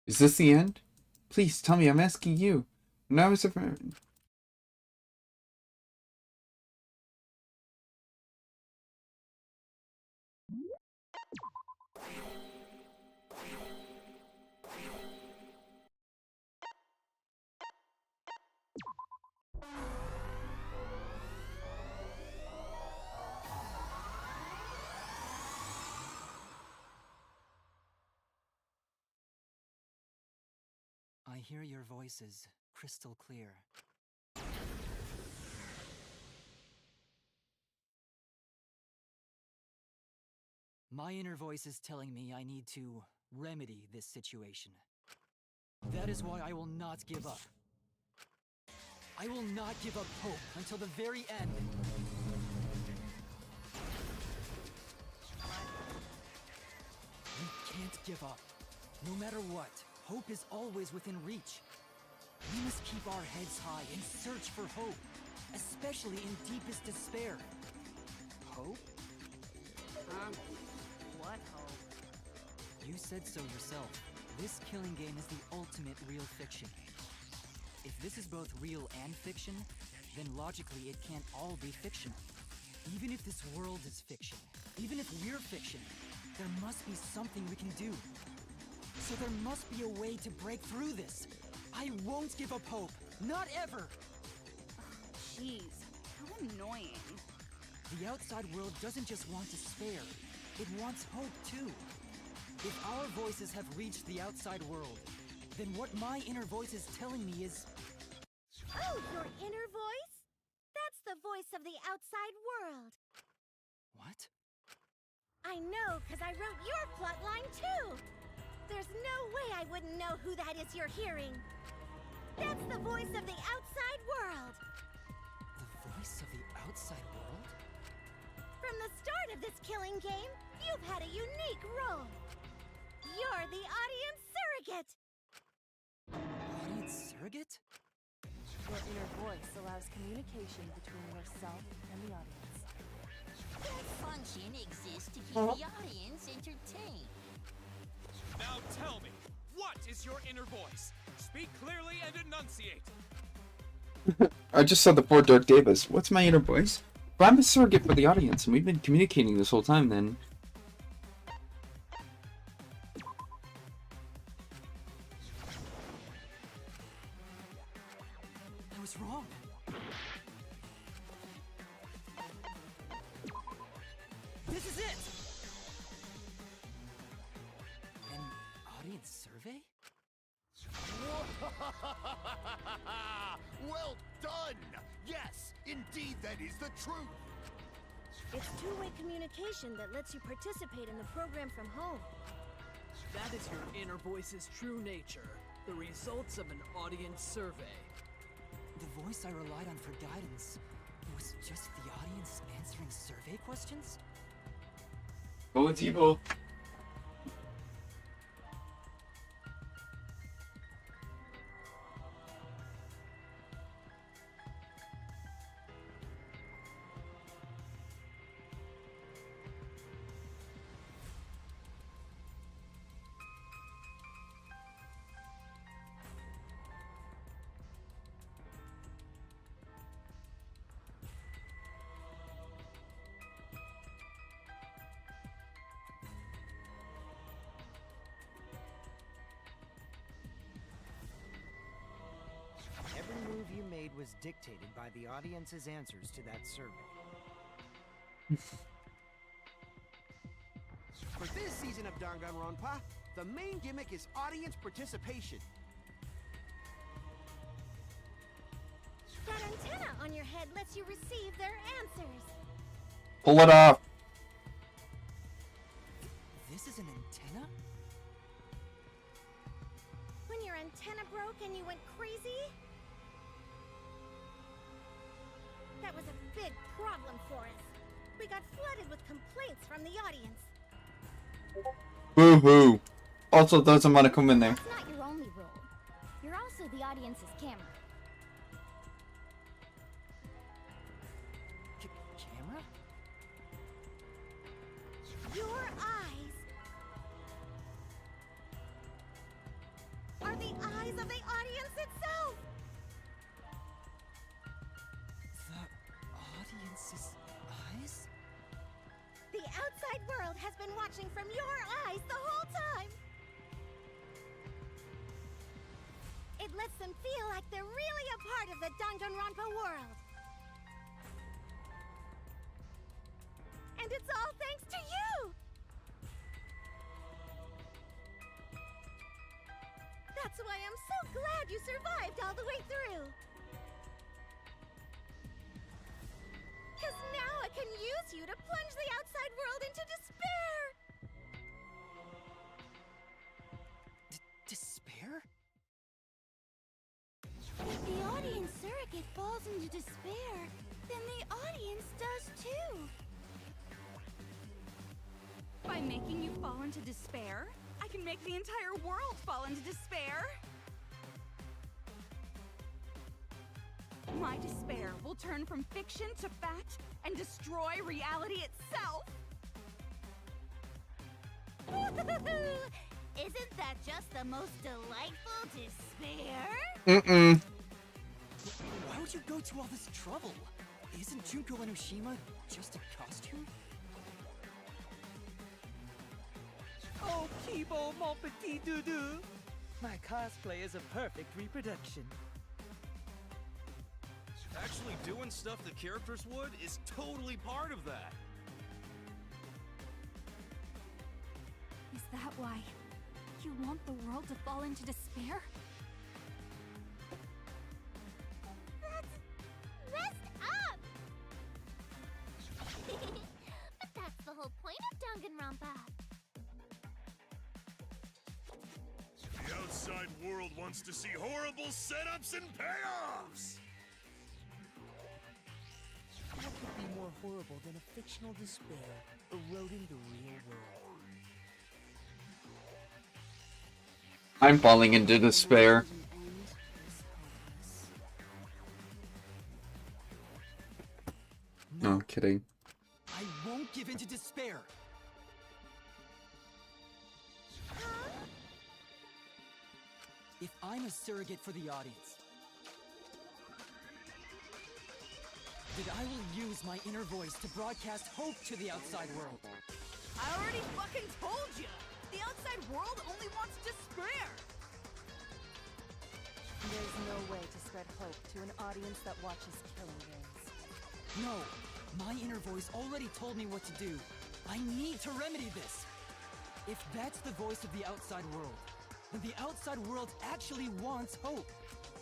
Is this the end? Please tell me, I'm asking you. When I was a friend. I hear your voices crystal clear. My inner voice is telling me I need to remedy this situation. That is why I will not give up. I will not give up hope until the very end. We can't give up. No matter what, hope is always within reach. We must keep our heads high and search for hope, especially in deepest despair. Hope? What hope? You said so yourself. This killing game is the ultimate real fiction. If this is both real and fiction, then logically it can't all be fictional. Even if this world is fiction, even if we're fiction, there must be something we can do. So there must be a way to break through this. I won't give up hope. Not ever! Jeez, how annoying. The outside world doesn't just want despair. It wants hope, too. If our voices have reached the outside world, then what my inner voice is telling me is... Oh, your inner voice? That's the voice of the outside world. What? I know, because I wrote your plotline, too. There's no way I wouldn't know who that is you're hearing. That's the voice of the outside world. The voice of the outside world? From the start of this killing game, you've had a unique role. You're the audience surrogate. Audience surrogate? Your inner voice allows communication between yourself and the audience. That function exists to keep the audience entertained. Now tell me, what is your inner voice? Speak clearly and enunciate. I just saw the poor Dirk Davis. What's my inner voice? If I'm a surrogate for the audience, and we've been communicating this whole time, then... I was wrong. This is it! An audience survey? Well done! Yes, indeed that is the truth! It's two-way communication that lets you participate in the program from home. That is your inner voice's true nature. The results of an audience survey. The voice I relied on for guidance was just the audience answering survey questions? Oh, it's evil. Every move you made was dictated by the audience's answers to that survey. For this season of Danganronpa, the main gimmick is audience participation. That antenna on your head lets you receive their answers. Pull it off. This is an antenna? When your antenna broke and you went crazy? That was a big problem for us. We got flooded with complaints from the audience. Boo-hoo. Also, there's a Monokuma in there. It's not your only role. You're also the audience's camera. Camera? Your eyes are the eyes of the audience itself. The audience's eyes? The outside world has been watching from your eyes the whole time. It lets them feel like they're really a part of the Danganronpa world. And it's all thanks to you! That's why I'm so glad you survived all the way through. Because now I can use you to plunge the outside world into despair! Despair? fall into despair. I can make the entire world fall into despair. My despair will turn from fiction to fact and destroy reality itself. Isn't that just the most delightful despair? Why would you go to all this trouble? Isn't Junko Enoshima just a costume? Oh, Kibo, mon petit doudou! My cosplay is a perfect reproduction. Actually doing stuff the characters would is totally part of that. Is that why you want the world to fall into despair? That's messed up! But that's the whole point of Danganronpa. The outside world wants to see horrible setups and payoffs! What could be more horrible than a fictional despair eroding the real world? I'm falling into despair. No, kidding. I won't give in to despair. If I'm a surrogate for the audience, then I will use my inner voice to broadcast hope to the outside world. I already fucking told you! The outside world only wants despair! There's no way to spread hope to an audience that watches killing games. No, my inner voice already told me what to do. I need to remedy this. If that's the voice of the outside world, then the outside world actually wants hope.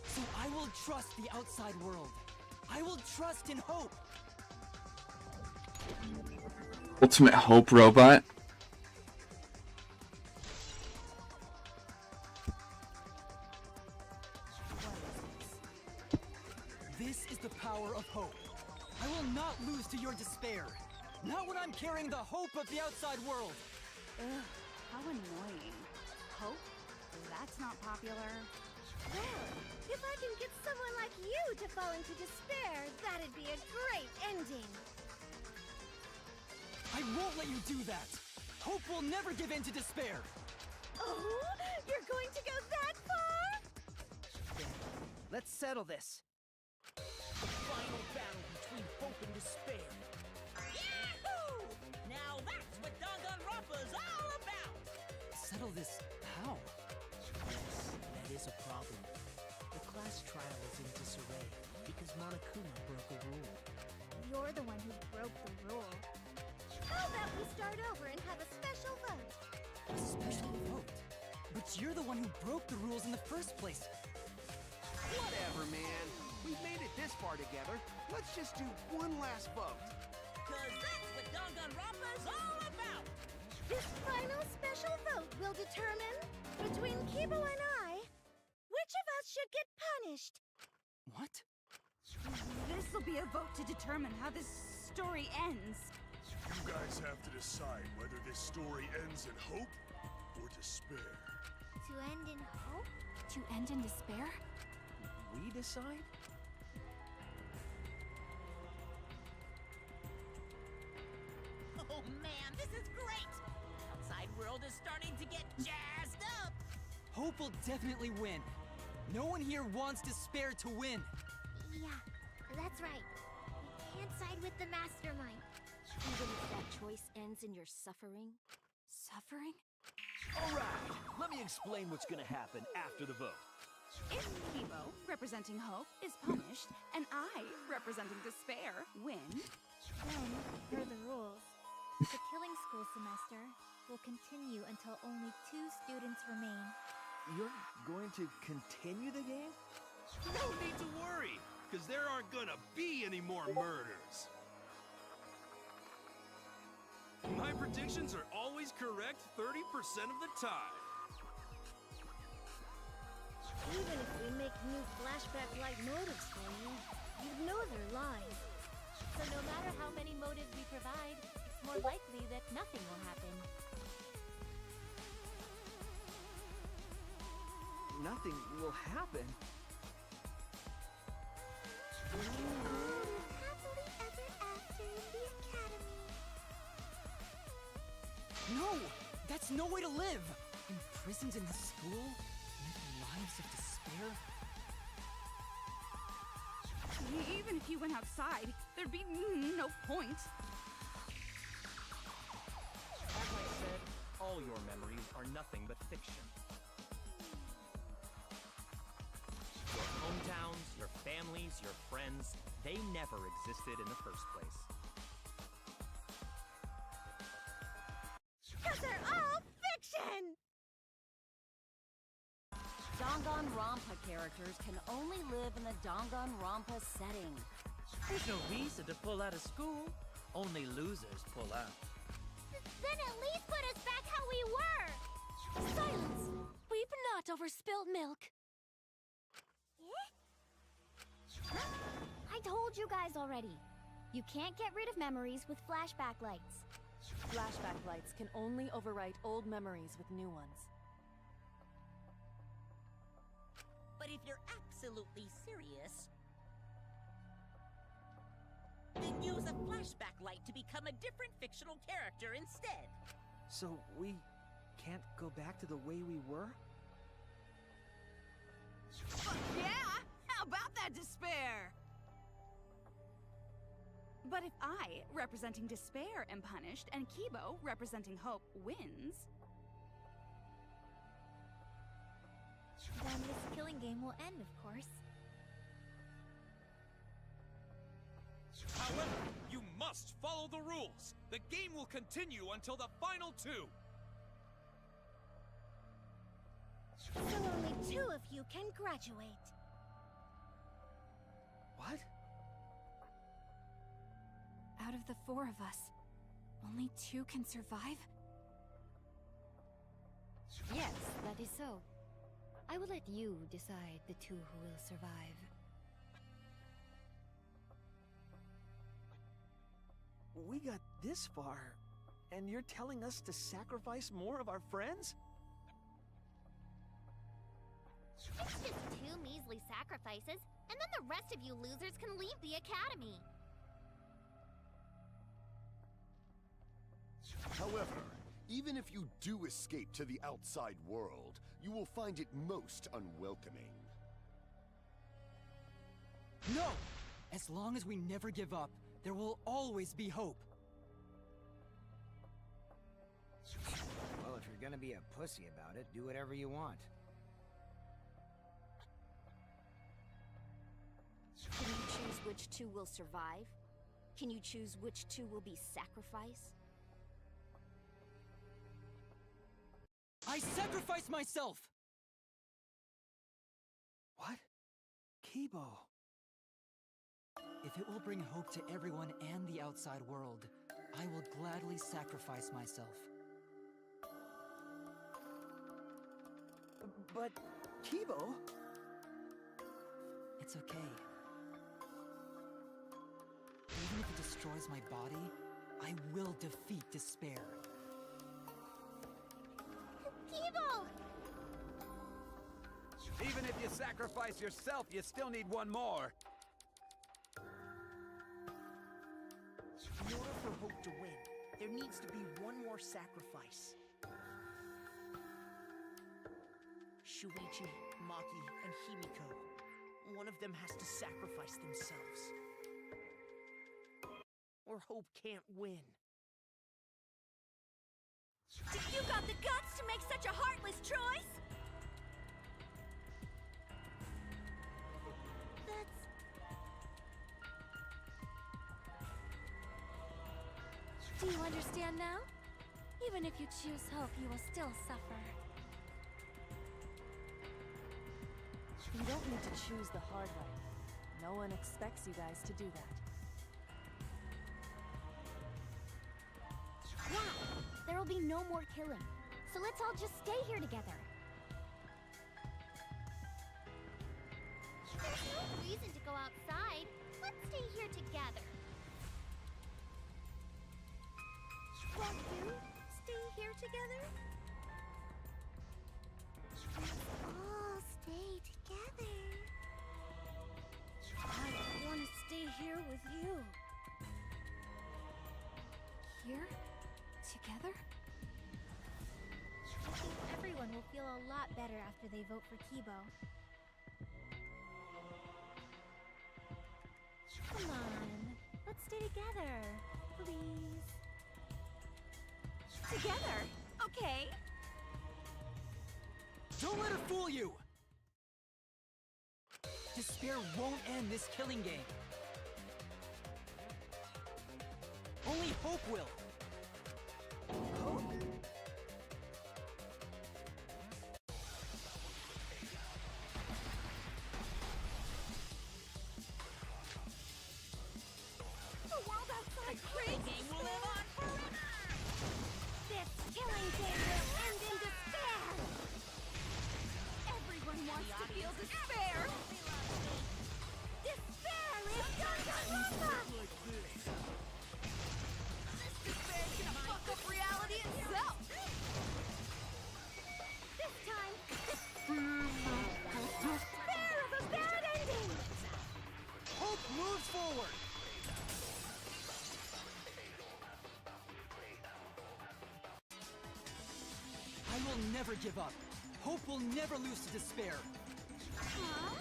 So I will trust the outside world. I will trust in hope. Ultimate Hope Robot. This is the power of hope. I will not lose to your despair. Not when I'm carrying the hope of the outside world. Ugh, how annoying. Hope? That's not popular. Well, if I can get someone like you to fall into despair, that'd be a great ending. I won't let you do that. Hope will never give in to despair. Oh, you're going to go that far? Let's settle this. The final battle between hope and despair. Yahoo! Now that's what Danganronpa's all about! Settle this how? Yes, that is a problem. The class trial is in disarray because Monokuma broke a rule. You're the one who broke the rule. How about we start over and have a special vote? A special vote? But you're the one who broke the rules in the first place. Whatever, man. We've made it this far together. Let's just do one last vote. Cause that's what Danganronpa's all about! This final special vote will determine, between Kibo and I, which of us should get punished. What? This'll be a vote to determine how this story ends. You guys have to decide whether this story ends in hope or despair. To end in hope? To end in despair? We decide? Oh man, this is great! Outside world is starting to get jazzed up! Hope will definitely win. No one here wants despair to win. Yeah, that's right. We can't side with the mastermind. Even if that choice ends in your suffering? Suffering? Alright, let me explain what's gonna happen after the vote. If Kibo, representing hope, is punished, and I, representing despair, win, Then, per the rules, the killing school semester will continue until only 2 students remain. You're going to continue the game? No need to worry, because there aren't gonna be any more murders. My predictions are always correct 30% of the time. Even if we make new flashback-like motives for you, you'd know they're lies. So no matter how many motives we provide, it's more likely that nothing will happen. nothing will happen. Happily ever after in the academy. No! That's no way to live! Imprisoned in the school? Living lives of despair? Even if you went outside, there'd be no point. As I said, all your memories are nothing but fiction. Your hometowns, your families, your friends, they never existed in the first place. Because they're all fiction! Danganronpa characters can only live in the Danganronpa setting. There's no reason to pull out of school. Only losers pull out. Then at least put us back how we were! Silence! Weep not over spilt milk. I told you guys already. You can't get rid of memories with flashback lights. Flashback lights can only overwrite old memories with new ones. But if you're absolutely serious, then use a flashback light to become a different fictional character instead. So we can't go back to the way we were? Yeah! How about that despair? But if I, representing despair, am punished, and Kibo, representing hope, wins... Then this killing game will end, of course. However, you must follow the rules. The game will continue until the final two. So only 2 of you can graduate. What? Out of the 4 of us, only 2 can survive? Yes, that is so. I will let you decide the 2 who will survive. We got this far, and you're telling us to sacrifice more of our friends? It's just 2 measly sacrifices, and then the rest of you losers can leave the academy. However, even if you do escape to the outside world, you will find it most unwelcoming. No! As long as we never give up, there will always be hope. Well, if you're gonna be a pussy about it, do whatever you want. Can you choose which 2 will survive? Can you choose which 2 will be sacrificed? I sacrifice myself! What? Kibo. If it will bring hope to everyone and the outside world, I will gladly sacrifice myself. But, Kibo... It's okay. Even if it destroys my body, I will defeat despair. Kibo! Even if you sacrifice yourself, you still need one more. In order for hope to win, there needs to be one more sacrifice. Shuichi, Maki, and Himiko. One of them has to sacrifice themselves. Or hope can't win. You got the guts to make such a heartless choice? Do you understand now? Even if you choose hope, you will still suffer. You don't need to choose the hard way. No one expects you guys to do that. Yeah, there will be no more killing. So let's all just stay here together. There's no reason to go outside. Let's stay here together. Want to stay here together? Let's all here? Together? I think everyone will feel a lot better after they vote for Kibo. Come on, let's stay together, please. Together? Okay. Don't let her fool you! Despair won't end this killing game. Only hope will. Hope? The world outside craves game will live on forever! This killing game will end in despair! Everyone wants to feel despair! Despair is Danganronpa! This despair's gonna fuck up reality itself! This time, despair of a bad ending! Hope moves forward! I will never give up. Hope will never lose to despair. Huh?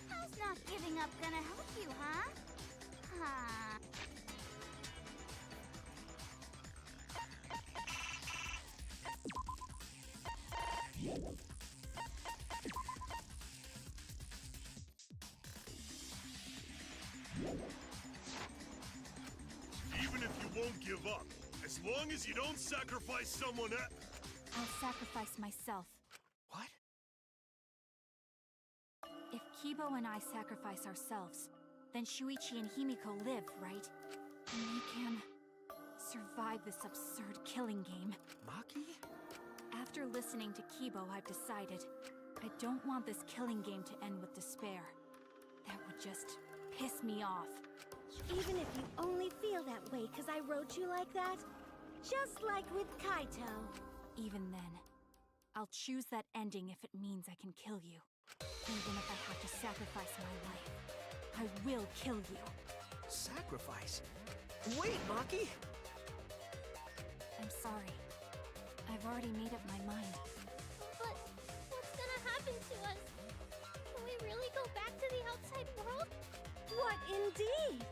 How's not giving up gonna help you, huh? Huh. Even if you won't give up, as long as you don't sacrifice someone else. I'll sacrifice myself. What? If Kibo and I sacrifice ourselves, then Shuichi and Himiko live, right? And we can survive this absurd killing game. Maki? After listening to Kibo, I've decided I don't want this killing game to end with despair. That would just piss me off. Even if you only feel that way because I wrote you like that? Just like with Kaito. Even then, I'll choose that ending if it means I can kill you. Even if I have to sacrifice my life, I will kill you. Sacrifice? Wait, Maki! I'm sorry. I've already made up my mind. But what's gonna happen to us? Can we really go back to the outside world? What indeed?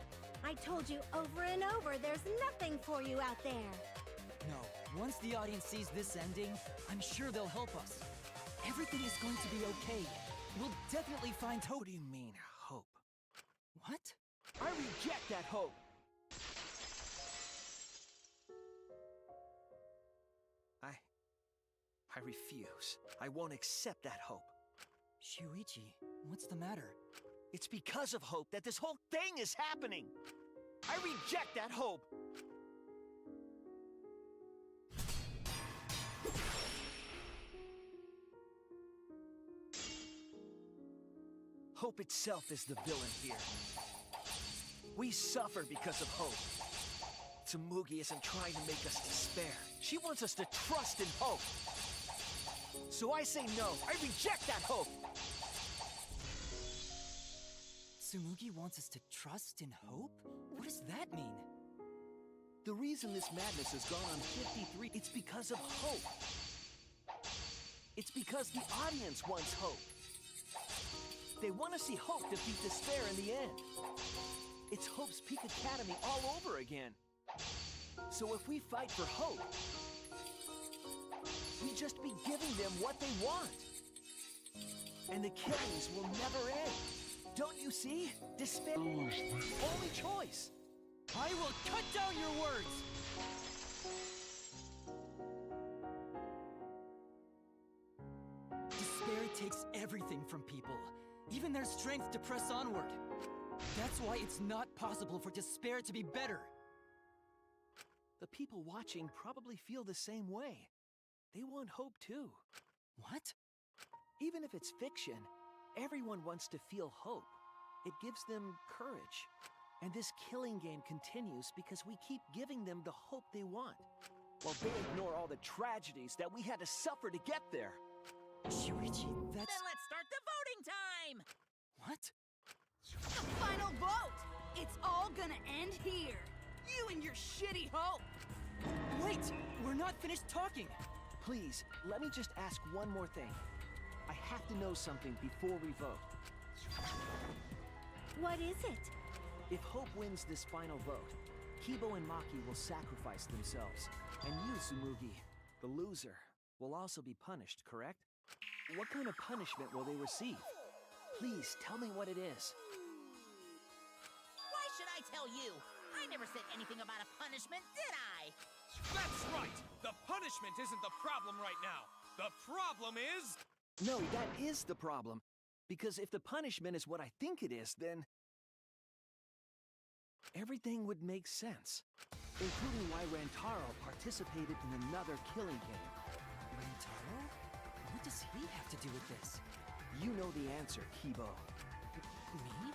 I told you over and over there's nothing for you out there. No, once the audience sees this ending, I'm sure they'll help us. Everything is going to be okay. We'll definitely find hope. What do you mean, hope? What? I reject that hope! I refuse. I won't accept that hope. Shuichi, what's the matter? It's because of hope that this whole thing is happening! I reject that hope! Hope itself is the villain here. We suffer because of hope. Tsumugi isn't trying to make us despair. She wants us to trust in hope. So I say no. I reject that hope! Tsumugi wants us to trust in hope? What does that mean? The reason this madness has gone on 53, it's because of hope. It's because the audience wants hope. They want to see hope defeat despair in the end. It's Hope's Peak Academy all over again. So if we fight for hope, we just be giving them what they want. And the killings will never end. Don't you see? Despair. Only choice. I will cut down your words! Despair takes everything from people, even their strength to press onward. That's why it's not possible for despair to be better. The people watching probably feel the same way. They want hope too. What? Even if it's fiction, everyone wants to feel hope. It gives them courage. And this killing game continues because we keep giving them the hope they want, while they ignore all the tragedies that we had to suffer to get there. Shuichi, that's... Then let's start the voting time! What? The final vote! It's all gonna end here! You and your shitty hope! Wait! We're not finished talking! Please, let me just ask one more thing. I have to know something before we vote. What is it? If Hope wins this final vote, Kibo and Maki will sacrifice themselves. And you, Tsumugi, the loser, will also be punished, correct? What kind of punishment will they receive? Please, tell me what it is. Why should I tell you? I never said anything about a punishment, did I? That's right! The punishment isn't the problem right now. The problem is... No, that is the problem. Because if the punishment is what I think it is, then... everything would make sense. Including why Rantaro participated in another killing game. Rantaro? What does he have to do with this? You know the answer, Kibo. Me?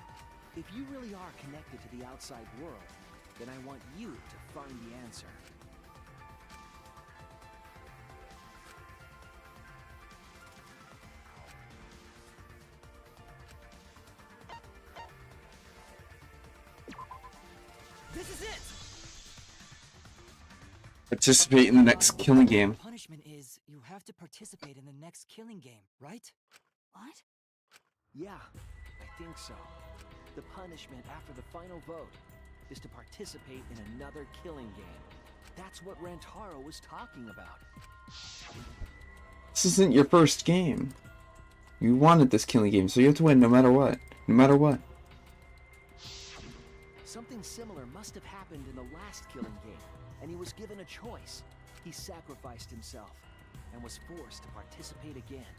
If you really are connected to the outside world, then I want you to find the answer. This is it! Participate in the next killing game. Punishment is you have to participate in the next killing game, right? What? Yeah, I think so. The punishment after the final vote is to participate in another killing game. That's what Rantaro was talking about. This isn't your first game. You wanted this killing game, so you have to win no matter what. No matter what. Something similar must have happened in the last killing game, and he was given a choice. He sacrificed himself and was forced to participate again.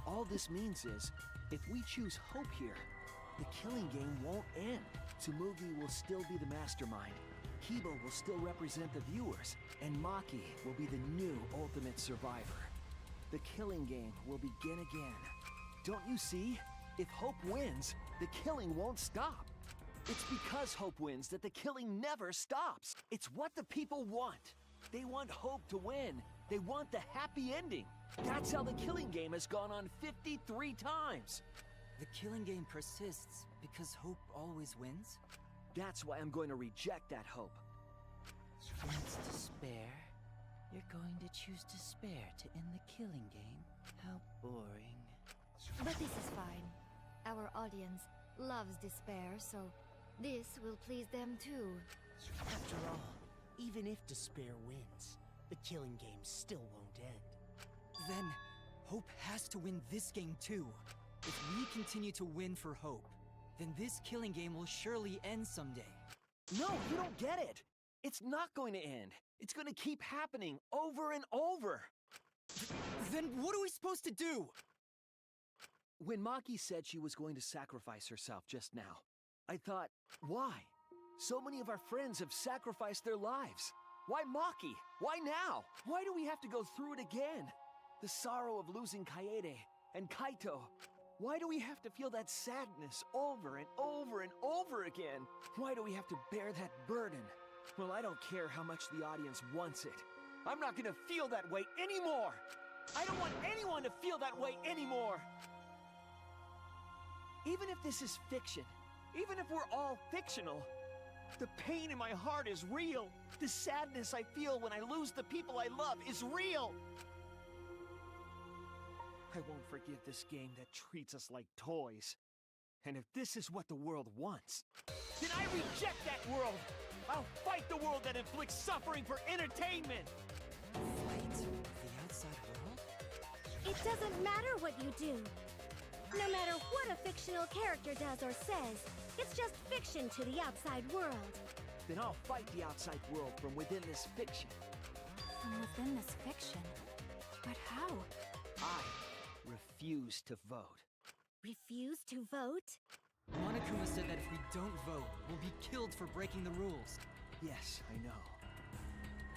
All this means is, if we choose Hope here, the killing game won't end. Tsumugi will still be the mastermind, Kibo will still represent the viewers, and Maki will be the new ultimate survivor. The killing game will begin again. Don't you see? If Hope wins, the killing won't stop. It's because Hope wins that the killing never stops. It's what the people want. They want Hope to win. They want the happy ending. That's how the killing game has gone on 53 times. The killing game persists because Hope always wins? That's why I'm going to reject that Hope. When it's despair, you're going to choose despair to end the killing game? How boring. But this is fine. Our audience loves despair, so this will please them too. After all, even if despair wins, the killing game still won't end. Then, Hope has to win this game too. If we continue to win for Hope, then this killing game will surely end someday. No, you don't get it. It's not going to end. It's going to keep happening over and over. Then what are we supposed to do? When Maki said she was going to sacrifice herself just now, I thought, why? So many of our friends have sacrificed their lives. Why Maki? Why now? Why do we have to go through it again? The sorrow of losing Kaede and Kaito. Why do we have to feel that sadness over and over and over again? Why do we have to bear that burden? Well, I don't care how much the audience wants it. I'm not gonna feel that way anymore! I don't want anyone to feel that way anymore! Even if this is fiction, even if we're all fictional, the pain in my heart is real. The sadness I feel when I lose the people I love is real. I won't forgive this game that treats us like toys. And if this is what the world wants, then I reject that world! I'll fight the world that inflicts suffering for entertainment! Fight the outside world? It doesn't matter what you do. No matter what a fictional character does or says, it's just fiction to the outside world. Then I'll fight the outside world from within this fiction. From within this fiction? But how? I refuse to vote. Refuse to vote? Monokuma said that if we don't vote, we'll be killed for breaking the rules. Yes, I know.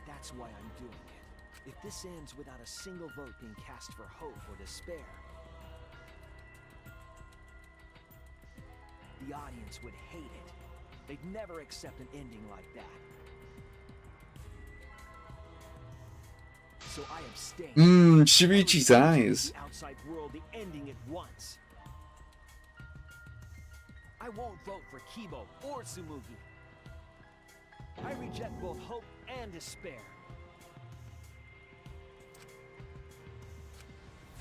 That's why I'm doing it. If this ends without a single vote being cast for hope or despair, the audience would hate it. They'd never accept an ending like that. So I abstain. Shirichi's eyes. The outside world the ending at once. I won't vote for Kibo or Tsumugi. I reject both hope and despair.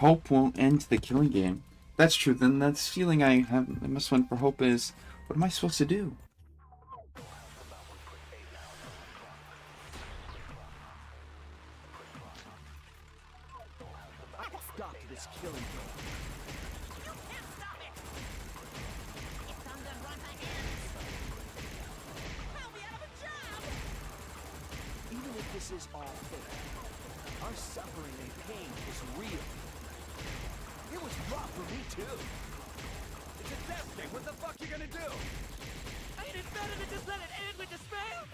Hope won't end the killing game. That's true, then that's feeling I must went for hope is, what am I supposed to do? Stop this killing game. You can't stop it! If Danganronpa ends, I'll be out of a job! Even if this is all fake, our suffering and pain is real. It was rough for me too. It's a test game. What the fuck you gonna do? Ain't it better to just let it end with despair?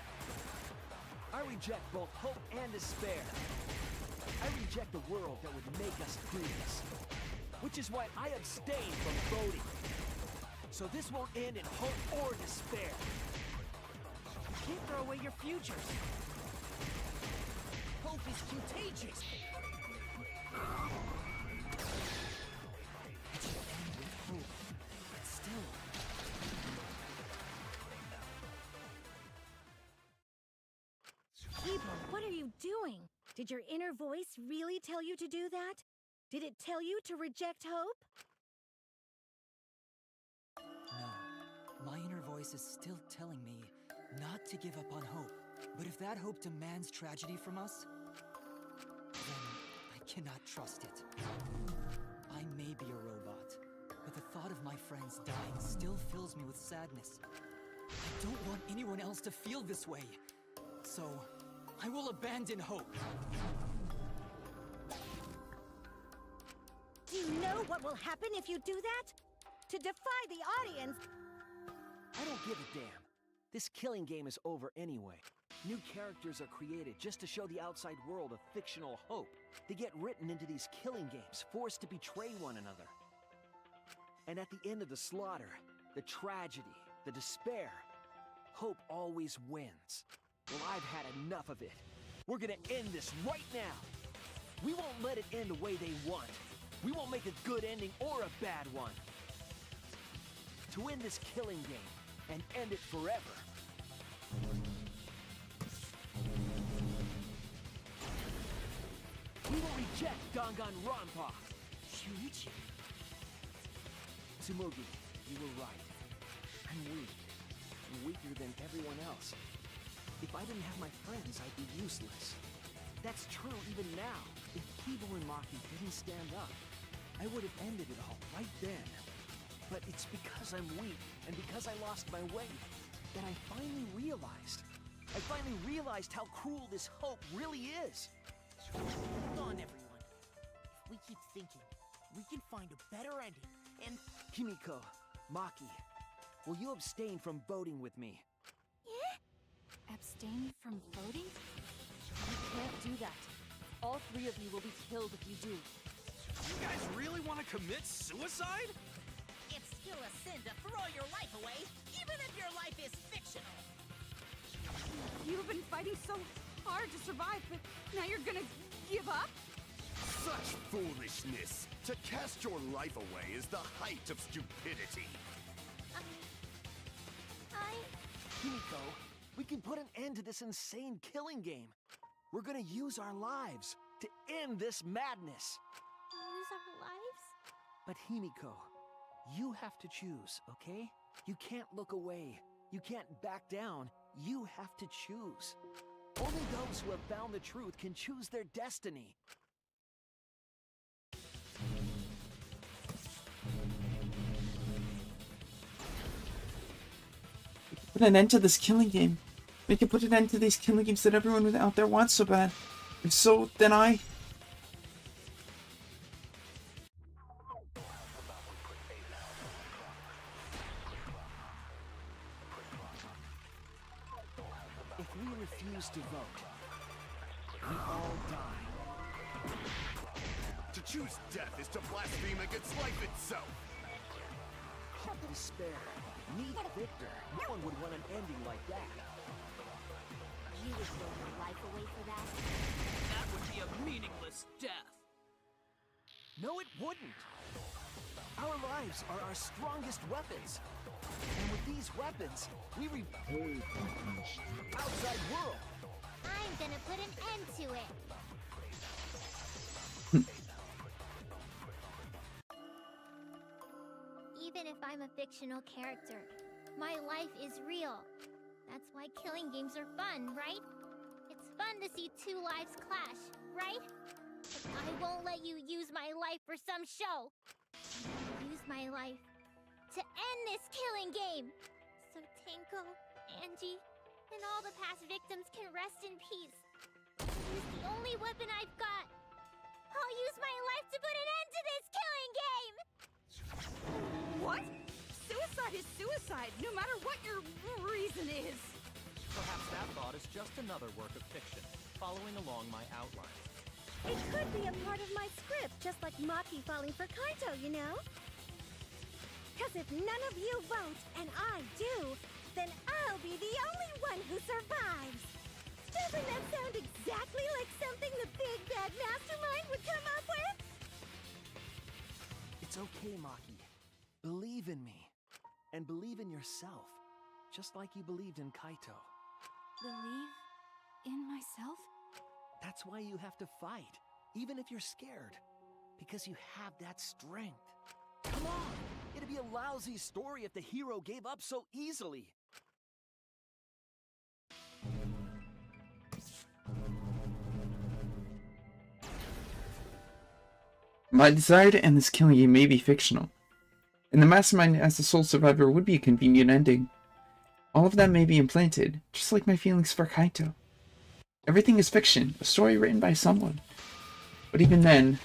I reject both hope and despair. I reject the world that would make us do this. Which is why I abstain from voting. So this won't end in hope or despair. You can't throw away your futures. Hope is contagious. It should end with hope, but still. Kibo, what are you doing? Did your inner voice really tell you to do that? Did it tell you to reject hope? No. My inner voice is still telling me not to give up on hope. But if that hope demands tragedy from us, then I cannot trust it. I may be a robot, but the thought of my friends dying still fills me with sadness. I don't want anyone else to feel this way. So, I will abandon hope. Do you know what will happen if you do that? To defy the audience! I don't give a damn. This killing game is over anyway. New characters are created just to show the outside world a fictional hope. They get written into these killing games, forced to betray one another. And at the end of the slaughter, the tragedy, the despair, hope always wins. Well, I've had enough of it. We're gonna end this right now. We won't let it end the way they want. We won't make a good ending or a bad one. To end this killing game and end it forever. We will reject Danganronpa. Shuichi. Tsumugi, you were right. I'm weak. I'm weaker than everyone else. If I didn't have my friends, I'd be useless. That's true even now. If Kibo and Maki didn't stand up, I would have ended it all right then. But it's because I'm weak, and because I lost my way, that I finally realized. I finally realized how cruel this hope really is. Hold on, everyone. If we keep thinking, we can find a better ending, and... Kimiko, Maki, will you abstain from voting with me? Abstain from voting? You can't do that. All three of you will be killed if you do. You guys really want to commit suicide? It's still a sin to throw your life away, even if your life is fictional. You've been fighting so hard to survive, but now you're gonna give up? Such foolishness! To cast your life away is the height of stupidity. Kimiko, we can put an end to this insane killing game. We're gonna use our lives to end this madness. Use our lives? But Himiko, you have to choose, okay? You can't look away. You can't back down. You have to choose. Only those who have found the truth can choose their destiny. Put an end to this killing game. We can put an end to these killing games that everyone out there wants so bad. If so, then I... If we refuse to vote, we all die. To choose death is to blaspheme against life itself. Despair. Meet Victor. No one would want an ending like that. You would throw your life away for that? That would be a meaningless death. No, it wouldn't. Our lives are our strongest weapons. And with these weapons, we repel the outside world. I'm gonna put an end to it. even if I'm a fictional character. My life is real. That's why killing games are fun, right? It's fun to see two lives clash, right? But I won't let you use my life for some show. I'll use my life to end this killing game. So Tinkle, Angie, and all the past victims can rest in peace. It's the only weapon I've got. I'll use my life to put an end to this killing game! What? Suicide is suicide, no matter what your reason is. Perhaps that thought is just another work of fiction, following along my outline. It could be a part of my script, just like Maki falling for Kaito, you know? Because if none of you vote, and I do, then I'll be the only one who survives. Doesn't that sound exactly like something the big bad mastermind would come up with? It's okay, Maki. Believe in me. And believe in yourself. Just like you believed in Kaito. Believe in myself? That's why you have to fight, even if you're scared. Because you have that strength. Come on! It'd be a lousy story if the hero gave up so easily. My desire to end this killing game may be fictional, and the mastermind as the sole survivor would be a convenient ending. All of that may be implanted, just like my feelings for Kaito. Everything is fiction, a story written by someone. But even then,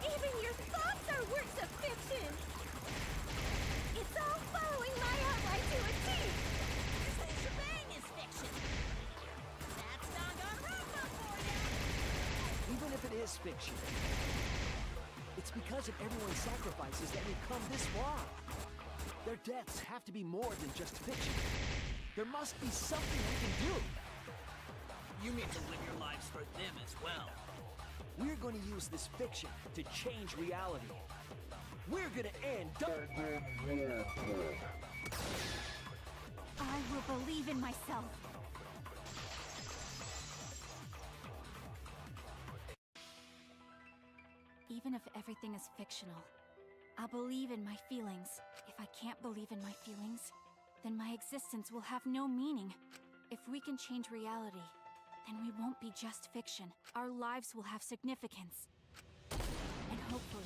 Even your thoughts are works of fiction! It's all following my outline to a T! This whole shebang is fiction. That's Danganronpa for you! Even if it is fiction, it's because of everyone's sacrifices that we've come this far. Their deaths have to be more than just fiction. There must be something we can do. You mean to live your lives for them as well? We're going to use this fiction to change reality. We're going to end I will believe in myself. Even if everything is fictional, I'll believe in my feelings. If I can't believe in my feelings, then my existence will have no meaning. If we can change reality, then we won't be just fiction. Our lives will have significance. And hopefully,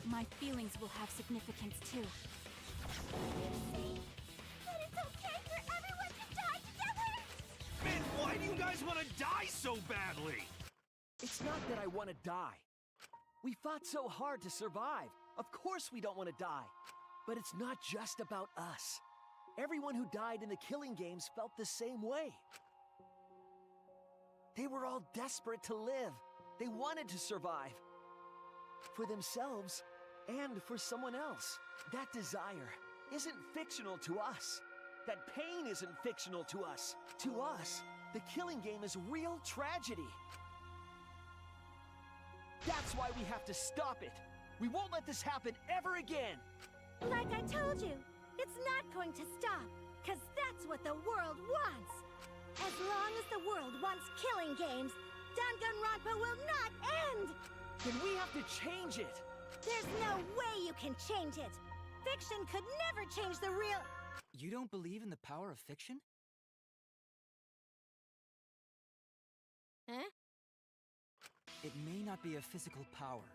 my feelings will have significance too. But it's okay for everyone to die together! Man, why do you guys want to die so badly? It's not that I want to die. We fought so hard to survive. Of course we don't want to die. But it's not just about us. Everyone who died in the killing games felt the same way. They were all desperate to live. They wanted to survive. For themselves and for someone else. That desire isn't fictional to us. That pain isn't fictional to us. To us, the killing game is real tragedy. That's why we have to stop it. We won't let this happen ever again. Like I told you, it's not going to stop, because that's what the world wants. As long as the world wants killing games, Danganronpa will not end! Then we have to change it. There's no way you can change it. Fiction could never change the real... You don't believe in the power of fiction? Huh? It may not be a physical power,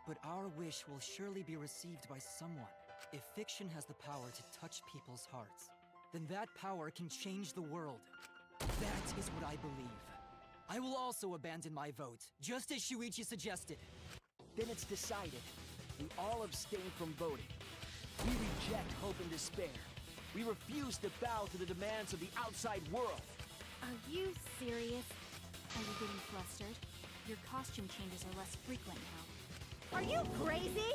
but our wish will surely be received by someone. If fiction has the power to touch people's hearts, then that power can change the world. That is what I believe. I will also abandon my vote, just as Shuichi suggested. Then it's decided. We all abstain from voting. We reject hope and despair. We refuse to bow to the demands of the outside world. Are you serious? Are you getting flustered? Your costume changes are less frequent now. Are you crazy?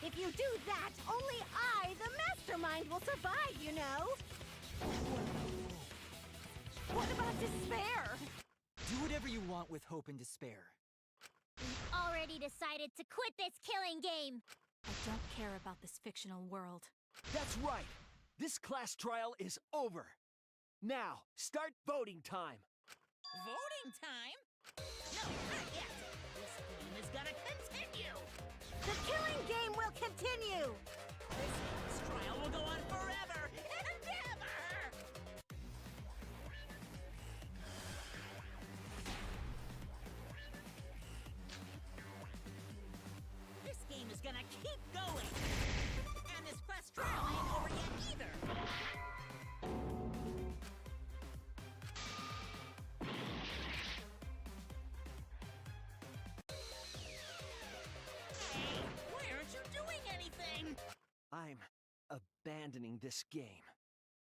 If you do that, only I, the mastermind, will survive, you know? What about despair? Do whatever you want with hope and despair. We've already decided to quit this killing game. I don't care about this fictional world. That's right! This class trial is over! Now, start voting time! Voting time? No, not yet. This game is gonna continue. The killing game will continue. This trial will go on forever and ever. This game is gonna keep going. And this class trial ain't over yet either. Hey, why aren't you doing anything? I'm abandoning this game.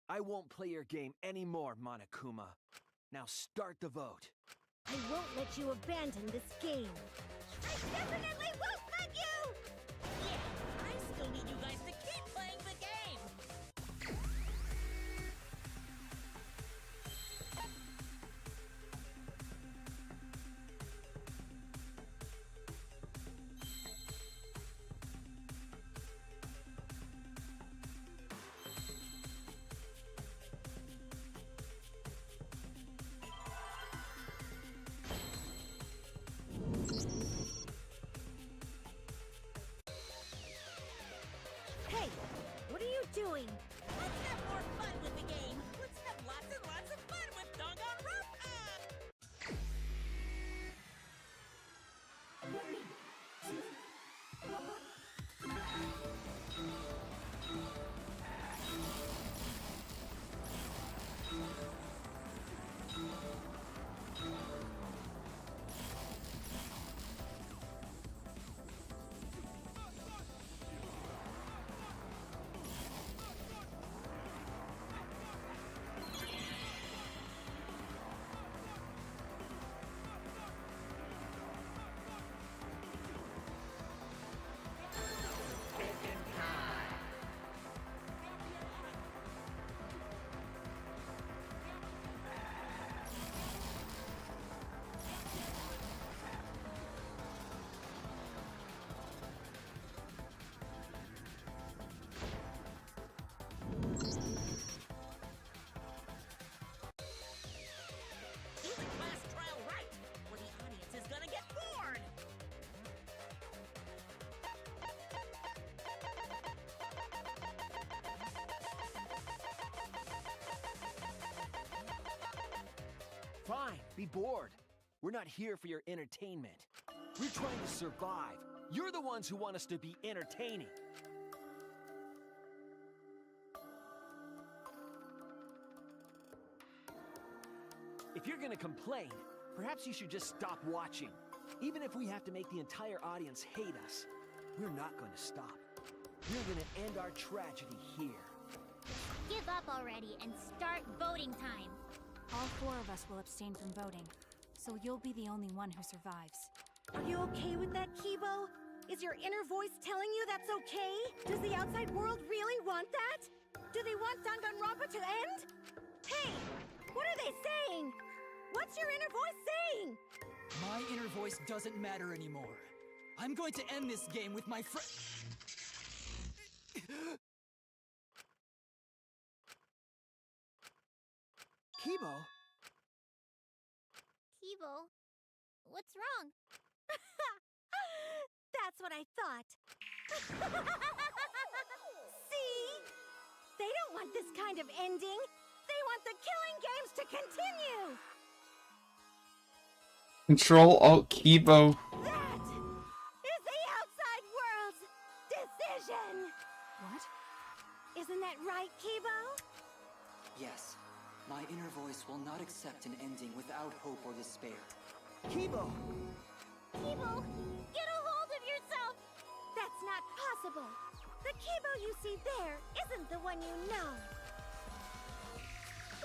I won't play your game anymore, Monokuma. Now start the vote. I won't let you abandon this game. I definitely won't let you! Yeah, I still need you guys to keep playing the game. Hey, what are you doing? Let's have more fun with the game. Let's have lots and lots of fun with Danganronpa. Do the class trial right, or the audience is gonna get bored. Fine, be bored. We're not here for your entertainment. We're trying to survive. You're the ones who want us to be entertaining. If you're gonna complain, perhaps you should just stop watching. Even if we have to make the entire audience hate us, we're not going to stop. We're gonna end our tragedy here. Give up already and start voting time. All 4 of us will abstain from voting, so you'll be the only one who survives. Are you okay with that, Kibo? Is your inner voice telling you that's okay? Does the outside world really want that? Do they want Danganronpa to end? Hey! What are they saying? What's your inner voice saying? My inner voice doesn't matter anymore. I'm going to end this game with my friend. Kibo? Kibo, what's wrong? That's what I thought. See? They don't want this kind of ending. They want the killing games to continue. Control Alt Kibo. That is the outside world's decision. What? Isn't that right, Kibo? Yes, my inner voice will not accept an ending without hope or despair. Kibo! Kibo, get a hold of yourself! That's not possible. The Kibo you see there isn't the one you know.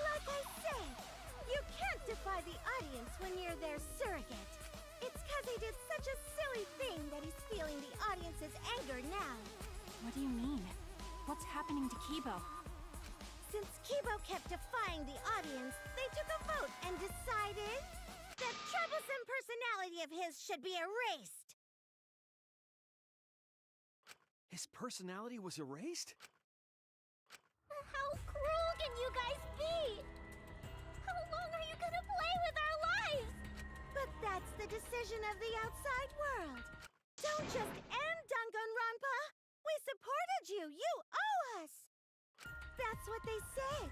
Like I said, you can't defy the audience when you're their surrogate. It's because he did such a silly thing that he's feeling the audience's anger now. What do you mean? What's happening to Kibo? Since Kibo kept defying the audience, they took a vote and decided that troublesome personality of his should be erased. His personality was erased? How cruel can you guys be? How long are you gonna play with our lives? But that's the decision of the outside world. Don't just end Danganronpa! We supported you! You owe us! That's what they said.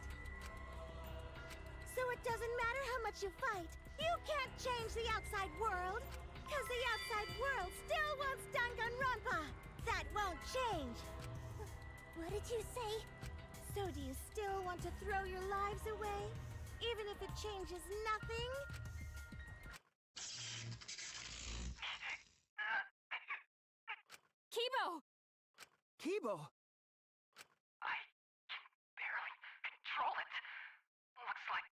So it doesn't matter how much you fight, you can't change the outside world! Cause the outside world still wants Danganronpa! That won't change! What did you say? So do you still want to throw your lives away? Even if it changes nothing? Kibo! Kibo! I can barely control it. Looks like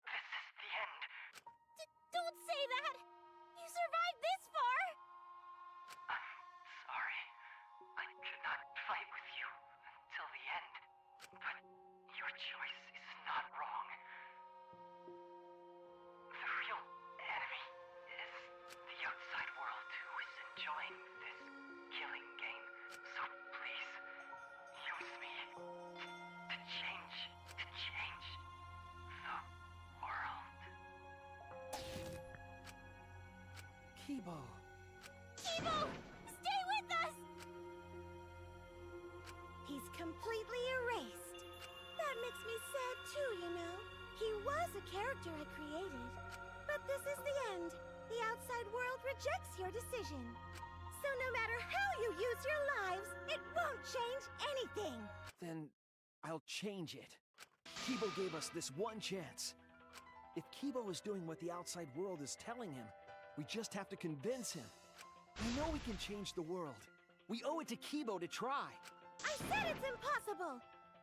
this is the end. Don't say that! You survived this far! I'm sorry. I could not fight with you until the end. But your choice is not wrong. The real enemy is the outside world who is enjoying this killing game. So please, use me to change the world. Kibo. Kibo! Stay with us! He's completely erased. That makes me sad too, you know. He was a character I created. But this is the end. The outside world rejects your decision. So no matter how you use your lives, it won't change anything. Then I'll change it. Kibo gave us this one chance. If Kibo is doing what the outside world is telling him, we just have to convince him. I know we can change the world. We owe it to Kibo to try. I said it's impossible!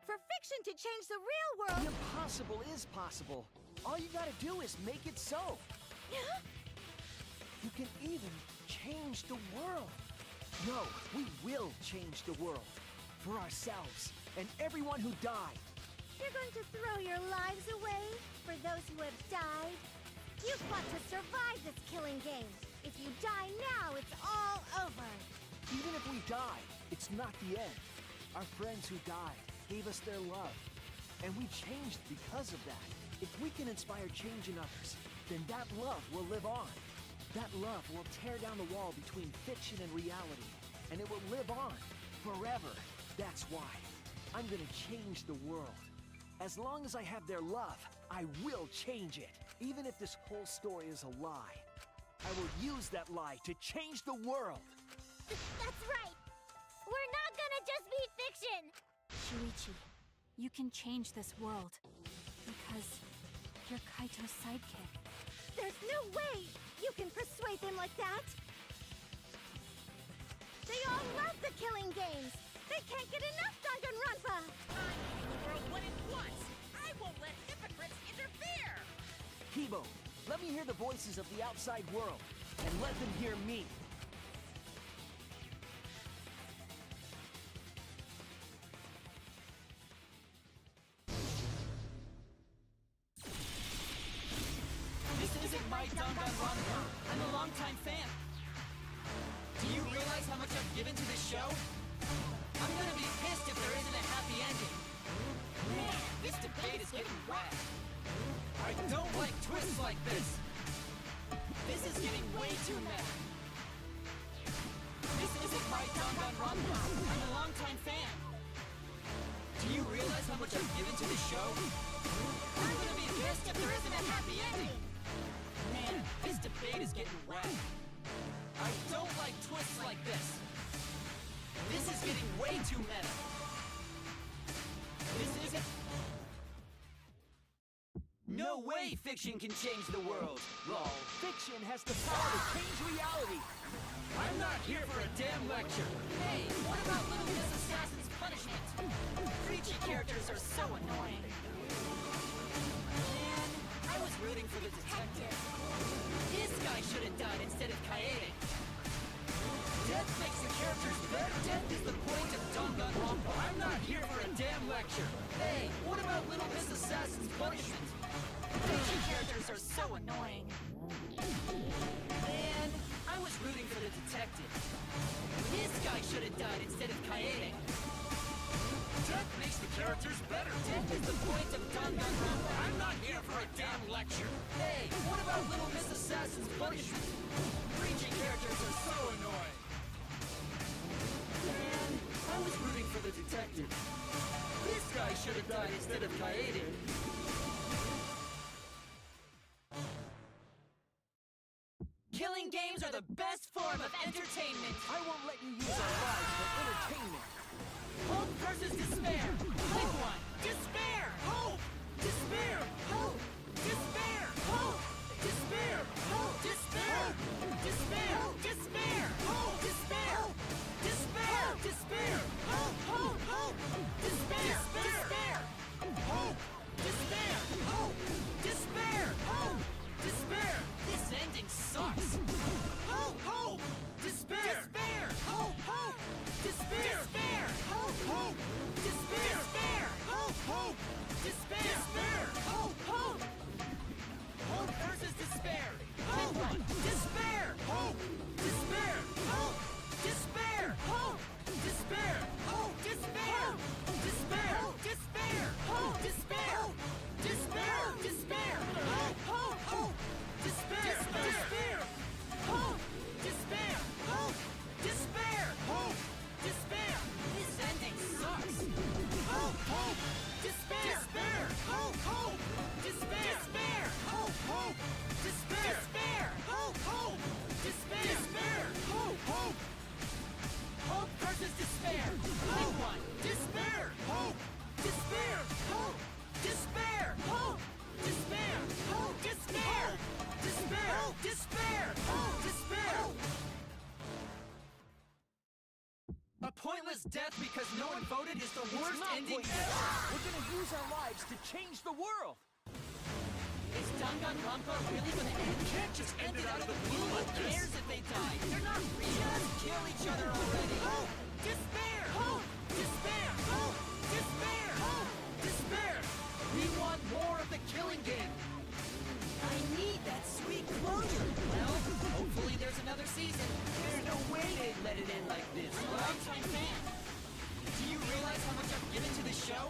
For fiction to change the real world... The impossible is possible. All you gotta do is make it so. You can even change the world. No, we will change the world. For ourselves and everyone who died. You're going to throw your lives away for those who have died? You fought to survive this killing game. If you die now, it's all over. Even if we die, it's not the end. Our friends who died gave us their love. And we changed because of that. If we can inspire change in others, then that love will live on. That love will tear down the wall between fiction and reality. And it will live on forever. That's why I'm gonna change the world. As long as I have their love, I will change it. Even if this whole story is a lie, I will use that lie to change the world. That's right! We're not gonna just be fiction! Shuichi, you can change this world. Because you're Kaito's sidekick. There's no way you can persuade them like that! They all love the killing games! They can't get enough Danganronpa! I'm the world what it wants! I won't let hypocrites interfere! Kibo, let me hear the voices of the outside world, and let them hear me. This isn't my Danganronpa. I'm a longtime fan. Do you realize how much I've given to this show? I'm gonna be pissed if there isn't a happy ending. Man, this debate is getting wet. I don't like twists like this. This is getting way too meta. This isn't my Danganronpa. I'm a longtime fan. Do you realize how much I've given to this show? I'm gonna be pissed if there isn't a happy ending. Man, this debate is getting wet. I don't like twists like this. This is getting way too meta. This isn't... No way fiction can change the world, lol. Fiction has the power to change reality. I'm not here for a damn lecture. Hey, what about Little Miss Assassin's Punishment? Preachy characters are so annoying. Man, I was rooting for the detective. This guy should have died instead of Kaede. Death makes the characters better. Death is the point of Danganronpa. I'm not here for a damn lecture. Hey, what about Little Miss Assassin's punishment? Teaching characters are so annoying. Man, I was rooting for the detective. This guy should have died instead of Kaede. Death makes the characters better. Death is the point of Danganronpa. I'm not here for a damn lecture. Hey, what about Little Miss Assassin's punishment? Preaching characters are so annoying. Man, I was rooting for the detective. This guy should have died instead of Kaede. Killing games are the best form of entertainment. I won't let you use our lives for entertainment. Hope versus despair. Pick one. Despair. Hope. Despair. Hope. Despair. Hope. Despair. Hope. Despair. Despair. Despair. Hope. Despair. Despair. Despair. Hope. Hope. Hope. Despair. Despair. Hope. Despair. Hope. Despair. Hope. Despair. This ending sucks. Hope. Hope. Despair. Despair. Hope. Hope. Despair. Despair. Hope. Hope. Despair. Despair. Hope. Hope. Despair. Despair. Hope. Hope. Hope versus despair. Pick one. Despair. Hope. Despair. Hope. Despair. Hope. Despair. Hope. Despair. Despair. Despair. Hope. Despair. Despair. Despair. Hope. Hope. Hope. Despair. Despair. Hope. Despair. Hope. Despair. Hope. Despair. This ending sucks. Hope. Hope. Despair. Despair. Hope. Hope. Despair. Despair. Hope. Hope. Despair. Despair. Hope. Hope. Despair. Despair. Hope. Hope. Hope versus despair. Pick one. Despair. Hope. Despair. Hope. Despair. Hope. Despair. Hope. Despair. Despair. Despair. Hope. Despair. A pointless death because no one voted is the worst ending ever! We're gonna use our lives to change the world! Is Danganronpa really gonna end? You can't just end it out of the blue Who like this! cares if they die? They're not real! Just kill each other already! Hope! Despair! Hope! Despair! Hope! Despair! Hope! Despair! We want more of the killing game! I need that sweet closure! Well, hopefully there's another season. There's no way they'd let it end like this. I'm a longtime fan. Do you realize how much I've given to this show?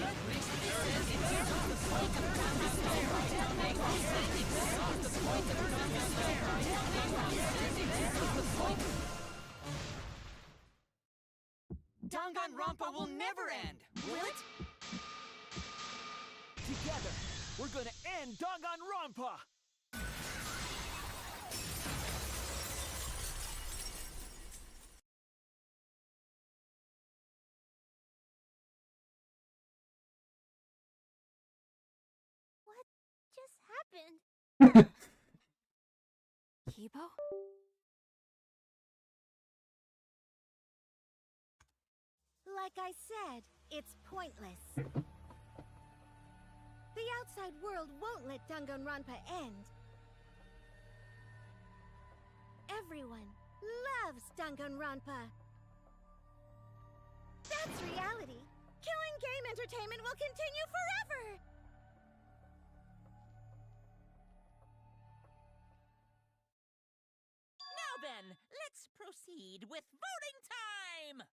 Death makes the characters better. The point of Danganronpa. Death makes the ending suck. The point of Danganronpa. Death makes the ending suck. The point. Danganronpa will never end. Will it? Together, we're gonna end Danganronpa! What just happened? Kibo? Like I said, it's pointless. The outside world won't let Danganronpa end. Everyone loves Danganronpa. That's reality. Killing game entertainment will continue forever! Now then, let's proceed with voting time!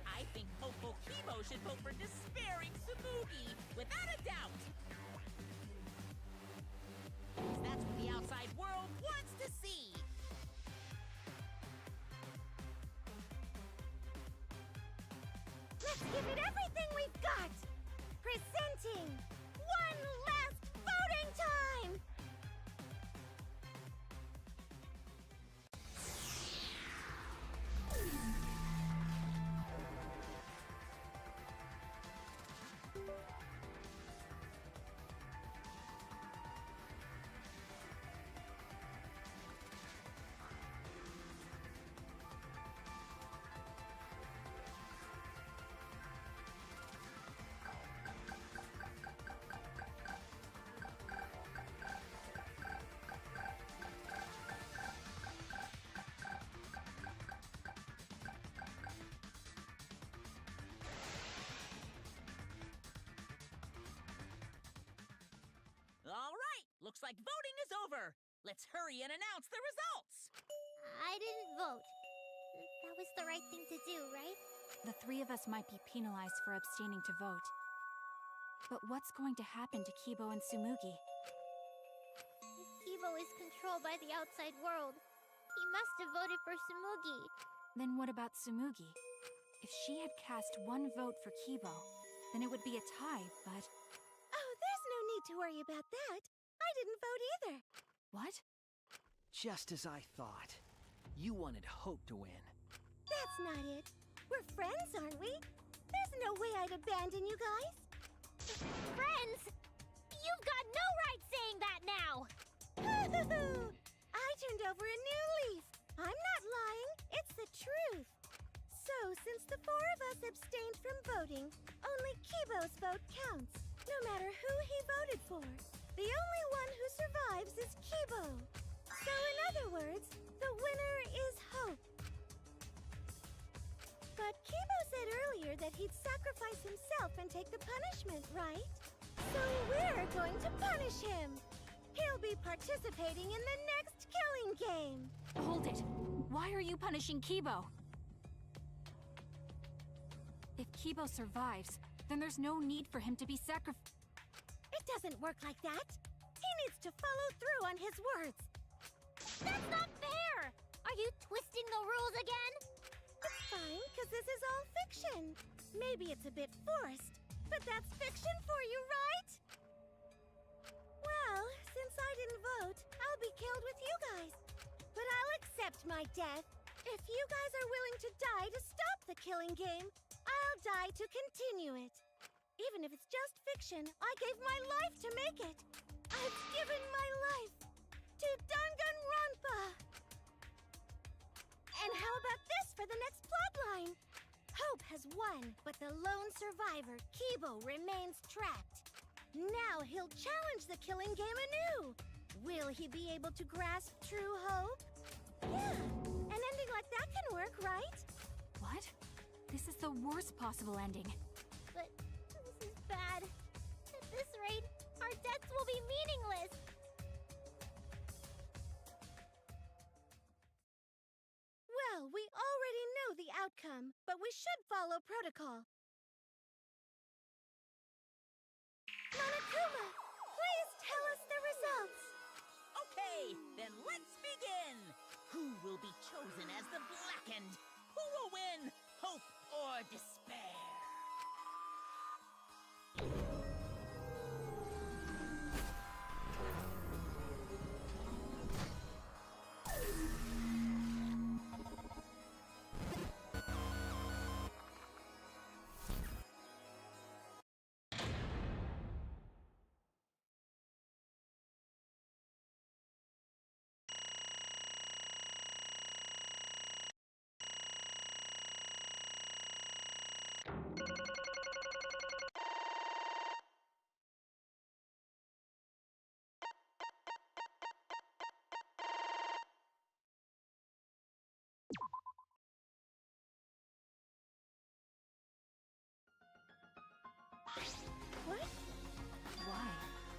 I think hopeful Kibo should vote for despairing Tsumugi, without a doubt! 'Cause that's what the outside world wants to see! Let's give it everything we've got! Presenting one last voting time! Looks like voting is over. Let's hurry and announce the results. I didn't vote. That was the right thing to do, right? The three of us might be penalized for abstaining to vote. But what's going to happen to Kibo and Tsumugi? Kibo is controlled by the outside world. He must have voted for Tsumugi. Then what about Tsumugi? If she had cast one vote for Kibo, then it would be a tie, but... Oh, there's no need to worry about that. I didn't vote either. What? Just as I thought. You wanted Hope to win. That's not it. We're friends, aren't we? There's no way I'd abandon you guys. Friends? You've got no right saying that now! I turned over a new leaf. I'm not lying. It's the truth. So, since the four of us abstained from voting, only Kibo's vote counts, no matter who he voted for. The only one who survives is Kibo. So, in other words, the winner is Hope. But Kibo said earlier that he'd sacrifice himself and take the punishment, right? So we're going to punish him. He'll be participating in the next killing game. Hold it! Why are you punishing Kibo? If Kibo survives, then there's no need for him to be sacrificed. It doesn't work like that. He needs to follow through on his words. That's not fair! Are you twisting the rules again? It's fine, because this is all fiction. Maybe it's a bit forced, but that's fiction for you, right? Well, since I didn't vote, I'll be killed with you guys. But I'll accept my death. If you guys are willing to die to stop the killing game, I'll die to continue it. Even if it's just fiction, I gave my life to make it. I've given my life to Danganronpa. And how about this for the next plotline? Hope has won, but the lone survivor, Kibo, remains trapped. Now he'll challenge the killing game anew. Will he be able to grasp true hope? Yeah, an ending like that can work, right? What? This is the worst possible ending. But this is bad. At this rate, our deaths will be meaningless. Well, we already know the outcome, but we should follow protocol. Monokuma, please tell us the results. Okay, then let's begin. Who will be chosen as the Blackened? Who will win? Hope or despair?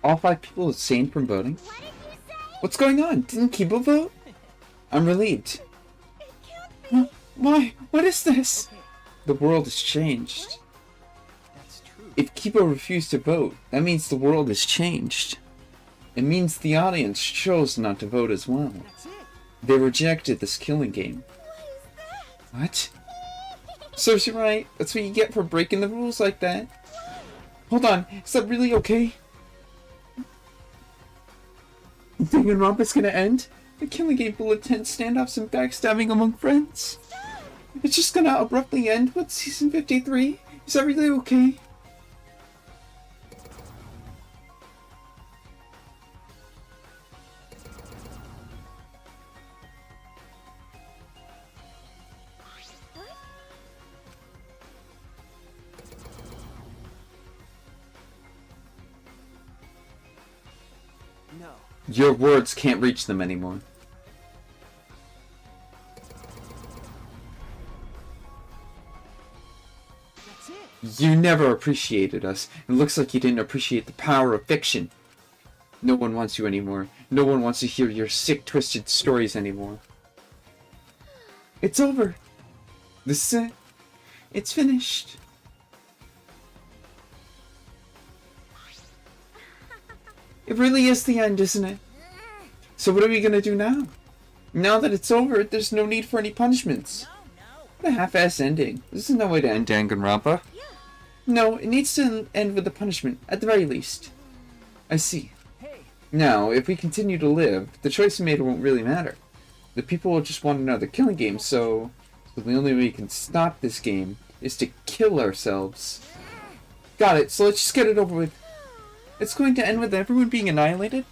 All 5 people abstained from voting? What's going on? Didn't Kibo vote? I'm relieved. Why? What is this? The world has changed. If Kibo refused to vote, that means the world has changed. It means the audience chose not to vote as well. They rejected this killing game. What? Serves you right. That's what you get for breaking the rules like that. Hold on. Is that really okay? Danganronpa's gonna end? The killing game full of tense standoffs and backstabbing among friends? It's just gonna abruptly end with season 53? Is that really okay? No. Your words can't reach them anymore. That's it. You never appreciated us. It looks like you didn't appreciate the power of fiction. No one wants you anymore. No one wants to hear your sick, twisted stories anymore. It's over. This is it. It's finished. It really is the end, isn't it? So what are we gonna do now? Now that it's over, there's no need for any punishments. What a half-ass ending. This is no way to end Danganronpa. No, it needs to end with a punishment, at the very least. I see. Now, if we continue to live, the choice we made won't really matter. The people will just want another killing game, so the only way we can stop this game is to kill ourselves. Got it, so let's just get it over with. It's going to end with everyone being annihilated?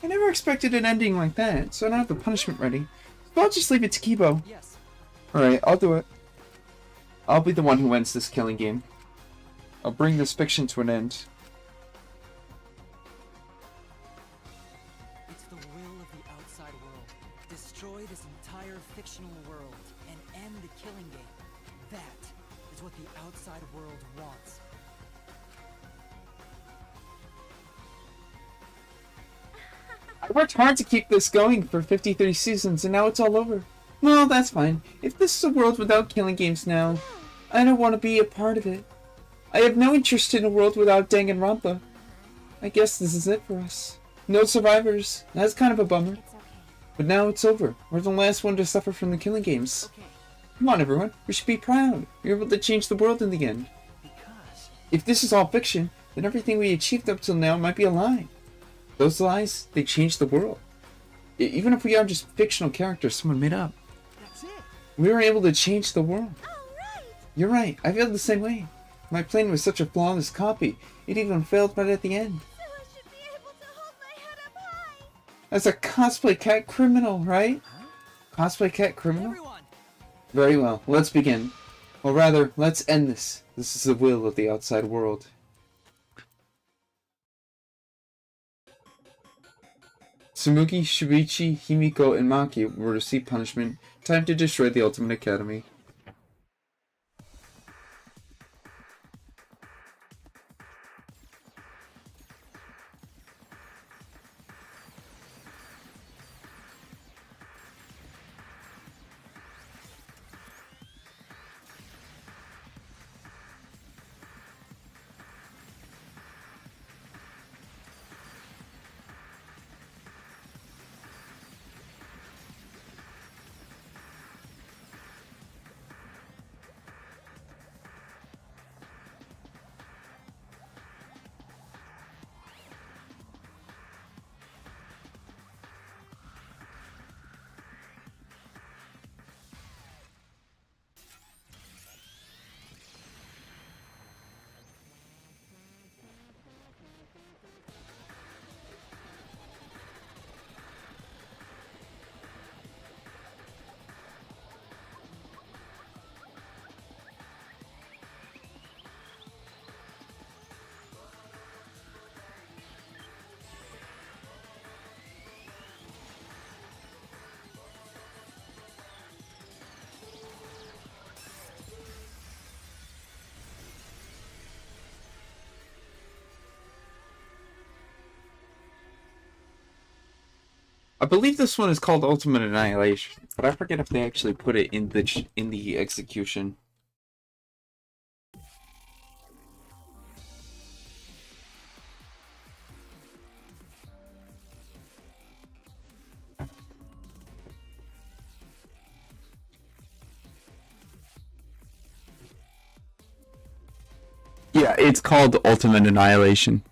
I never expected an ending like that, so I don't have the punishment ready. But I'll just leave it to Kibo. Yes. Alright, I'll do it. I'll be the one who ends this killing game. I'll bring this fiction to an end. It's the will of the outside world. Destroy this entire fictional world and end the killing game. That is what the outside world wants. I worked hard to keep this going for 53 seasons, and now it's all over. Well, that's fine. If this is a world without killing games now, I don't want to be a part of it. I have no interest in a world without Danganronpa. I guess this is it for us. No survivors. That's kind of a bummer. But now it's over. We're the last one to suffer from the killing games. Come on, everyone. We should be proud. We were able to change the world in the end. If this is all fiction, then everything we achieved up till now might be a lie. Those lies, they change the world. Even if we are just fictional characters someone made up. We were able to change the world. You're right. I feel the same way. My plan was such a flawless copy. It even failed right at the end. As a cosplay cat criminal, right? Cosplay cat criminal? Very well. Let's begin. Or rather, let's end this. This is the will of the outside world. Tsumugi, Shuichi, Himiko, and Maki will receive punishment. Time to destroy the Ultimate Academy. I believe this one is called Ultimate Annihilation, but I forget if they actually put it in the execution. Yeah, it's called Ultimate Annihilation.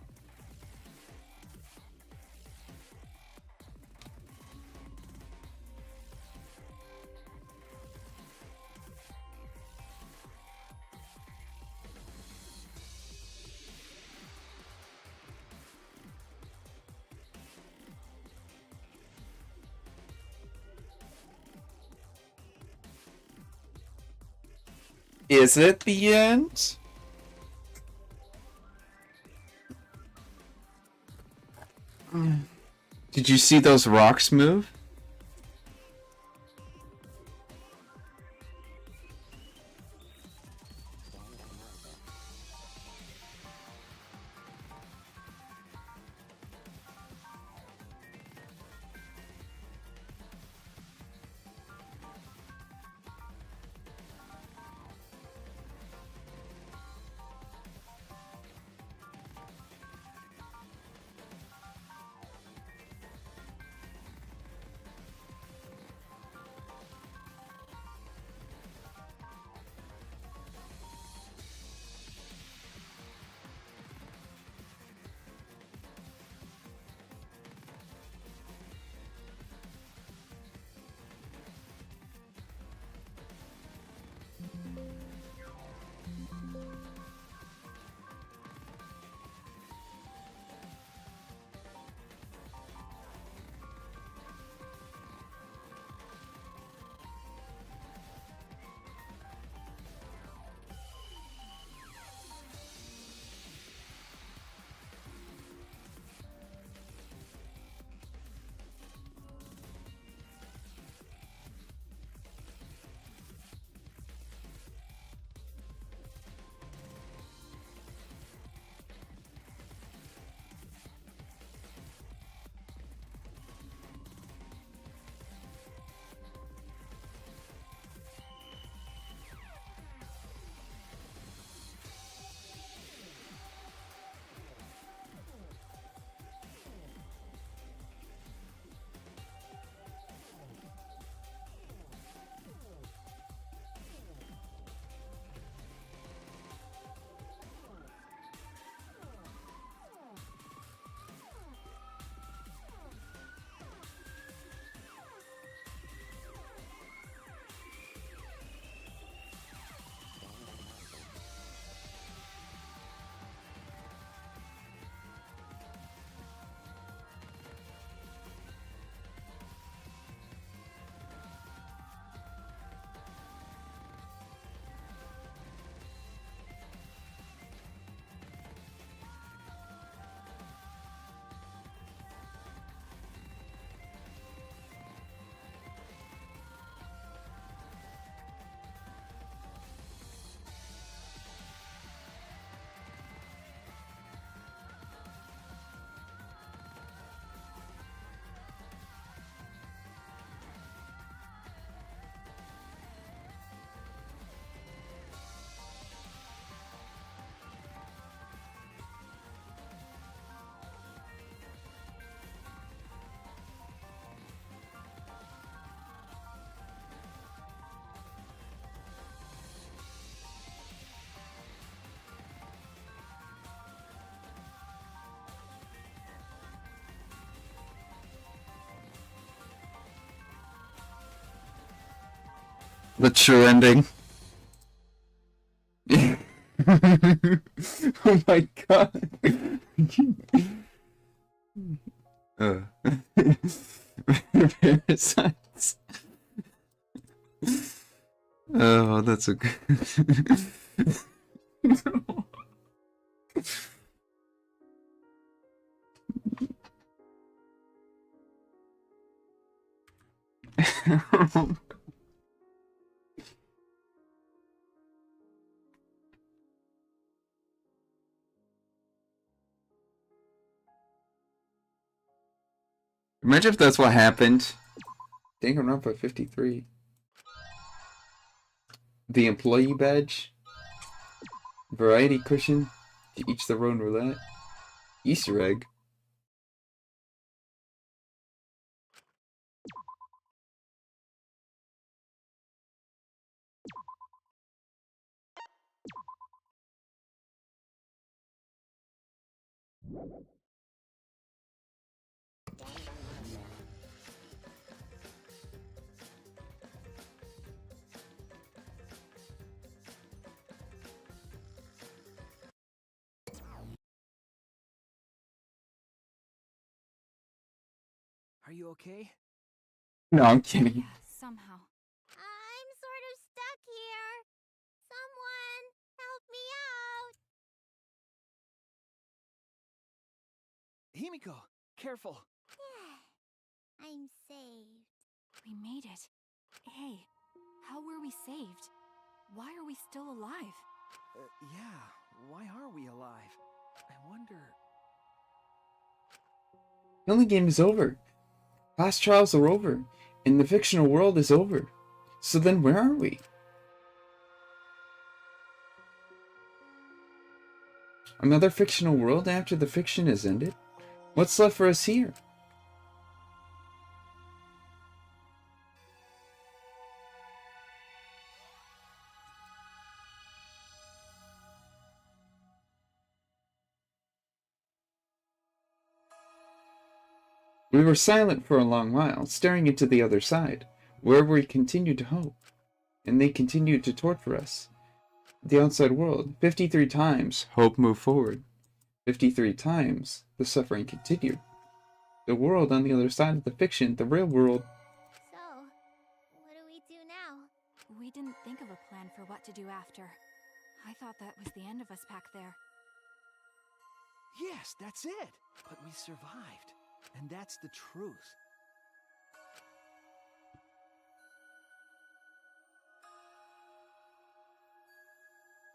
Is it the end? Did you see those rocks move? The true ending. Oh my god. Parasites. Oh, that's a good. Imagine if that's what happened. Danganronpa 53. The employee badge. Variety cushion. To each their own roulette. Easter egg. Are you okay? No, I'm kidding. Somehow. I'm sort of stuck here. Someone help me out. Himiko, careful. I'm saved. We made it. Hey, how were we saved? Why are we still alive? Yeah, why are we alive? I wonder... The only game is over. Class trials are over. And the fictional world is over. So then where are we? Another fictional world after the fiction has ended? What's left for us here? We were silent for a long while, staring into the other side, where we continued to hope. And they continued to torture us. The outside world, 53 times, hope moved forward. 53 times, the suffering continued. The world on the other side of the fiction, the real world. So, what do we do now? We didn't think of a plan for what to do after. I thought that was the end of us back there. Yes, that's it! But we survived. And that's the truth.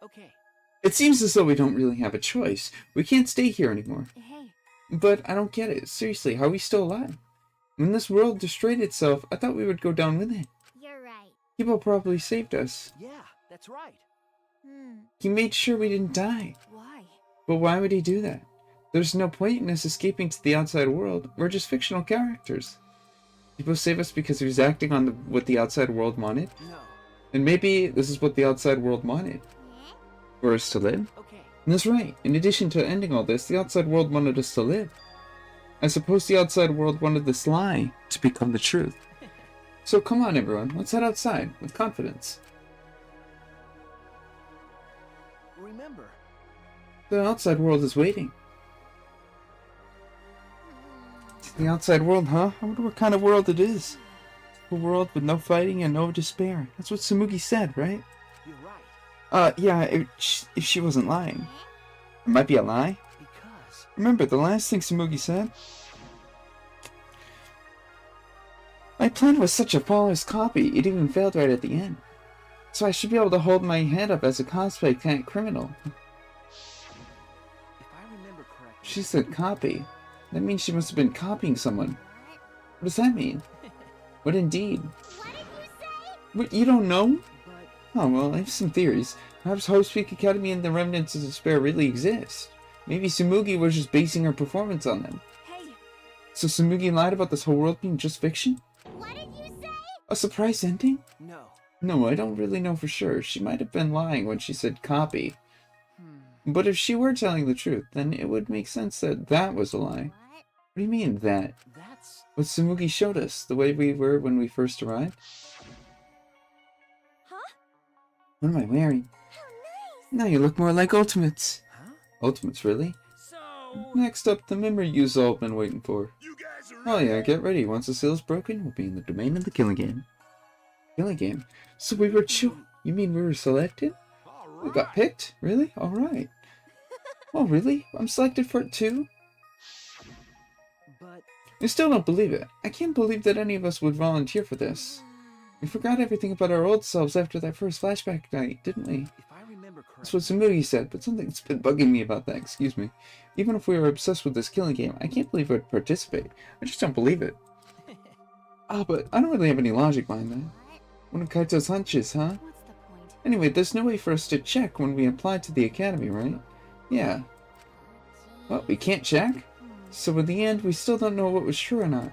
Okay. It seems as though we don't really have a choice. We can't stay here anymore. Hey. But I don't get it. Seriously, how are we still alive? When this world destroyed itself, I thought we would go down with it. You're right. People probably saved us. Yeah, that's right. He made sure we didn't die. Why? But why would he do that? There's no point in us escaping to the outside world. We're just fictional characters. People save us because he was acting on what the outside world wanted? No. And maybe this is what the outside world wanted. For us to live? Okay. And that's right. In addition to ending all this, the outside world wanted us to live. I suppose the outside world wanted this lie to become the truth. So come on, everyone. Let's head outside with confidence. Remember. The outside world is waiting. The outside world, huh? I wonder what kind of world it is. A world with no fighting and no despair. That's what Tsumugi said, right? You're right. Yeah, if she wasn't lying. It might be a lie. Because... Remember, the last thing Tsumugi said? My plan was such a flawless copy, it even failed right at the end. So I should be able to hold my head up as a cosplay criminal. If I remember correctly... She said copy. That means she must have been copying someone. What does that mean? What indeed? What did you say? What, you don't know? Oh, well, I have some theories. Perhaps Hope's Peak Academy and the Remnants of Despair really exist. Maybe Tsumugi was just basing her performance on them. Hey! So Tsumugi lied about this whole world being just fiction? What did you say? A surprise ending? No. No, I don't really know for sure. She might have been lying when she said copy. But if she were telling the truth, then it would make sense that that was a lie. What do you mean, that? That's... What Tsumugi showed us, the way we were when we first arrived? What am I wearing? Now you look more like Ultimates. Huh? Ultimates, really? So... Next up, the member you've all been waiting for. Oh yeah, get ready. Once the seal's broken, we'll be in the domain of the killing game. Killing game? So we were You mean we were selected? We got picked? Really? Alright. Oh really? I'm selected for it too? But... I still don't believe it. I can't believe that any of us would volunteer for this. We forgot everything about our old selves after that first flashback night, didn't we? If I remember correctly... That's what Samui said, but something's been bugging me about that, excuse me. Even if we were obsessed with this killing game, I can't believe we'd participate. I just don't believe it. But I don't really have any logic behind that. One of Kaito's hunches, huh? What's the point? Anyway, there's no way for us to check when we apply to the academy, right? Yeah. Well, we can't check? So in the end, we still don't know what was true or not.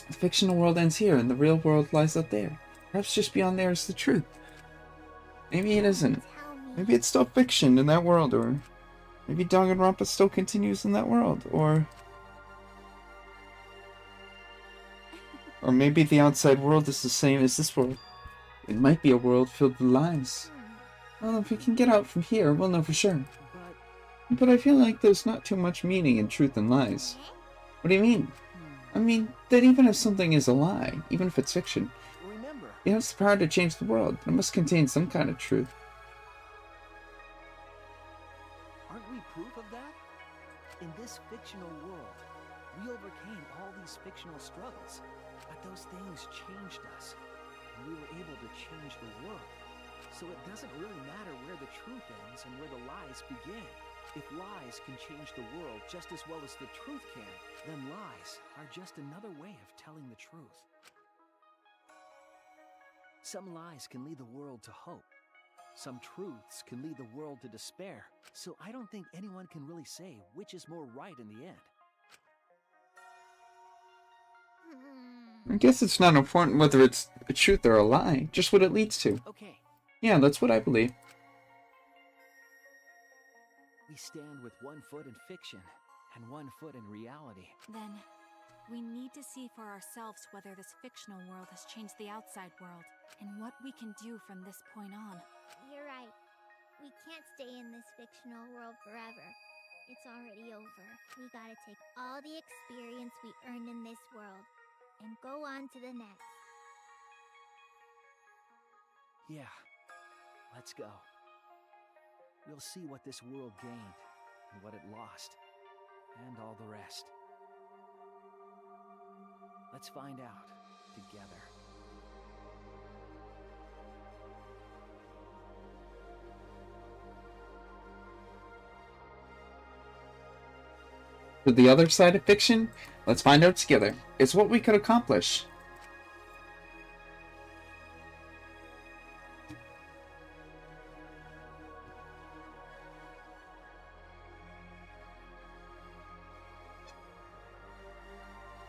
The fictional world ends here, and the real world lies out there. Perhaps just beyond there is the truth. Maybe it isn't. Maybe it's still fiction in that world, or... maybe Danganronpa still continues in that world, or maybe the outside world is the same as this world. It might be a world filled with lies. Well, if we can get out from here, we'll know for sure. But I feel like there's not too much meaning in truth and lies. What do you mean? I mean, that even if something is a lie, even if it's fiction, it has the power to change the world. It must contain some kind of truth. Aren't we proof of that? In this fictional world, we overcame all these fictional struggles, but those things changed us, and we were able to change the world. So it doesn't really matter where the truth ends and where the lies begin. If lies can change the world just as well as the truth can, then lies are just another way of telling the truth. Some lies can lead the world to hope. Some truths can lead the world to despair. So I don't think anyone can really say which is more right in the end. I guess it's not important whether it's a truth or a lie, just what it leads to. Okay. Yeah, that's what I believe. We stand with one foot in fiction and one foot in reality. Then, we need to see for ourselves whether this fictional world has changed the outside world, and what we can do from this point on. You're right. We can't stay in this fictional world forever. It's already over. We gotta take all the experience we earned in this world and go on to the next. Yeah. Let's go. We'll see what this world gained, and what it lost, and all the rest. Let's find out, together. For the other side of fiction, let's find out together. It's what we could accomplish.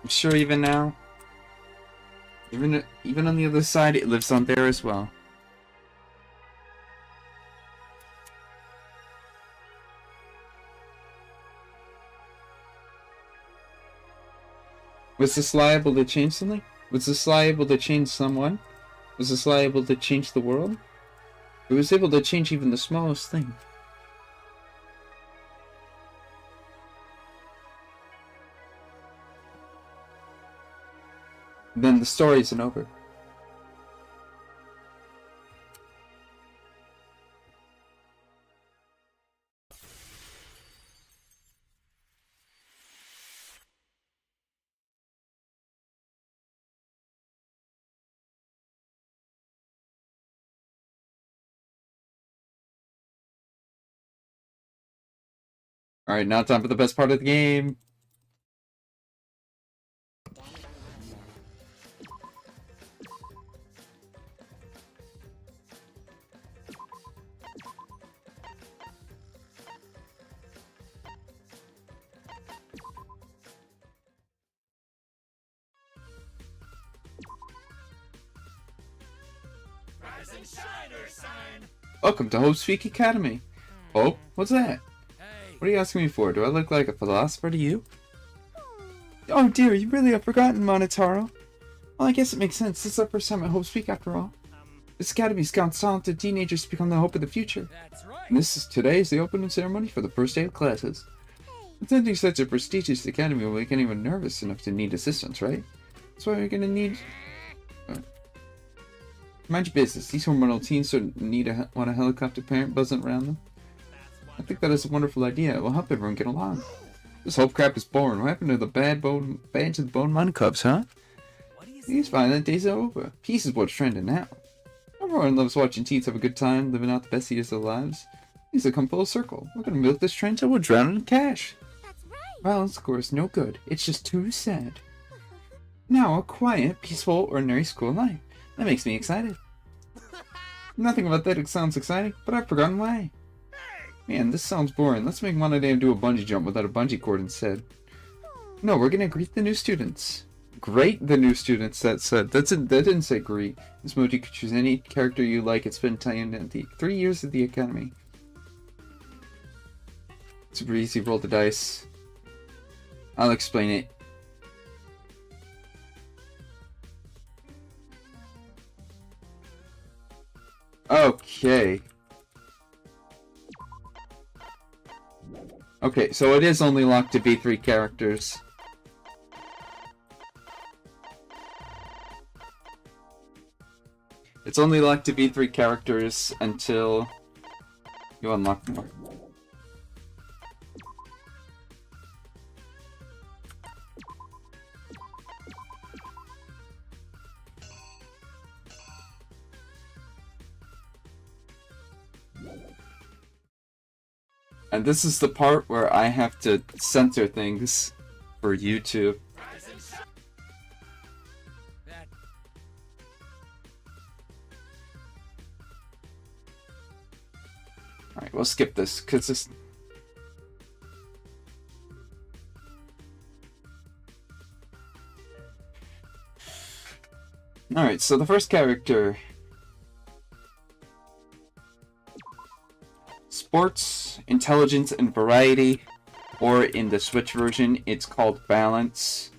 I'm sure even now, even on the other side, it lives on there as well. Was this lie able to change something? Was this lie able to change someone? Was this lie able to change the world? It was able to change even the smallest thing. Then the story isn't over. Alright, now time for the best part of the game. Rise and shine, Ursine! Welcome to Hope's Peak Academy. Hope? What's that? What are you asking me for? Do I look like a philosopher to you? Oh dear, you really have forgotten, Monotaro. Well, I guess it makes sense. This is our first time at Hope Speak, after all. This academy scouts talented teenagers to become the hope of the future. That's right. And today is the opening ceremony for the first day of classes. Attending such a prestigious academy will make anyone nervous enough to need assistance, right? That's why we're gonna need... Mind your business. These hormonal teens don't want a helicopter parent buzzing around them. I think that is a wonderful idea. It will help everyone get along. This whole crap is boring. What happened to the bad to the Bone Mon Cubs, huh? He's fine. That days are over. Peace is what's trending now. Everyone loves watching teens have a good time, living out the best years of their lives. These will come full circle. We're gonna milk this trend till we're drowning in cash. That's right. Violence, of course, no good. It's just too sad. Now, a quiet, peaceful, ordinary school life. That makes me excited. Nothing about that sounds exciting, but I've forgotten why. Man, this sounds boring. Let's make Monodam do a bungee jump without a bungee cord instead. No, we're gonna greet the new students. Great the new students, that said. That didn't say greet. This mode you could choose any character you like and spend time in the 3 years at the academy. Super easy, roll the dice. I'll explain it. Okay. Okay, so it is only locked to be 3 characters. It's only locked to be 3 characters until you unlock more. And this is the part where I have to censor things for YouTube. Alright, we'll skip this, because this... Alright, so the first character... Sports, Intelligence, and Variety, or in the Switch version, it's called Balance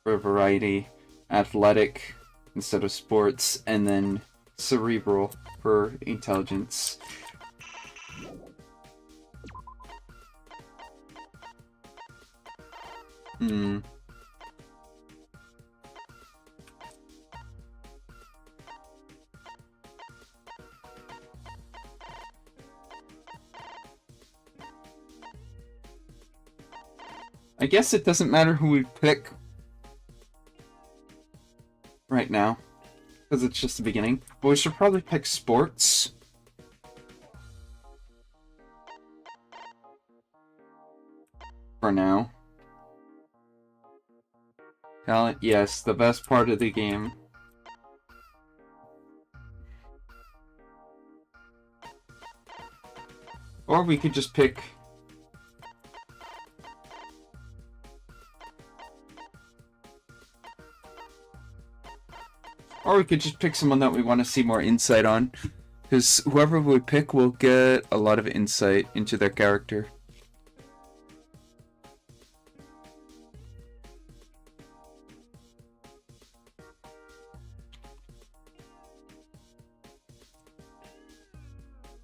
for Variety, Athletic instead of Sports, and then Cerebral for Intelligence. I guess it doesn't matter who we pick right now, because it's just the beginning. But we should probably pick sports. For now. Talent, yes, the best part of the game. Or we could just pick... Or we could just pick someone that we want to see more insight on. Because whoever we pick will get a lot of insight into their character.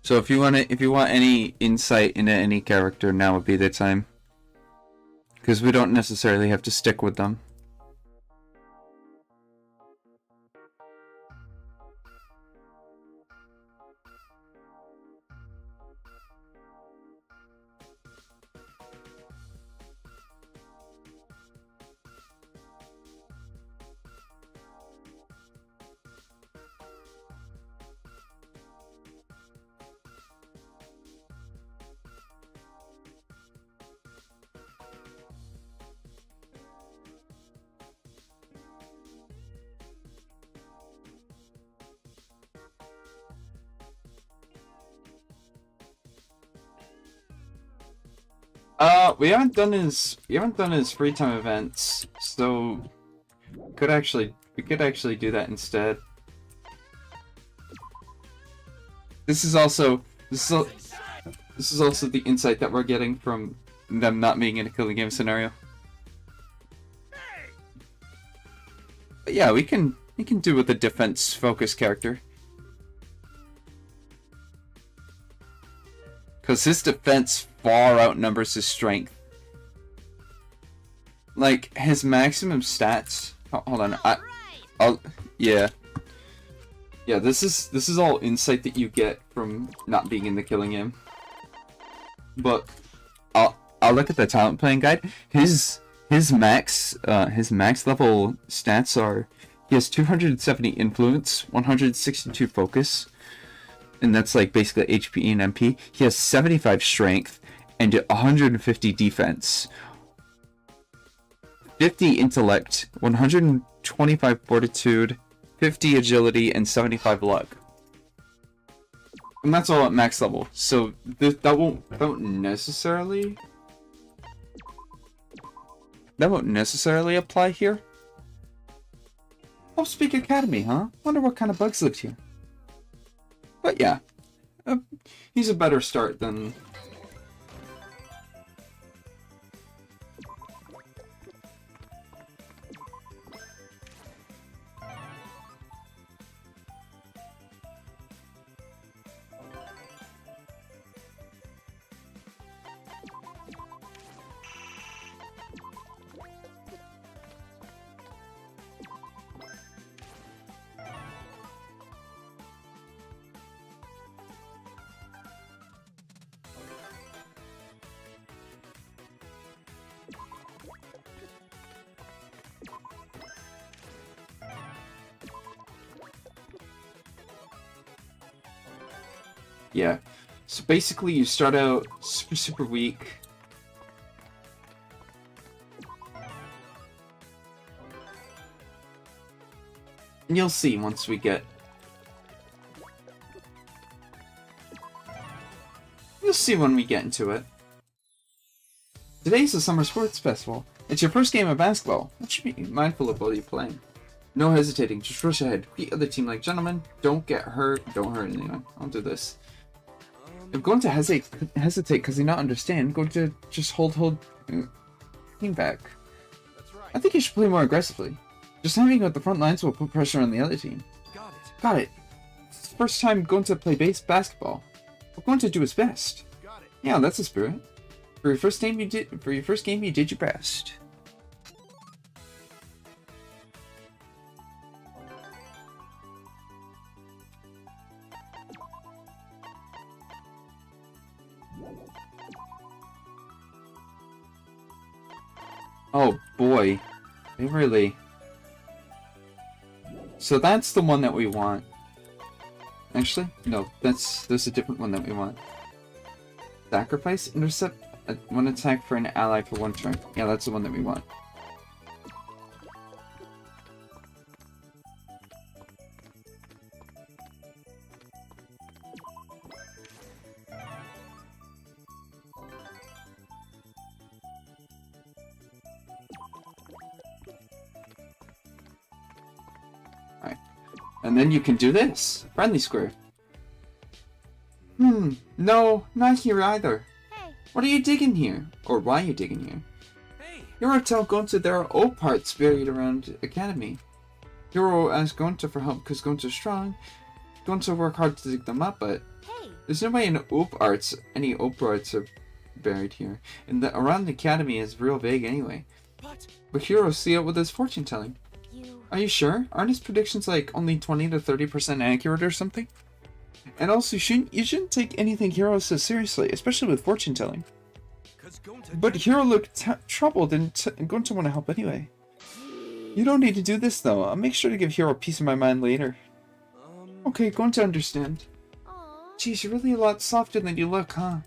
So if you want any insight into any character, now would be the time. Because we don't necessarily have to stick with them. We haven't done his free time events, so we could actually do that instead. This is also the insight that we're getting from them not being in a killing game scenario. But yeah, we can do with a defense focused character. Because his defense far outnumbers his strength. Like, his maximum stats... hold on, I'll... Yeah. Yeah, this is all insight that you get from not being in the killing game. But I'll look at the talent playing guide. His max level stats are, he has 270 influence, 162 focus, and that's like basically HP and MP. He has 75 strength and 150 defense, 50 intellect, 125 fortitude, 50 agility, and 75 luck. And that's all at max level. So that won't necessarily apply here. Oh, Speak Academy, huh? Wonder what kind of bugs lived here. But yeah, he's a better start than... Yeah, so basically you start out super weak. And you'll see once we get... You'll see when we get into it. Today's the Summer Sports Festival. It's your first game of basketball. You should be mindful of what you're playing. No hesitating, just rush ahead. Beat the other team like gentlemen. Don't get hurt. Don't hurt anyone. I'll do this. If going to hesitate because you not understand, going to just hold team back. I think you should play more aggressively. Just hanging out the front lines will put pressure on the other team. Got it. It's the first time going to play basketball. We're going to do his best. Yeah, that's the spirit. For your first game, you did your best. Oh boy, they really... So that's the one that we want. Actually, no, there's a different one that we want. Sacrifice, intercept, one attack for an ally for one turn. Yeah, that's the one that we want. And then you can do this. Friendly square. No, not here either. Hey. What are you digging here? Or why are you digging here? Hey. Hero tell Gonta there are old parts buried around Academy. Hero asked Gonta for help because Gonta's strong. Gonta work hard to dig them up, but there's no way any old arts are buried here. And around the Academy is real vague anyway. But Hero see it with his fortune telling. Are you sure? Aren't his predictions like only 20 to 30% accurate or something? And also, you shouldn't take anything Hero says seriously, especially with fortune telling. But Hero looked troubled and going to want to help anyway. You don't need to do this though. I'll make sure to give Hero a piece of my mind later. Okay, going to understand. Geez, you're really a lot softer than you look, huh?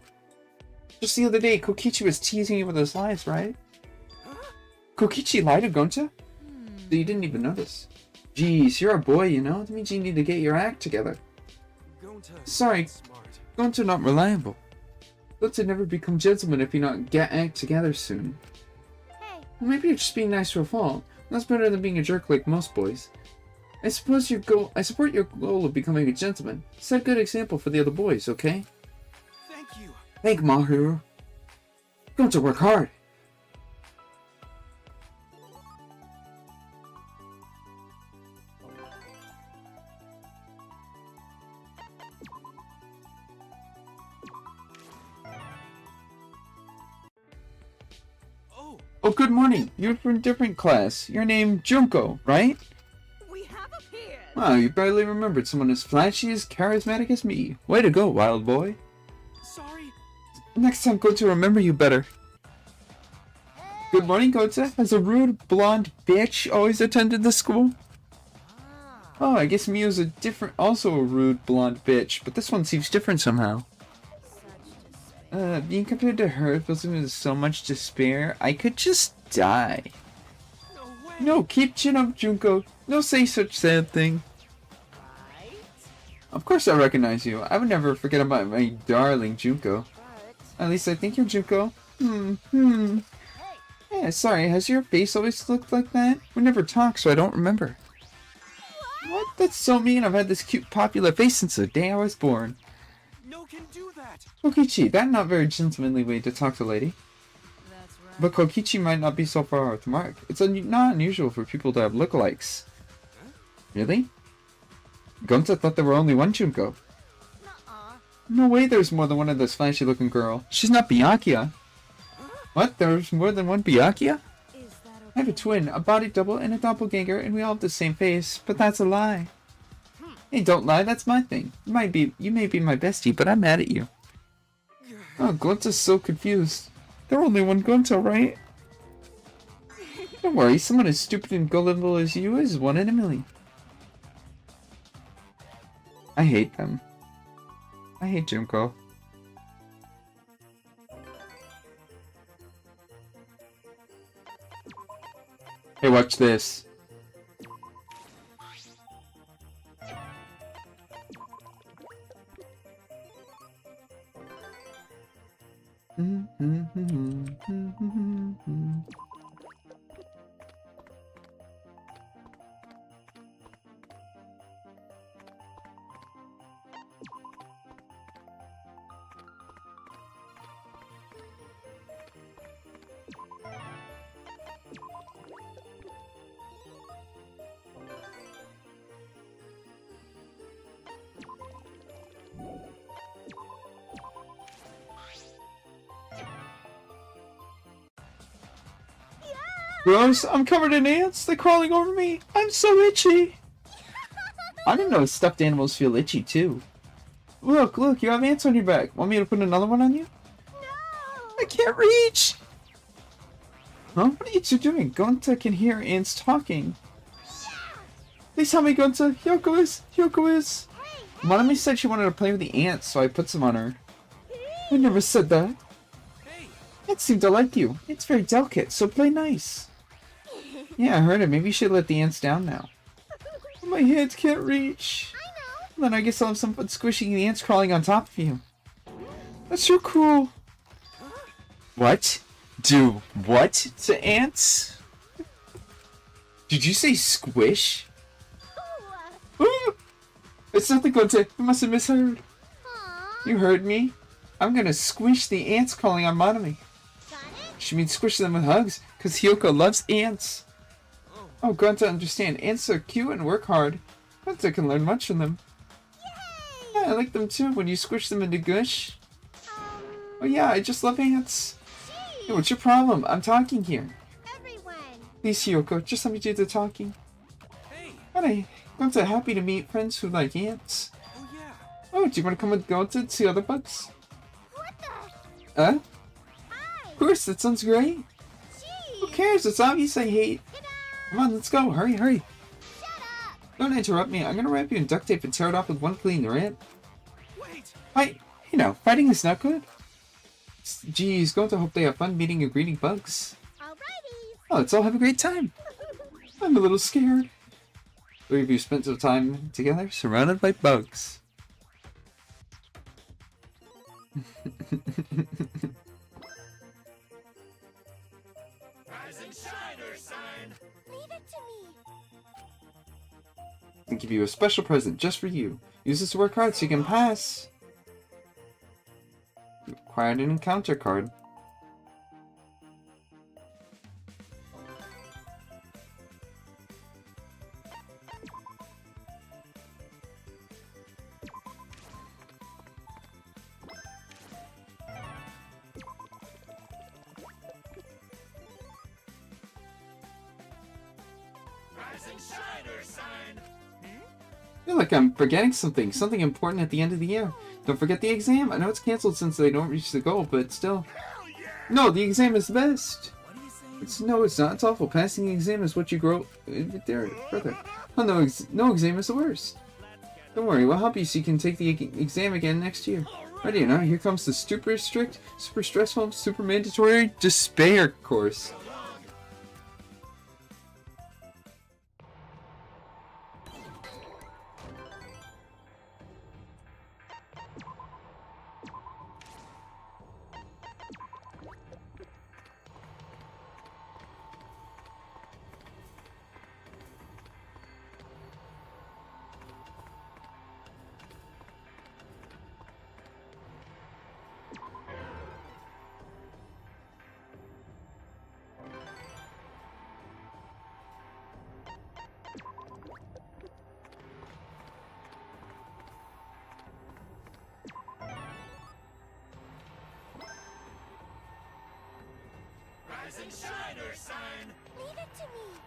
Just the other day, Kokichi was teasing you with his lies, right? Kokichi lied to Gonta? So you didn't even notice. Jeez, you're a boy, you know? That means you need to get your act together. Sorry, Gonta not reliable. Gonta never become gentleman if you not get act together soon. Hey. Well, maybe you're just being nice to a fault. That's better than being a jerk like most boys. I support your goal of becoming a gentleman. Set a good example for the other boys, okay? Thank you. Thank Mahiru. Gonta work hard. Oh, good morning. You're from a different class. Your name Junko, right? We have appeared. Wow, you barely remembered someone as flashy, as charismatic as me. Way to go, wild boy. Sorry. Next time, Gota will remember you better. Good morning, Gota. Has a rude, blonde bitch always attended this school? Oh, I guess Mio's also a rude, blonde bitch, but this one seems different somehow. Being compared to her fills me with so much despair, I could just die. No, keep chin up, Junko. No say such sad thing. Of course I recognize you. I would never forget about my darling Junko. At least I think you're Junko. Yeah, sorry, has your face always looked like that? We never talked, so I don't remember. What? That's so mean. I've had this cute, popular face since the day I was born. No can do that. Kokichi, that's not a very gentlemanly way to talk to a lady. But Kokichi might not be so far off the mark. It's not unusual for people to have lookalikes. Really? Gonta thought there were only one Junko. No way there's more than one of this flashy looking girl. She's not Byakuya. What? There's more than one Byakuya? I have a twin, a body double, and a doppelganger, and we all have the same face, but that's a lie. Hey, don't lie, that's my thing. You may be my bestie, but I'm mad at you. Oh, Gonta's so confused. There's only one Gonta, right? Don't worry, someone as stupid and gullible as you is one in a million. I hate them. I hate Junko. Hey, watch this. Gross, I'm covered in ants. They're crawling over me. I'm so itchy. I didn't know stuffed animals feel itchy too. Look, you have ants on your back. Want me to put another one on you? No! I can't reach! Huh? What are you two doing? Gonta can hear ants talking. Please help me, Gonta. Hyoko is. Monami said she wanted to play with the ants, so I put some on her. I never said that. Ants seem to like you. It's very delicate, so play nice. Yeah, I heard it. Maybe you should let the ants down now. My hands can't reach. Then I guess I'll have some fun squishing the ants crawling on top of you. That's so cool. What? Do what to ants? Did you say squish? Ooh. It's nothing, Gonta. You must have misheard. You heard me. I'm gonna squish the ants crawling on Monami. She means squish them with hugs, because Hyoko loves ants. Oh, Gonta, understand. Ants are cute and work hard. Gonta can learn much from them. Yeah, I like them too, when you squish them into gush. Oh yeah, I just love ants. Hey, what's your problem? I'm talking here. Please, Hyoko, just let me do the talking. Hey, Gonta, happy to meet friends who like ants. Oh, do you want to come with Gonta to see other bugs? Of course, that sounds great. Who cares? It's obvious I hate. Come on, let's go. Hurry. Don't interrupt me. I'm gonna wrap you in duct tape and tear it off with one clean rip. Wait. You know, fighting is not good. Geez, going to hope they have fun meeting and greeting bugs. Oh, let's all have a great time. I'm a little scared. Three of you spent some time together, surrounded by bugs. Rise and shine, Ursine! Leave it to me. And give you a special present just for you. Use this to work hard so you can pass. You acquired an encounter card. I feel like I'm forgetting something important at the end of the year. Don't forget the exam. I know it's canceled since they don't reach the goal, but still. No, the exam is the best. No, it's not. It's awful. Passing the exam is what you grow there further. Oh, no exam is the worst. Don't worry, we'll help you so you can take the exam again next year. Ready or not, here comes the super strict, super stressful, super mandatory despair course. Leave it to me.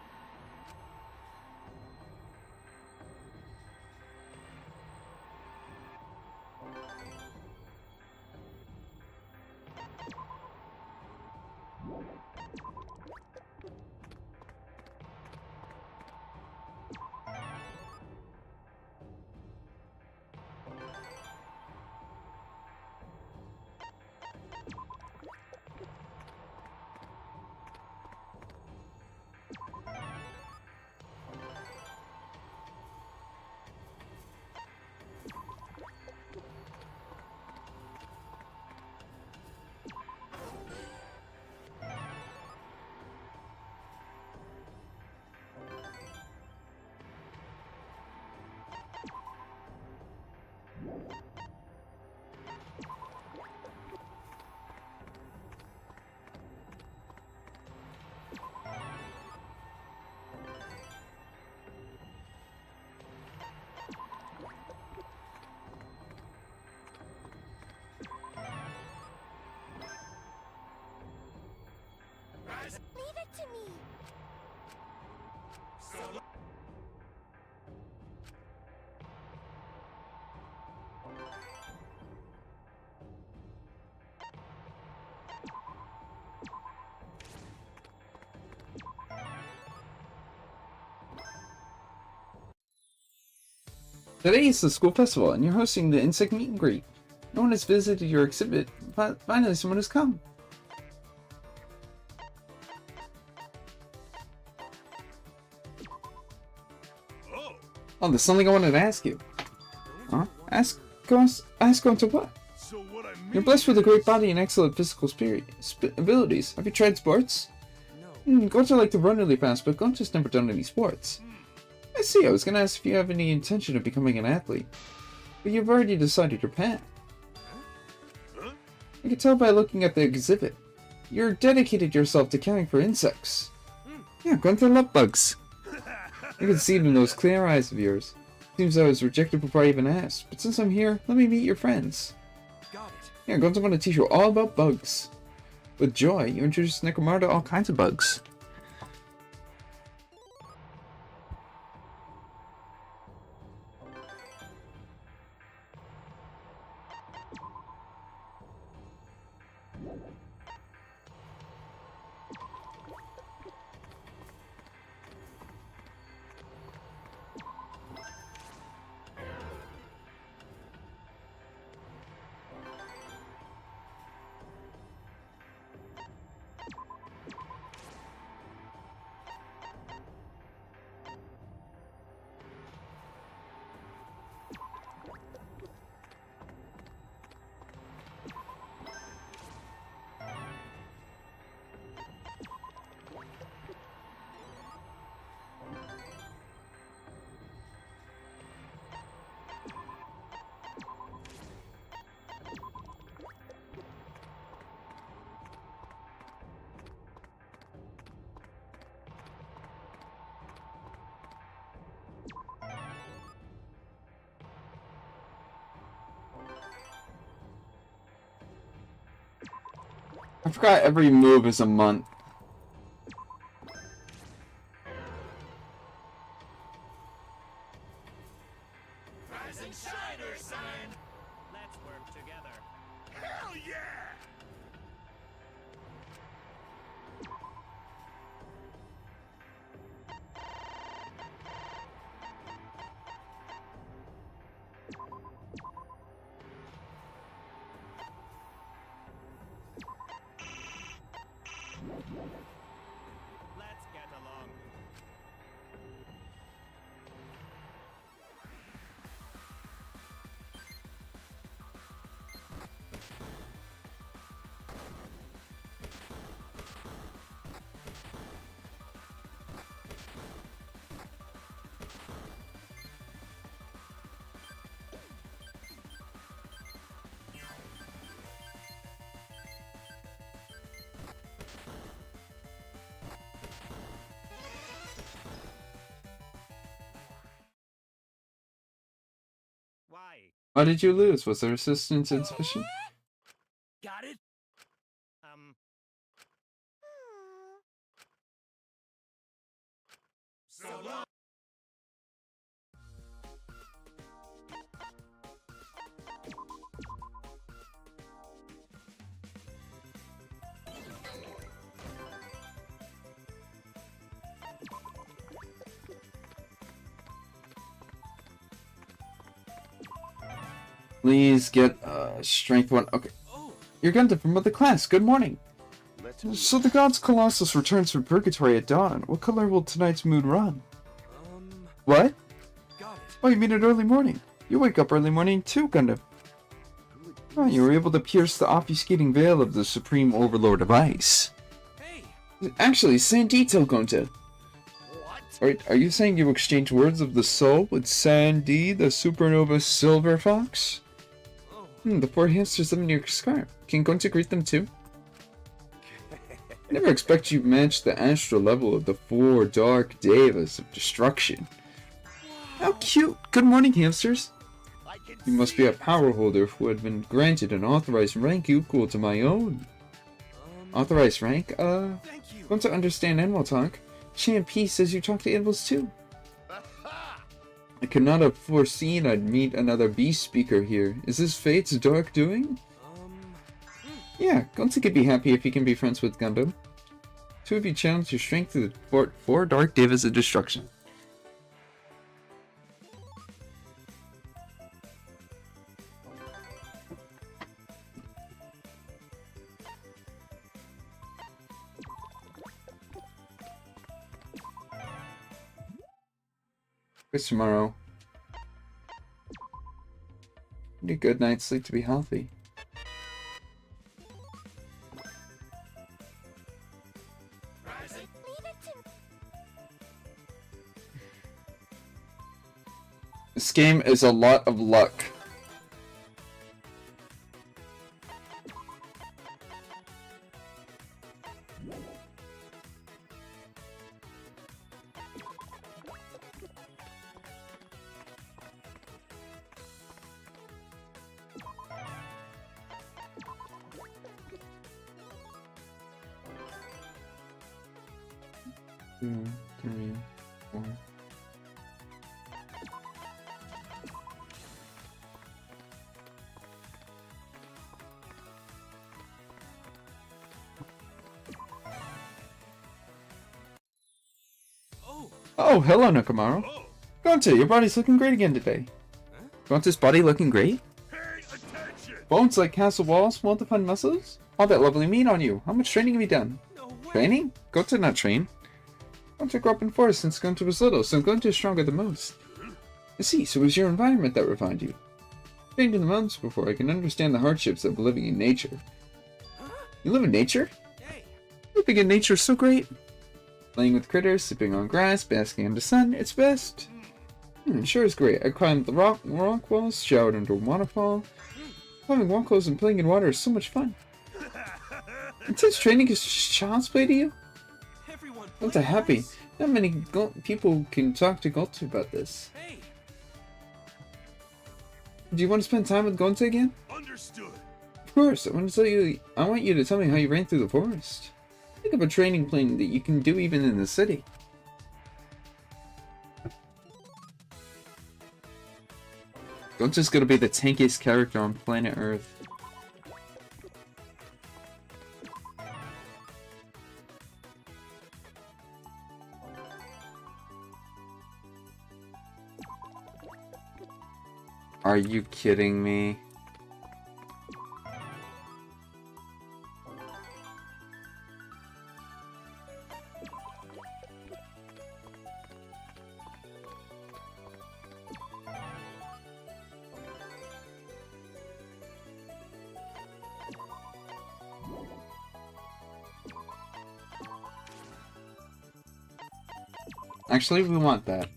Leave it to me. Today is the school festival, and you're hosting the insect meet and greet. No one has visited your exhibit, but finally someone has come. Oh, there's something I wanted to ask you. Huh? Ask on to what? You're blessed with a great body and excellent physical abilities. Have you tried sports? No. Gonta like to run really fast, but Gonta's never done any sports. I see. I was going to ask if you have any intention of becoming an athlete. But you've already decided your path. I can tell by looking at the exhibit. You're dedicated yourself to caring for insects. Yeah, Gonta loves bugs. I can see it in those clear eyes of yours. Seems I was rejected before I even asked, but since I'm here, let me meet your friends. Yeah, Gonta want to teach you all about bugs. With joy, you introduce Nekomar to all kinds of bugs. I forgot every move is a month. Rise and shine, Ursine! Let's work together. Hell yeah! Let's get along. Why? Why did you lose? Was their assistance insufficient? Got it? So long. Please get strength 1. Okay. You're Gundam from other class. Good morning. So the God's Colossus returns from Purgatory at dawn. What color will tonight's moon run? What? Oh, you mean at early morning? You wake up early morning too, Gundam. Oh, you were able to pierce the obfuscating veil of the Supreme Overlord of Ice. Actually, Sandito Gonta. Are you saying you exchanged words of the soul with Sandy, the supernova silver fox? The four hamsters live in your scarf. Can Gonta greet them too? I never expect you match the astral level of the four dark devas of destruction. How cute! Good morning, hamsters! You must be a power holder who had been granted an authorized rank equal to my own. Authorized rank? Want to understand animal talk? Champ P says you talk to animals too. I could not have foreseen I'd meet another beast speaker here. Is this fate's dark doing? Yeah, Gonta could be happy if he can be friends with Gundam. Two of you challenge your strength to the four dark devas of destruction. It's tomorrow. Need a good night's sleep to be healthy. This game is a lot of luck. Two, three, four. Oh, hello, Nakamaro. Gonta, your body's looking great again today. Gonta's body looking great? Bones like castle walls, well-defined muscles? All that lovely meat on you. How much training have you done? Training? Gonta not train. Gonta grew up in forest since Gonta was little, so Gonta is stronger than most. I see, so it was your environment that refined you. I've been in the mountains before, I can understand the hardships of living in nature. You live in nature? Living in nature is so great. Playing with critters, sipping on grass, basking in the sun, it's best. Sure is great. I climbed the rock walls, showered under a waterfall. Climbing rock walls and playing in water is so much fun. Intense training is just child's play to you? Gonta happy. Not many people can talk to Gonta about this. Do you want to spend time with Gonta again? Understood. Of course. I want you to tell me how you ran through the forest. Think of a training plan that you can do even in the city. Gonta's gonna be the tankiest character on planet Earth. Are you kidding me? Actually, we want that.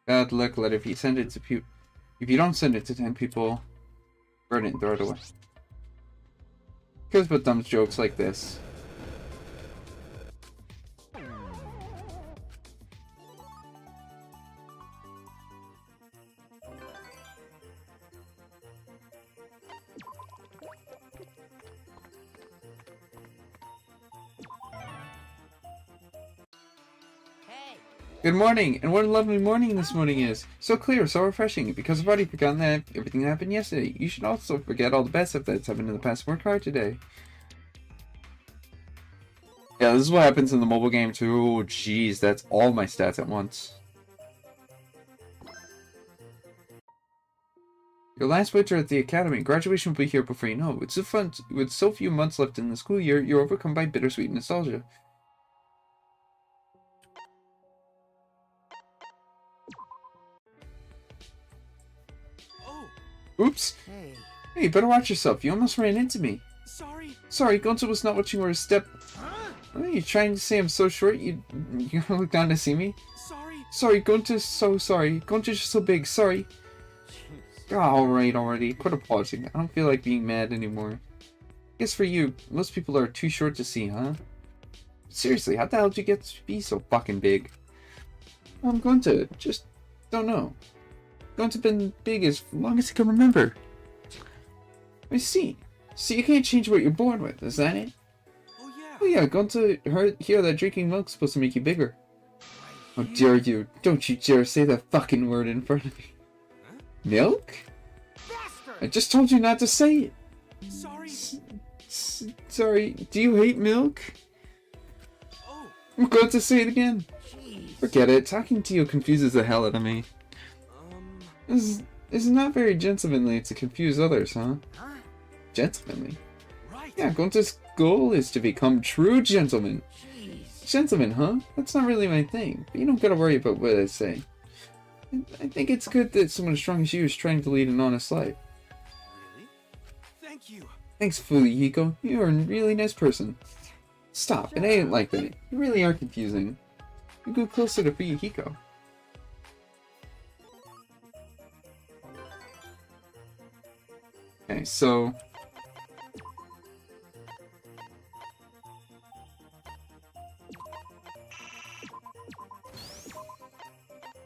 Bad luck, let if you send it to if you don't send it to 10 people, burn it and throw it away. Cares about dumb jokes like this. Good morning, and what a lovely morning this morning is. So clear, so refreshing, because I've already forgotten that everything that happened yesterday. You should also forget all the bad stuff that's happened in the past. Work hard today. Yeah, this is what happens in the mobile game too. Oh, jeez, that's all my stats at once. Your last winter at the academy. Graduation will be here before you know it. With so few months left in the school year, you're overcome by bittersweet nostalgia. Oops. Hey, better watch yourself. You almost ran into me. Sorry, Gonta was not watching where his step. What are you trying to say? I'm so short. You look down to see me? Sorry, Gonta's so sorry. Gonta's just so big. Sorry. Alright, already. Quit apologizing. I don't feel like being mad anymore. Guess for you, most people are too short to see, huh? Seriously, how the hell did you get to be so fucking big? I'm Gonta. Just don't know. Gonta's been big as long as I can remember. I see. So you can't change what you're born with, is that it? Oh yeah, Gonta hear that drinking milk's supposed to make you bigger. How dare you? Don't you dare say that fucking word in front of me. Milk? I just told you not to say it. Sorry, do you hate milk? I'm going to say it again. Forget it, talking to you confuses the hell out of me. It's not very gentlemanly to confuse others, huh? Gentlemanly? Yeah, Gonta's goal is to become true gentlemen. Gentlemen, huh? That's not really my thing, but you don't gotta worry about what I say. I think it's good that someone as strong as you is trying to lead an honest life. Thank you. Thanks, Fuyuhiko. You're a really nice person. Stop, it ain't like that. You really are confusing. You go closer to Fuyuhiko. Okay, so...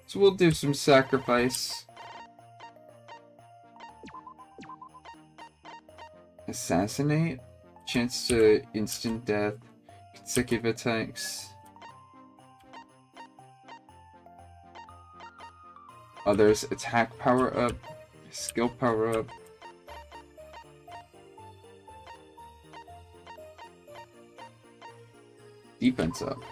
So we'll do some sacrifice. Assassinate. Chance to instant death. Consecutive attacks. Others attack power up. Skill power up. Defense up.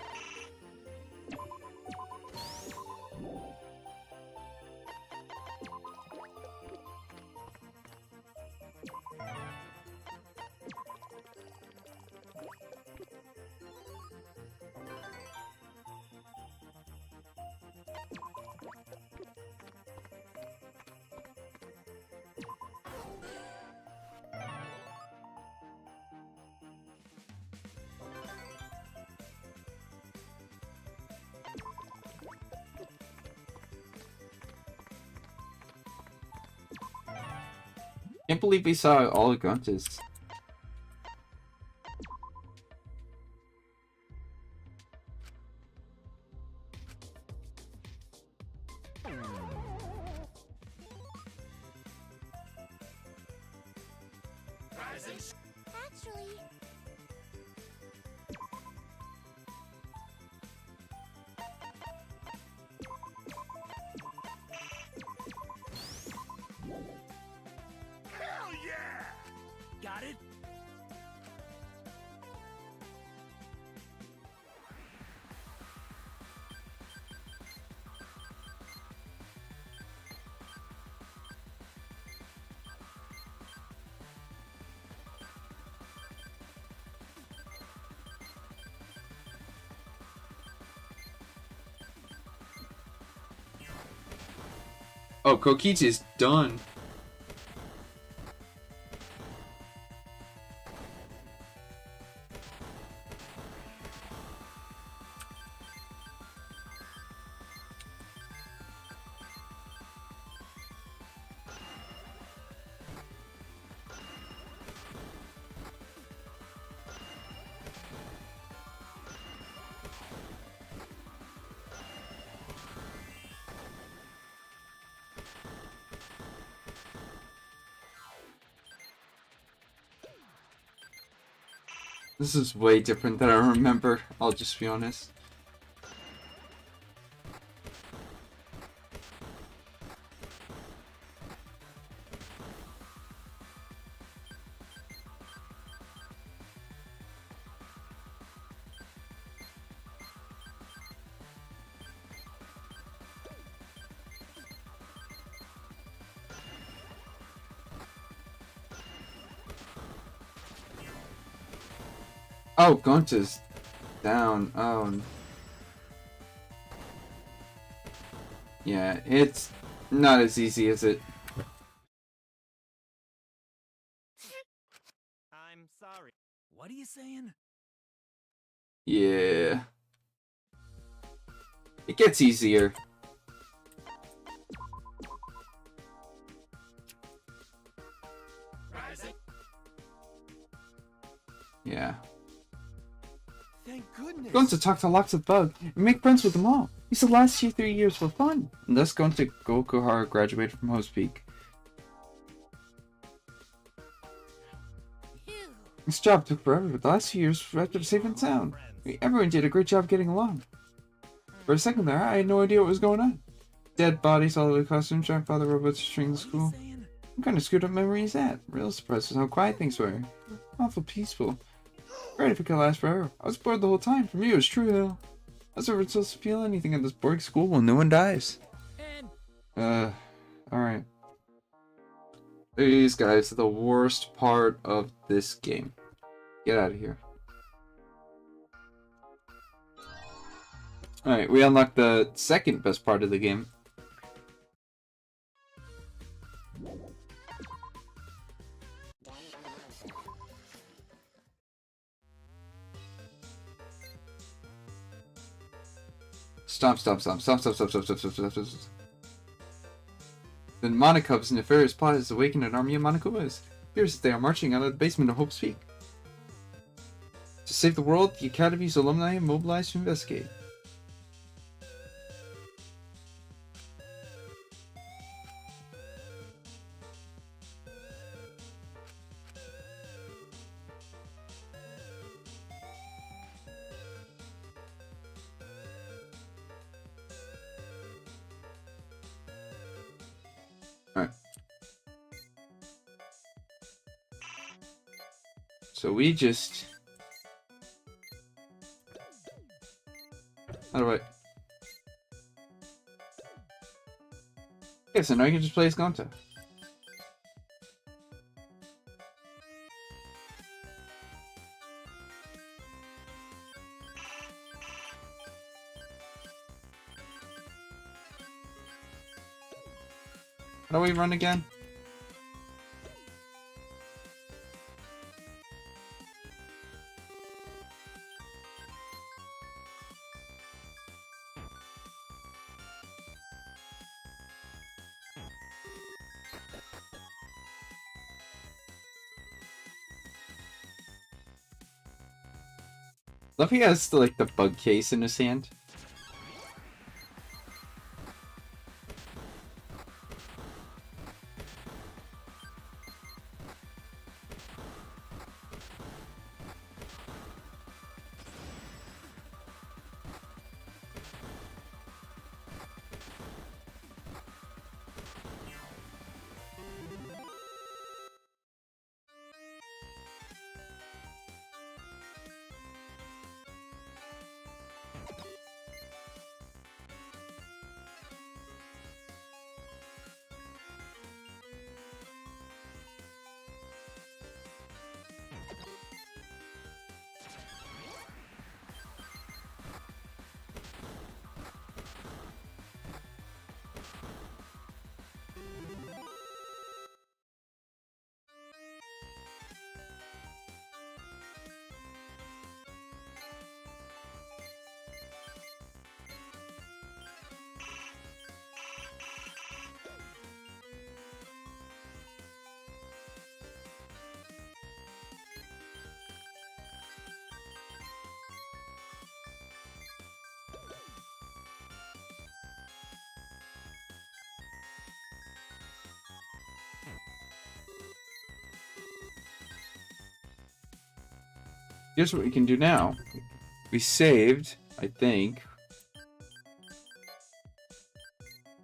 Can't believe we saw all of Gonta's. Actually, Oh, Kokichi's done. This is way different than I remember, I'll just be honest. Oh, Gonta's down. Oh. Yeah, it's not as easy as it. I'm sorry. What are you saying? Yeah. It gets easier. Yeah. Thank goodness. Going to talk to lots of bugs and make friends with them all. He said last 3 years were fun. And thus going to Gokuhara graduated from Host Peak. This job took forever, but the last few years were safe and sound. Everyone did a great job getting along. For a second there, I had no idea what was going on. Dead bodies all over the costumes, giant father robots string the school. What kind of screwed up memory is that? Real surprised with how quiet things were. Awful peaceful. Great if it could last forever. I was bored the whole time. For me, it was true hell. I was never supposed to feel anything at this boring school when no one dies. Alright. These guys are the worst part of this game. Get out of here. Alright, we unlocked the second best part of the game. Stop. The Monokub's nefarious plot has awakened an army of Monokumas. Here's they are marching out of the basement of Hope's Peak. To save the world, the Academy's alumni are mobilized to investigate. Alright. So we just... How do I... Okay, so now you can just play as Gonta. How do we run again? Love he has like the bug case in his hand. Here's what we can do now. We saved, I think.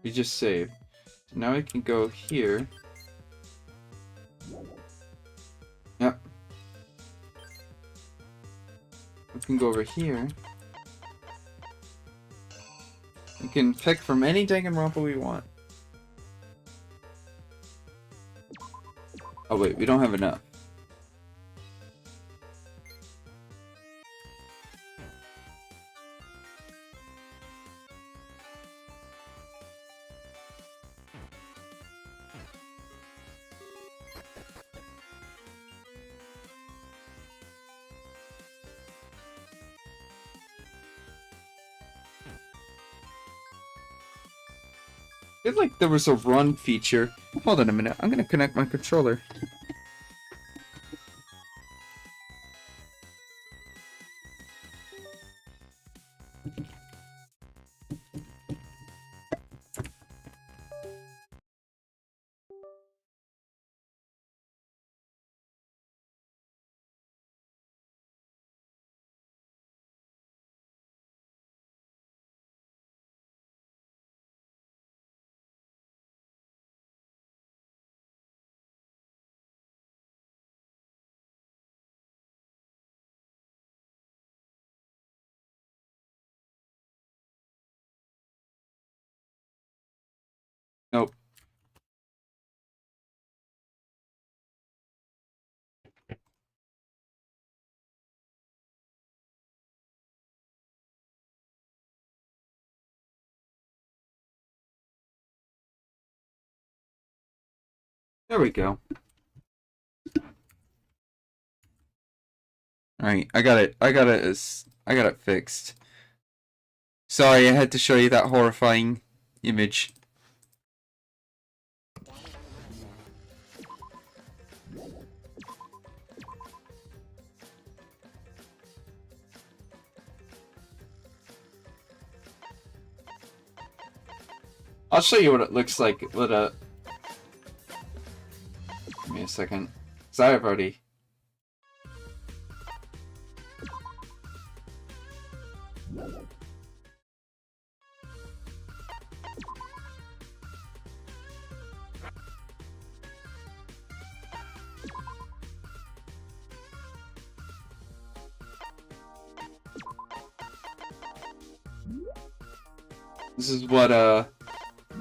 We just saved. So now we can go here. Yep. We can go over here. We can pick from any Danganronpa we want. Oh wait, we don't have enough. I feel like there was a run feature. Hold on a minute, I'm gonna connect my controller. Nope. There we go. Alright, I got it fixed. Sorry, I had to show you that horrifying image. I'll show you what it looks like with a... Give me a second. 'Cause I have already...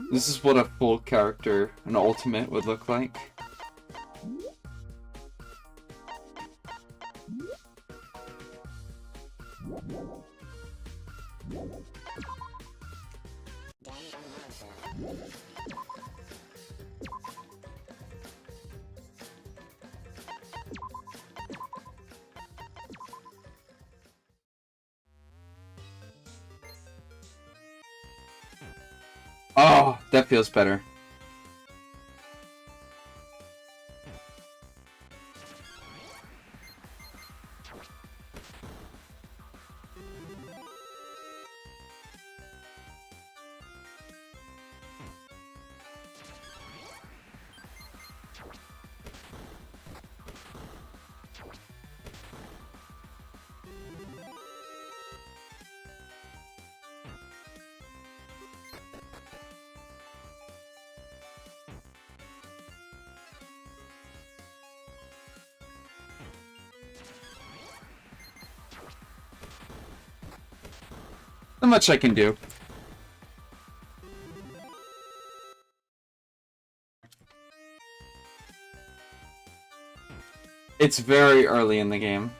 This is what a full character, an ultimate, would look like. Oh, that feels better. Not much I can do. It's very early in the game.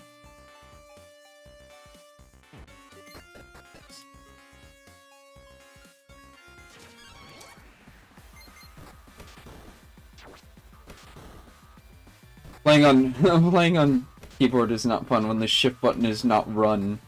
Playing on keyboard is not fun when the shift button is not run.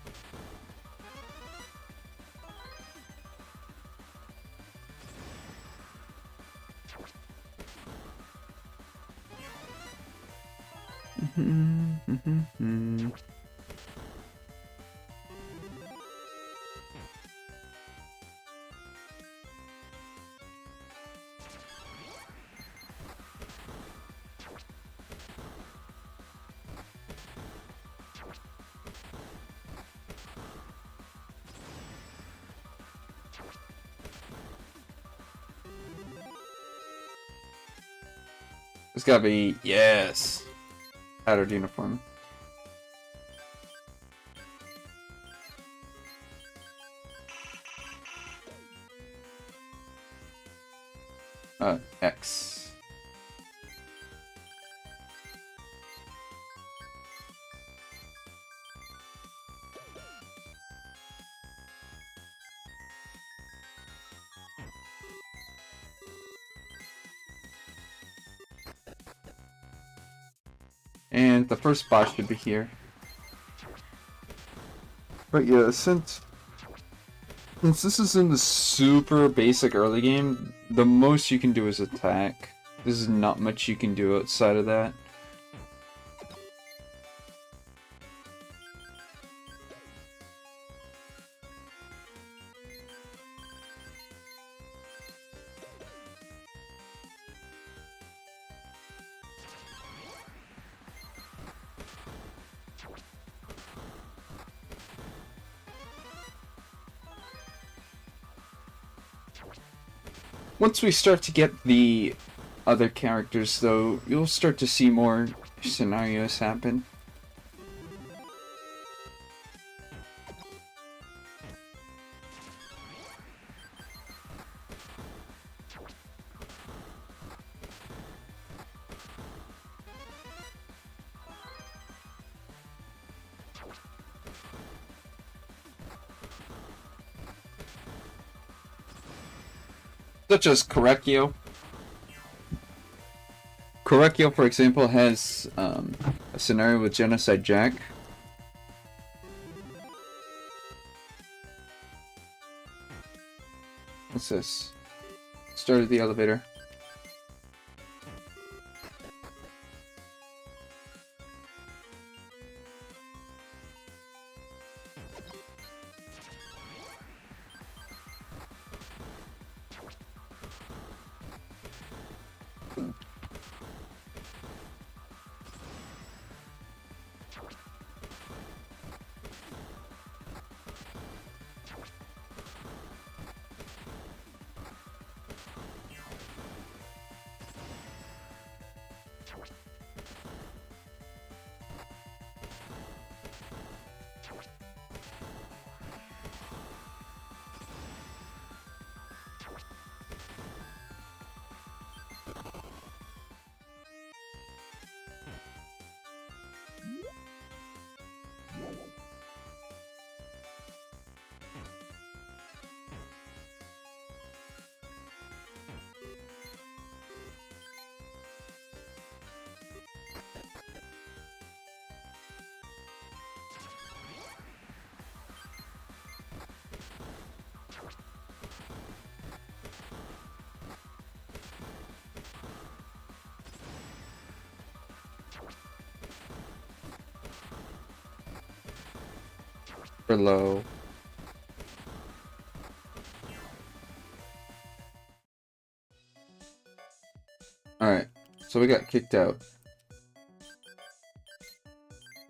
It's gotta be, yes. Powdered uniform. X. And the first boss should be here. But yeah, since this is in the super basic early game, the most you can do is attack. There's not much you can do outside of that. Once we start to get the other characters, though, you'll start to see more scenarios happen. Such as Korekio. Korekio, for example, has a scenario with Genocide Jack. What's this? Started the elevator. Low. Alright, so we got kicked out.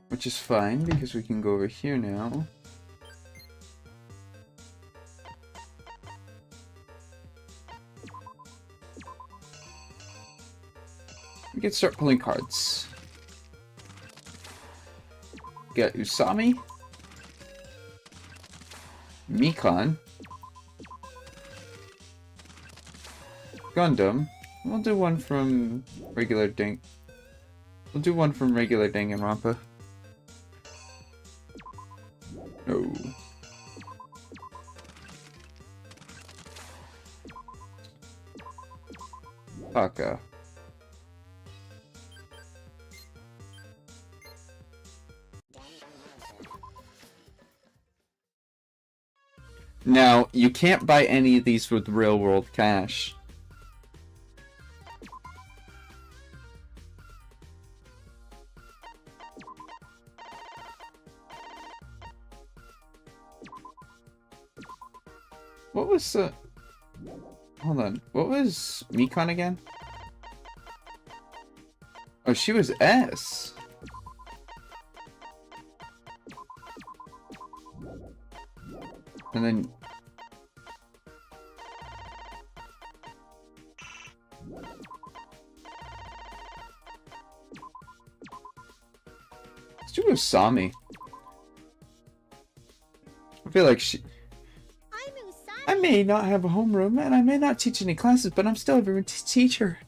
Which is fine, because we can go over here now. We can start pulling cards. We got Usami. Mikan, Gundam. We'll do one from regular Danganronpa. No. Paka. Now, you can't buy any of these with real-world cash. What was hold on. What was Mikan again? Oh, she was S. And then... Let's do Usami. I feel like she... I may not have a homeroom, and I may not teach any classes, but I'm still everyone's teacher.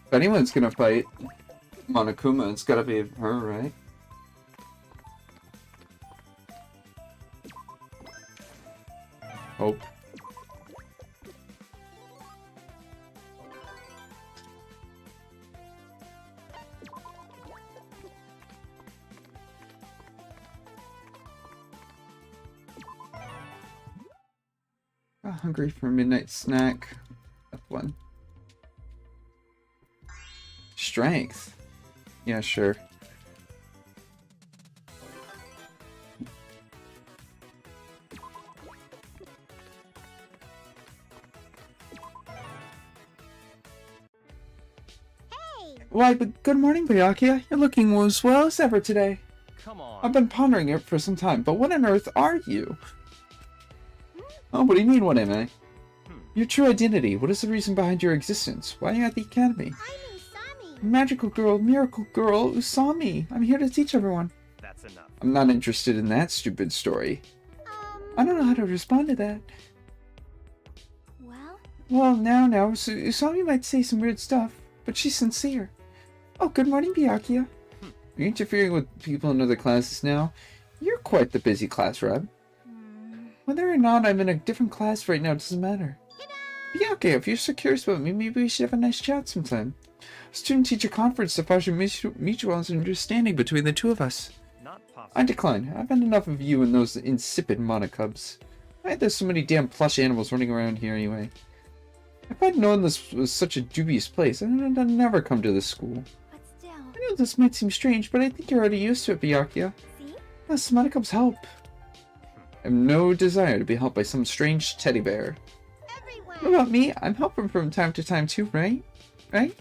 If anyone's gonna fight Monokuma, it's gotta be her, right? Hope. Hungry for a midnight snack. That's one. Strength. Yeah, sure. Why, but good morning, Byakuya. You're looking as well as ever today. Come on. I've been pondering it for some time, but what on earth are you? Oh, what do you mean, what am I? Your true identity. What is the reason behind your existence? Why are you at the academy? I'm Usami. Magical girl, miracle girl, Usami. I'm here to teach everyone. That's enough. I'm not interested in that stupid story. I don't know how to respond to that. Well, now, so Usami might say some weird stuff, but she's sincere. Oh, good morning, Byakuya. Are you interfering with people in other classes now? You're quite the busy class rep. Whether or not I'm in a different class right now doesn't matter. Byakuya, if you're so curious about me, maybe we should have a nice chat sometime. Student-teacher conference to foster mutual understanding between the two of us. Not possible. I decline. I've had enough of you and those insipid monocubs. Why there's so many damn plush animals running around here anyway? If I'd known this was such a dubious place, I'd never come to this school. I know this might seem strange, but I think you're already used to it, Byakuya. Yes, monocubs help. I have no desire to be helped by some strange teddy bear. What about me? I'm helping from time to time too, right? Right?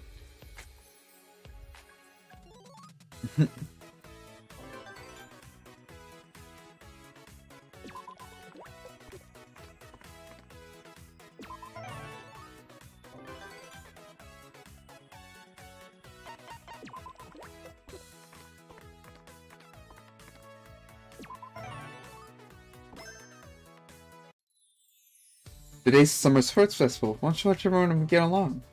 Today's Summer Sports Festival. Why don't you watch everyone get along?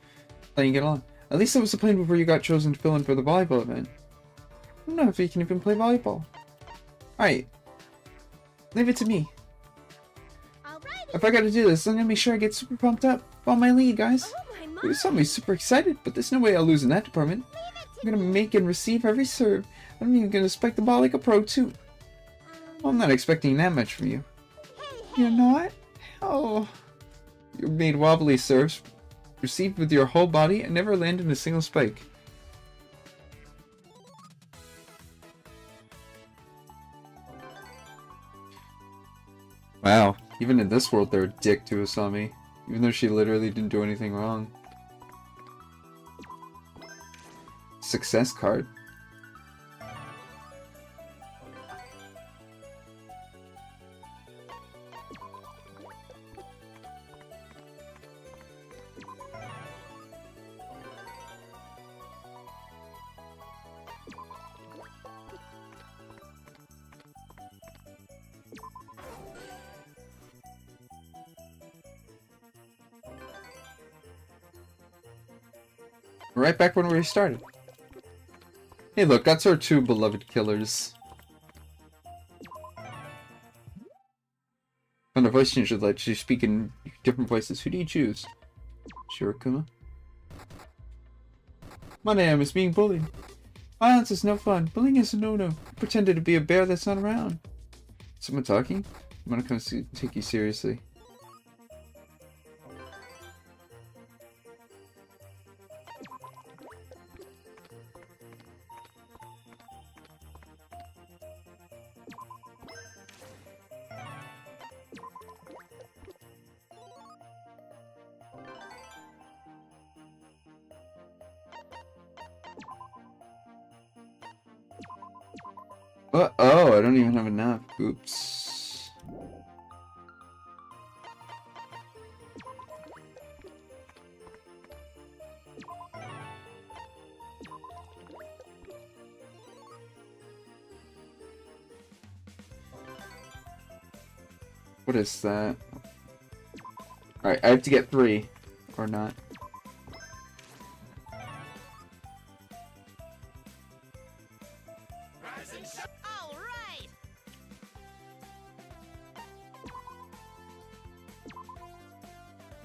Let you get along. At least that was the plan before you got chosen to fill in for the volleyball event. I don't know if you can even play volleyball. Alright. Leave it to me. If I gotta do this, I'm gonna make sure I get super pumped up on my lead, guys. You saw me super excited, but there's no way I'll lose in that department. I'm gonna make and receive every serve. I'm even gonna spike the ball like a pro, too. Well, I'm not expecting that much from you. You're not? Oh. You made wobbly serves, received with your whole body, and never landed a single spike. Wow, even in this world they're a dick to Usami, even though she literally didn't do anything wrong. Success card. Right back when we started. Hey look, that's our two beloved killers. On a voice changer lets you speak in different voices. Who do you choose? Shirokuma? My name is being bullied. Violence is no fun. Bullying is a no-no. You pretended to be a bear that's not around. Someone talking? I'm gonna come take you seriously. Oh, I don't even have enough. Oops. What is that? Alright, I have to get 3. Or not. All right.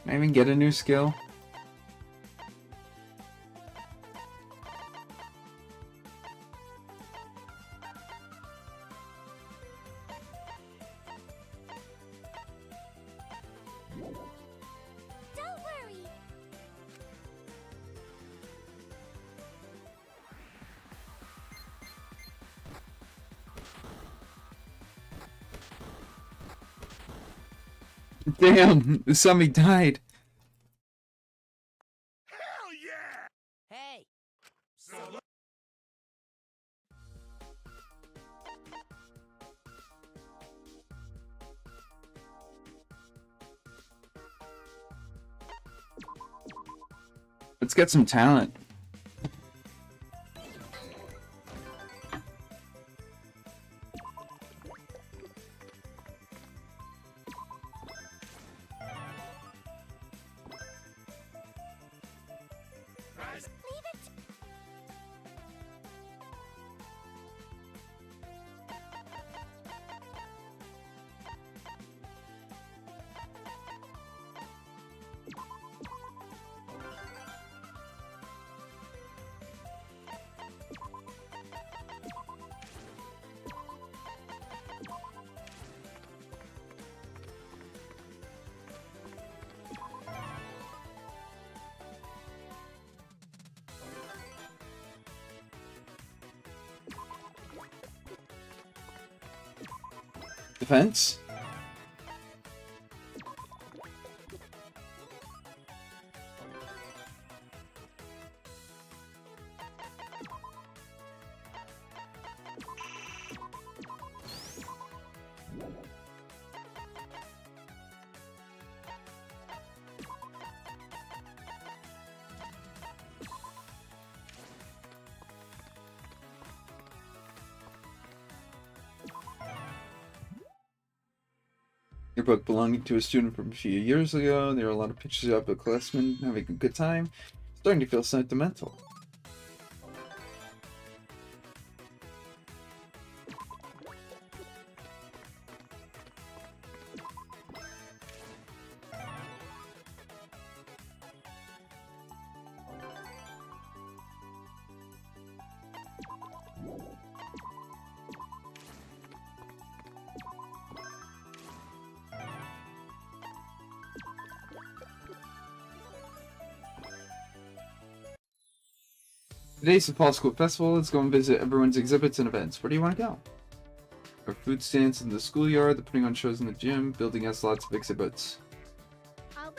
Can I even get a new skill? Don't worry. Damn! Somebody died! Hell yeah! Hey! So Let's get some talent. Leave it. Defense? Your book belonging to a student from a few years ago. There are a lot of pictures of a classman having a good time. Starting to feel sentimental. Today's the Fall School Festival. Let's go and visit everyone's exhibits and events. Where do you want to go? Our food stands in the schoolyard, the putting on shows in the gym, building has lots of exhibits. I'm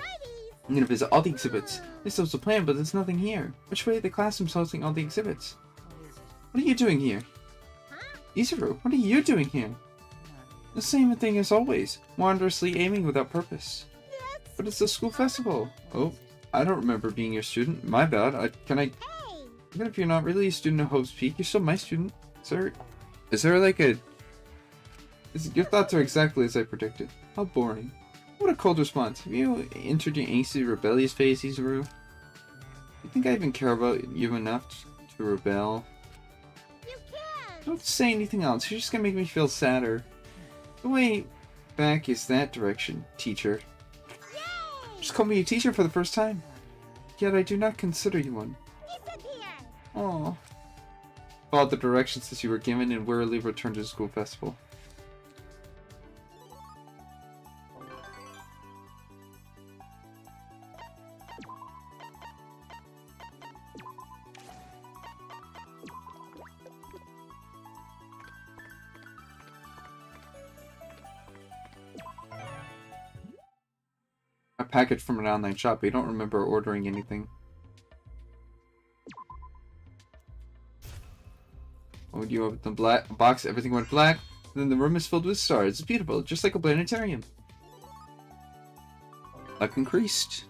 gonna visit all the exhibits. This was a plan, but there's nothing here. Which way are the classrooms hosting all the exhibits? What are you doing here? Izuru, what are you doing here? The same thing as always, wondrously aiming without purpose. But it's the school festival. Oh, I don't remember being your student. My bad. Even if you're not really a student of Hope's Peak, you're still my student. Is there like a... Your thoughts are exactly as I predicted. How boring. What a cold response. Have you entered your angsty, rebellious phase, Izuru? You think I even care about you enough to rebel? Don't say anything else. You're just gonna make me feel sadder. The way back is that direction, teacher. Just call me a teacher for the first time. Yet I do not consider you one. Oh. Followed the directions that you were given and wearily returned to the school festival. A package from an online shop, but you don't remember ordering anything. When you open the box, everything went black. And then the room is filled with stars. It's beautiful, just like a planetarium. Luck increased.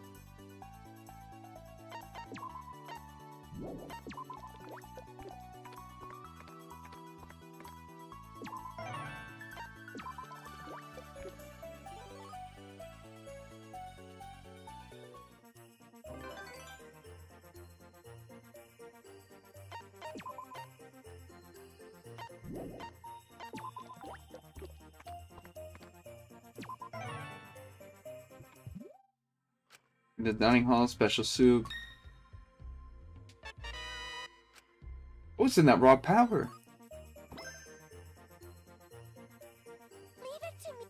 The dining hall, special soup. What's in that raw power? Leave it to me.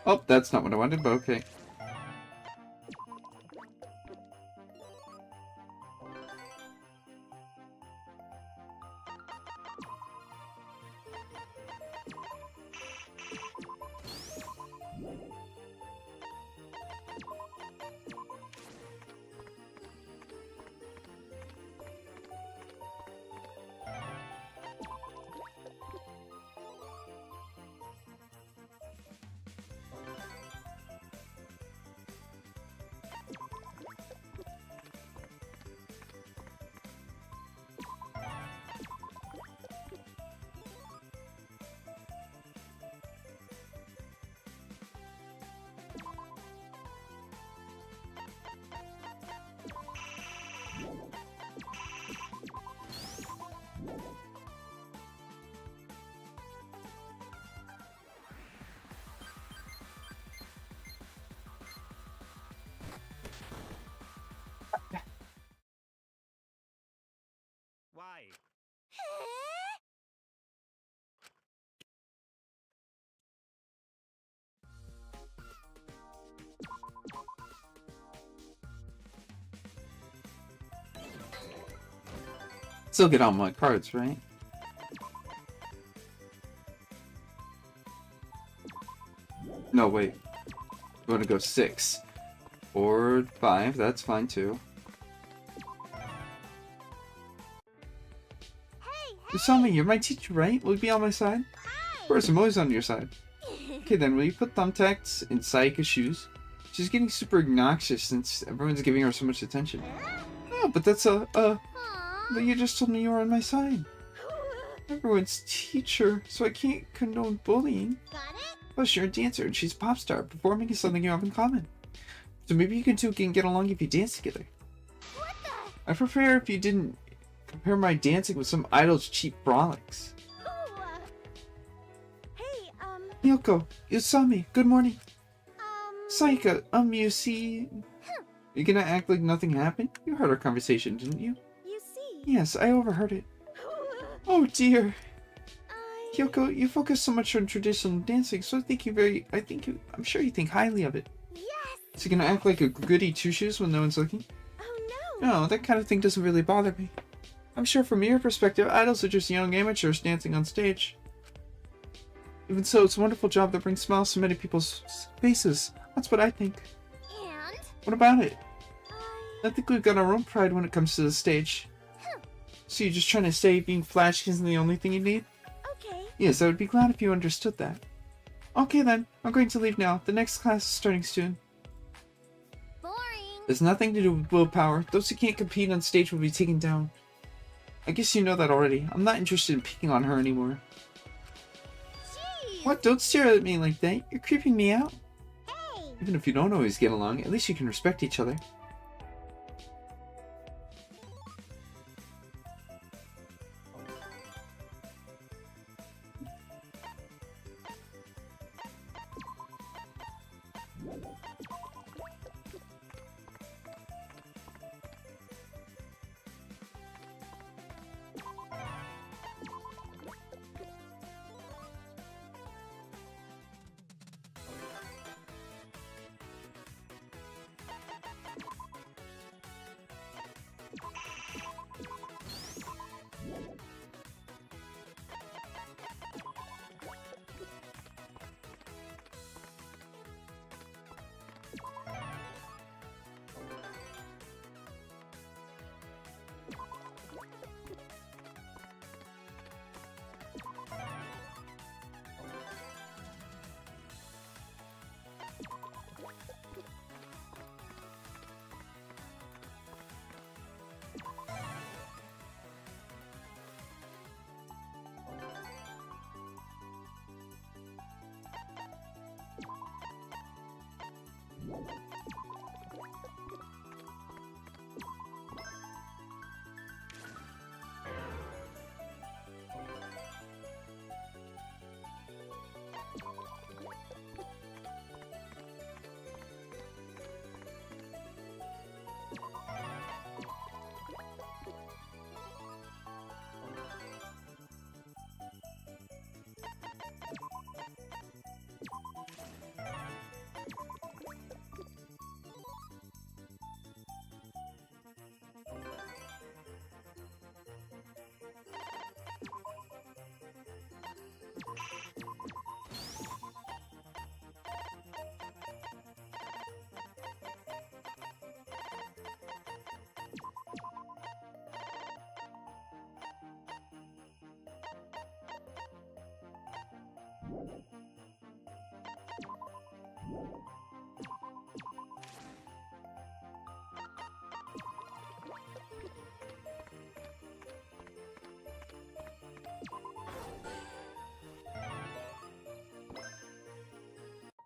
Oh, that's not what I wanted, but okay. Why? Still get all my cards, right? No, wait. You want to go 6. Or 5, that's fine too. Usami, you're my teacher, right? Will you be on my side? Of course, I'm always on your side. Okay then, will you put thumbtacks in Sayaka's shoes? She's getting super obnoxious since everyone's giving her so much attention. Oh, but that's but you just told me you were on my side. Everyone's teacher, so I can't condone bullying. Plus, you're a dancer and she's a pop star. Performing is something you have in common. So maybe you two can get along if you dance together. I'd prefer if you didn't compare my dancing with some idol's cheap frolics. Hey, Yoko, Usami, good morning. Sayaka, you see... You gonna act like nothing happened? You heard our conversation, didn't you? You see? Yes, I overheard it. Oh dear. Yoko, you focus so much on traditional dancing, so I'm sure you think highly of it. Yes! So you're gonna act like a goody two-shoes when no one's looking? Oh no! No, that kind of thing doesn't really bother me. I'm sure from your perspective, idols are just young amateurs dancing on stage. Even so, it's a wonderful job that brings smiles to many people's faces. That's what I think. And? What about it? I think we've got our own pride when it comes to the stage. So you're just trying to say being flashy isn't the only thing you need? Okay. Yes, I would be glad if you understood that. Okay then, I'm going to leave now. The next class is starting soon. Boring. There's nothing to do with willpower. Those who can't compete on stage will be taken down. I guess you know that already. I'm not interested in picking on her anymore. Jeez. What? Don't stare at me like that. You're creeping me out. Hey. Even if you don't always get along, at least you can respect each other.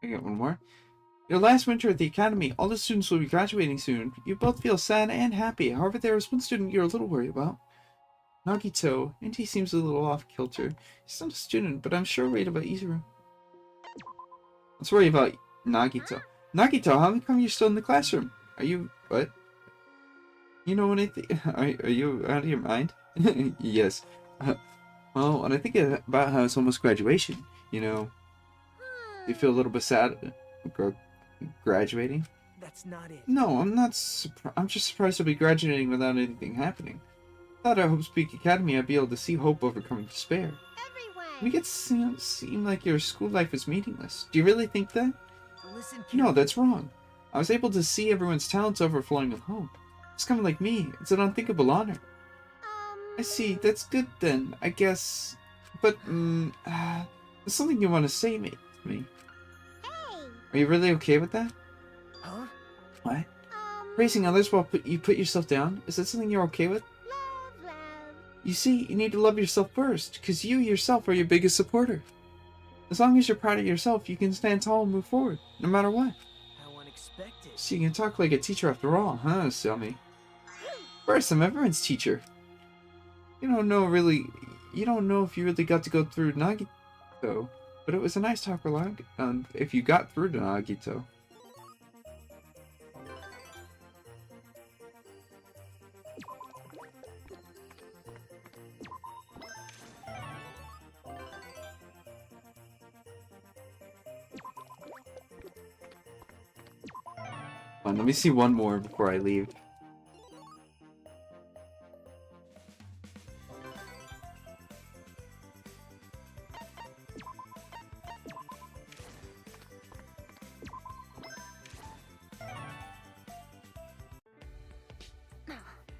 I got one more. Your last winter at the academy, all the students will be graduating soon. You both feel sad and happy. However, there is one student you're a little worried about. Nagito, and he seems a little off-kilter. He's not a student, but I'm sure worried about Izuru. Let's worry about Nagito. Nagito, how come you're still in the classroom? Are you... what? You know anything? Are you out of your mind? Yes. Well, when I think about how it's almost graduation, you know, you feel a little bit sad graduating? That's not it. No, I'm not I'm just surprised to be graduating without anything happening. I thought at Hope Speak Academy I'd be able to see hope overcoming despair. Make it seem like your school life is meaningless. Do you really think that? Listen, No, that's wrong. I was able to see everyone's talents overflowing with hope. It's kind of like me. It's an unthinkable honor. I see. That's good then, I guess. But, there's something you want to say to me. Are you really okay with that? Huh? What? Praising others while you put yourself down? Is that something you're okay with? You see, you need to love yourself first, because you yourself are your biggest supporter. As long as you're proud of yourself, you can stand tall and move forward, no matter what. How unexpected. So you can talk like a teacher after all, huh, Selmy? First, I'm everyone's teacher. You don't know if you really got to go through Nagito, but it was a nice talk if you got through to Nagito. Let me see one more before I leave.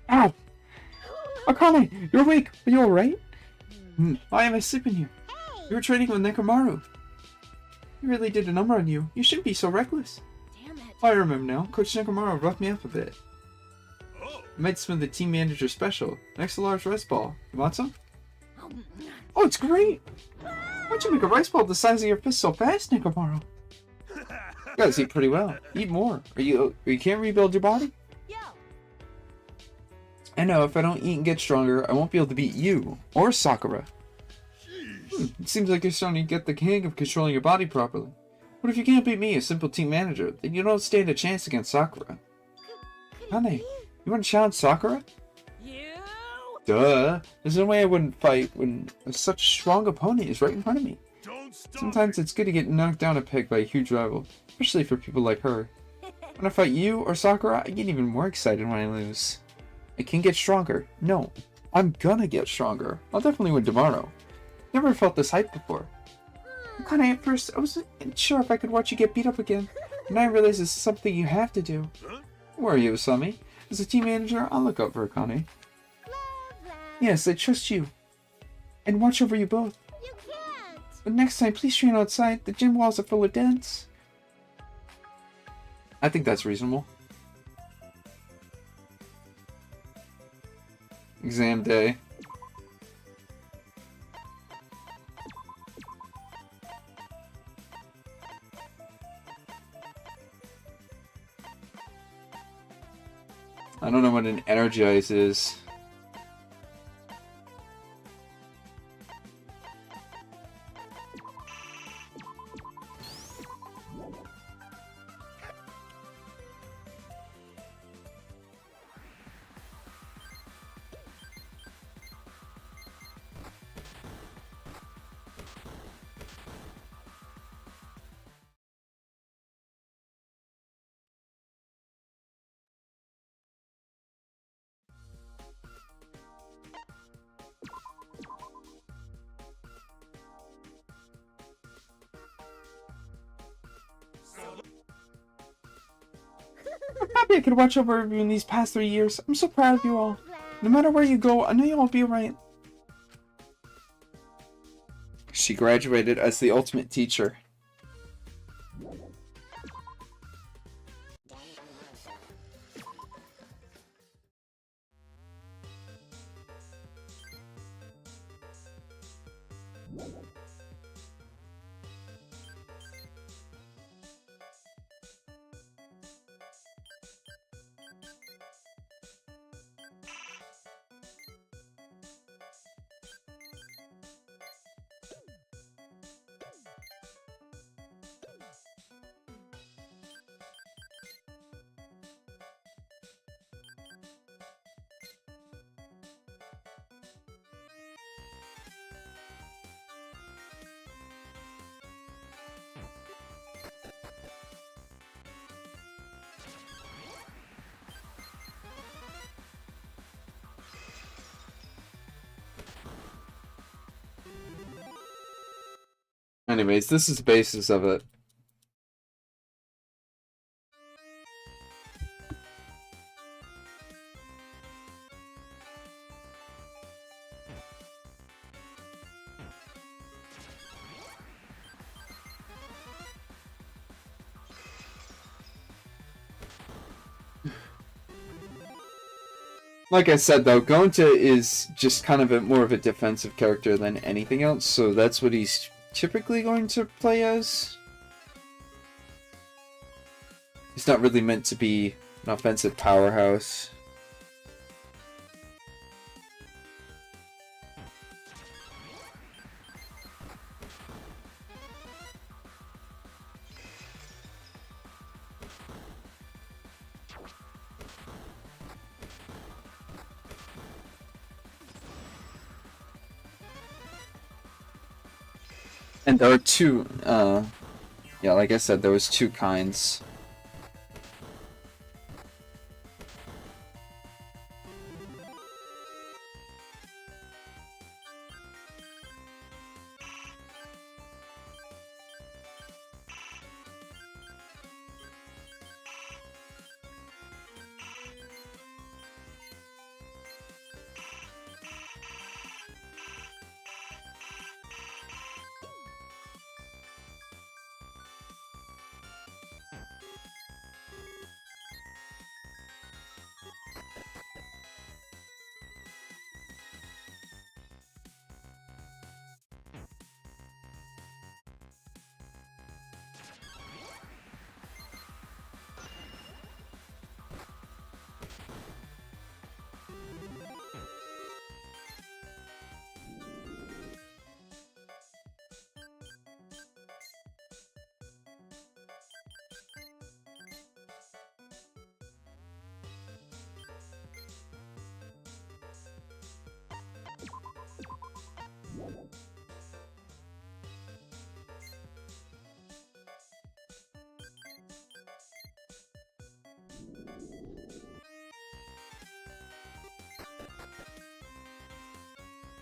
Ow! Akane, you're awake. Are you alright? Why am I sleeping here? You were training with Nekomaru. He really did a number on you. You shouldn't be so reckless. Damn it. Oh, I remember now. Coach Nekomaru roughed me up a bit. I made some of the team manager special. Next to large rice ball. You want some? Oh, it's great! Why'd you make a rice ball the size of your fist so fast, Nekomaru? You guys eat pretty well. Eat more. You can't rebuild your body? I know, if I don't eat and get stronger, I won't be able to beat you. Or Sakura. It seems like you're starting to get the hang of controlling your body properly. But if you can't beat me, a simple team manager, then you don't stand a chance against Sakura. Honey, you want to challenge Sakura? Duh! There's no way I wouldn't fight when such a strong opponent is right in front of me. Sometimes it's good to get knocked down a peg by a huge rival, especially for people like her. When I fight you or Sakura, I get even more excited when I lose. I can get stronger. No, I'm gonna get stronger. I'll definitely win tomorrow. Never felt this hype before. Kinda at first, I wasn't sure if I could watch you get beat up again. And I realize this is something you have to do. Where are you, Usami? As a team manager, I'll look out for Akane. Yes, I trust you. And watch over you both. But next time, please train outside. The gym walls are full of dents. I think that's reasonable. Exam day. I don't know what an energize is. I'm happy I could watch over everyone these past 3 years. I'm so proud of you all. No matter where you go, I know you'll all be alright. She graduated as the ultimate teacher. Anyways, this is the basis of it. Like I said, though, Gonta is just kind of more of a defensive character than anything else, so that's what he's typically going to play as. He's not really meant to be an offensive powerhouse. And there are two, yeah, like I said, there was two kinds.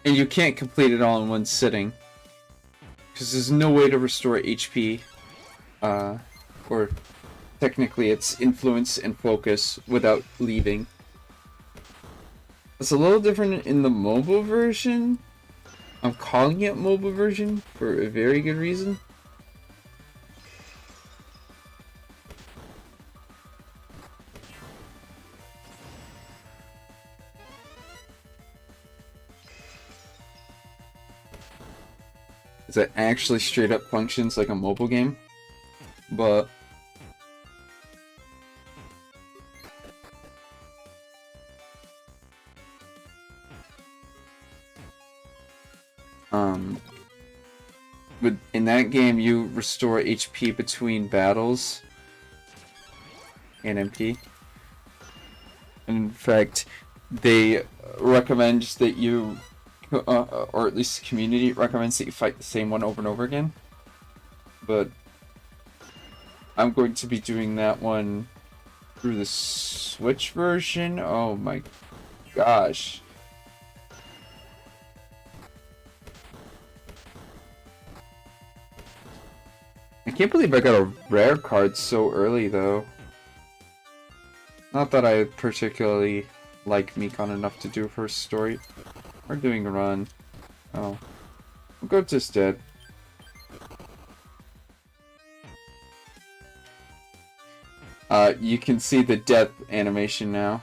And you can't complete it all in one sitting, because there's no way to restore HP, or technically it's influence and focus without leaving. It's a little different in the mobile version. I'm calling it mobile version for a very good reason. It actually straight up functions like a mobile game, but in that game you restore HP between battles and MP. In fact, they recommend that you or at least the community recommends that you fight the same one over and over again. But I'm going to be doing that one through the Switch version. Oh my gosh. I can't believe I got a rare card so early though. Not that I particularly like Mikon enough to do her story. We're doing a run. Oh. Gota's dead. You can see the death animation now.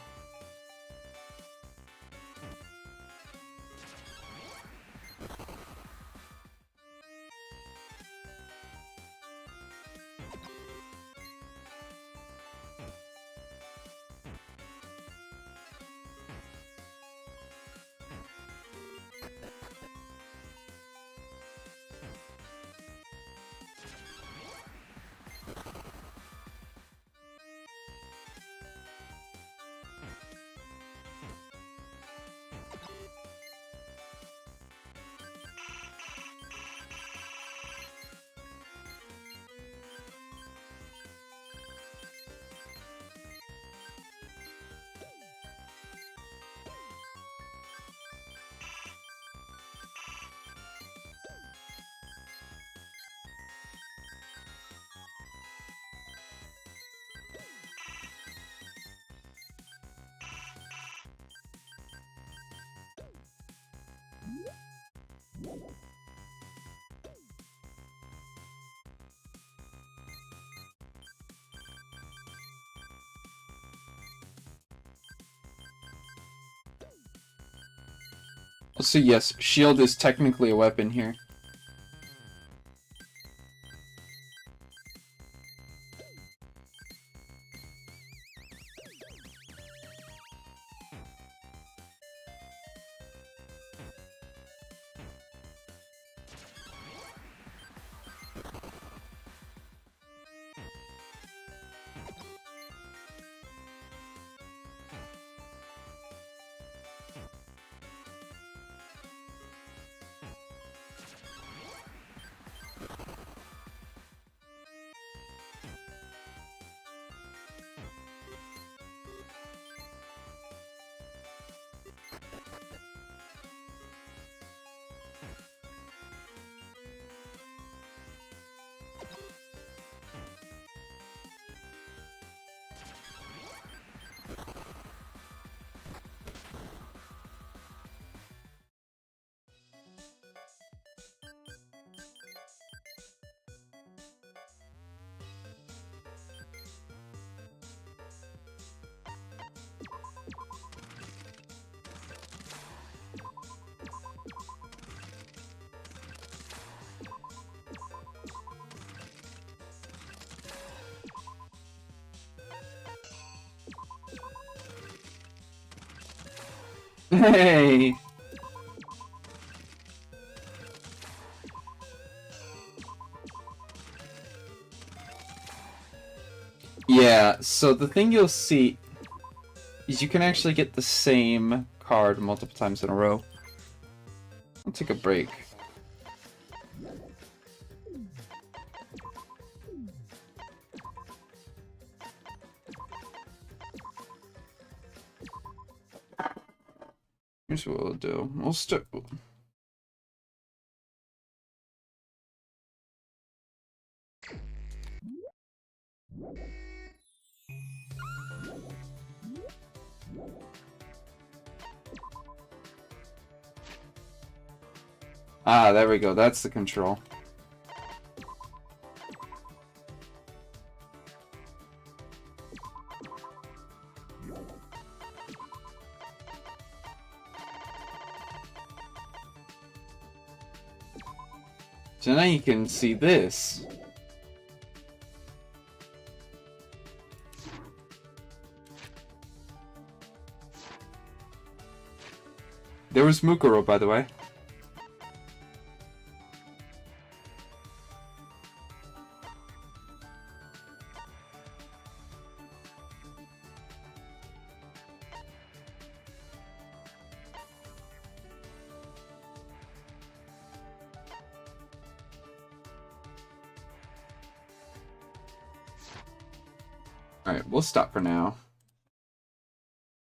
So yes, shield is technically a weapon here. Hey! Yeah, so the thing you'll see is you can actually get the same card multiple times in a row. I'll take a break. Here's what we'll do. We'll start. Ah, there we go. That's the control. So now you can see this. There was Mukuro, by the way. Alright, we'll stop for now.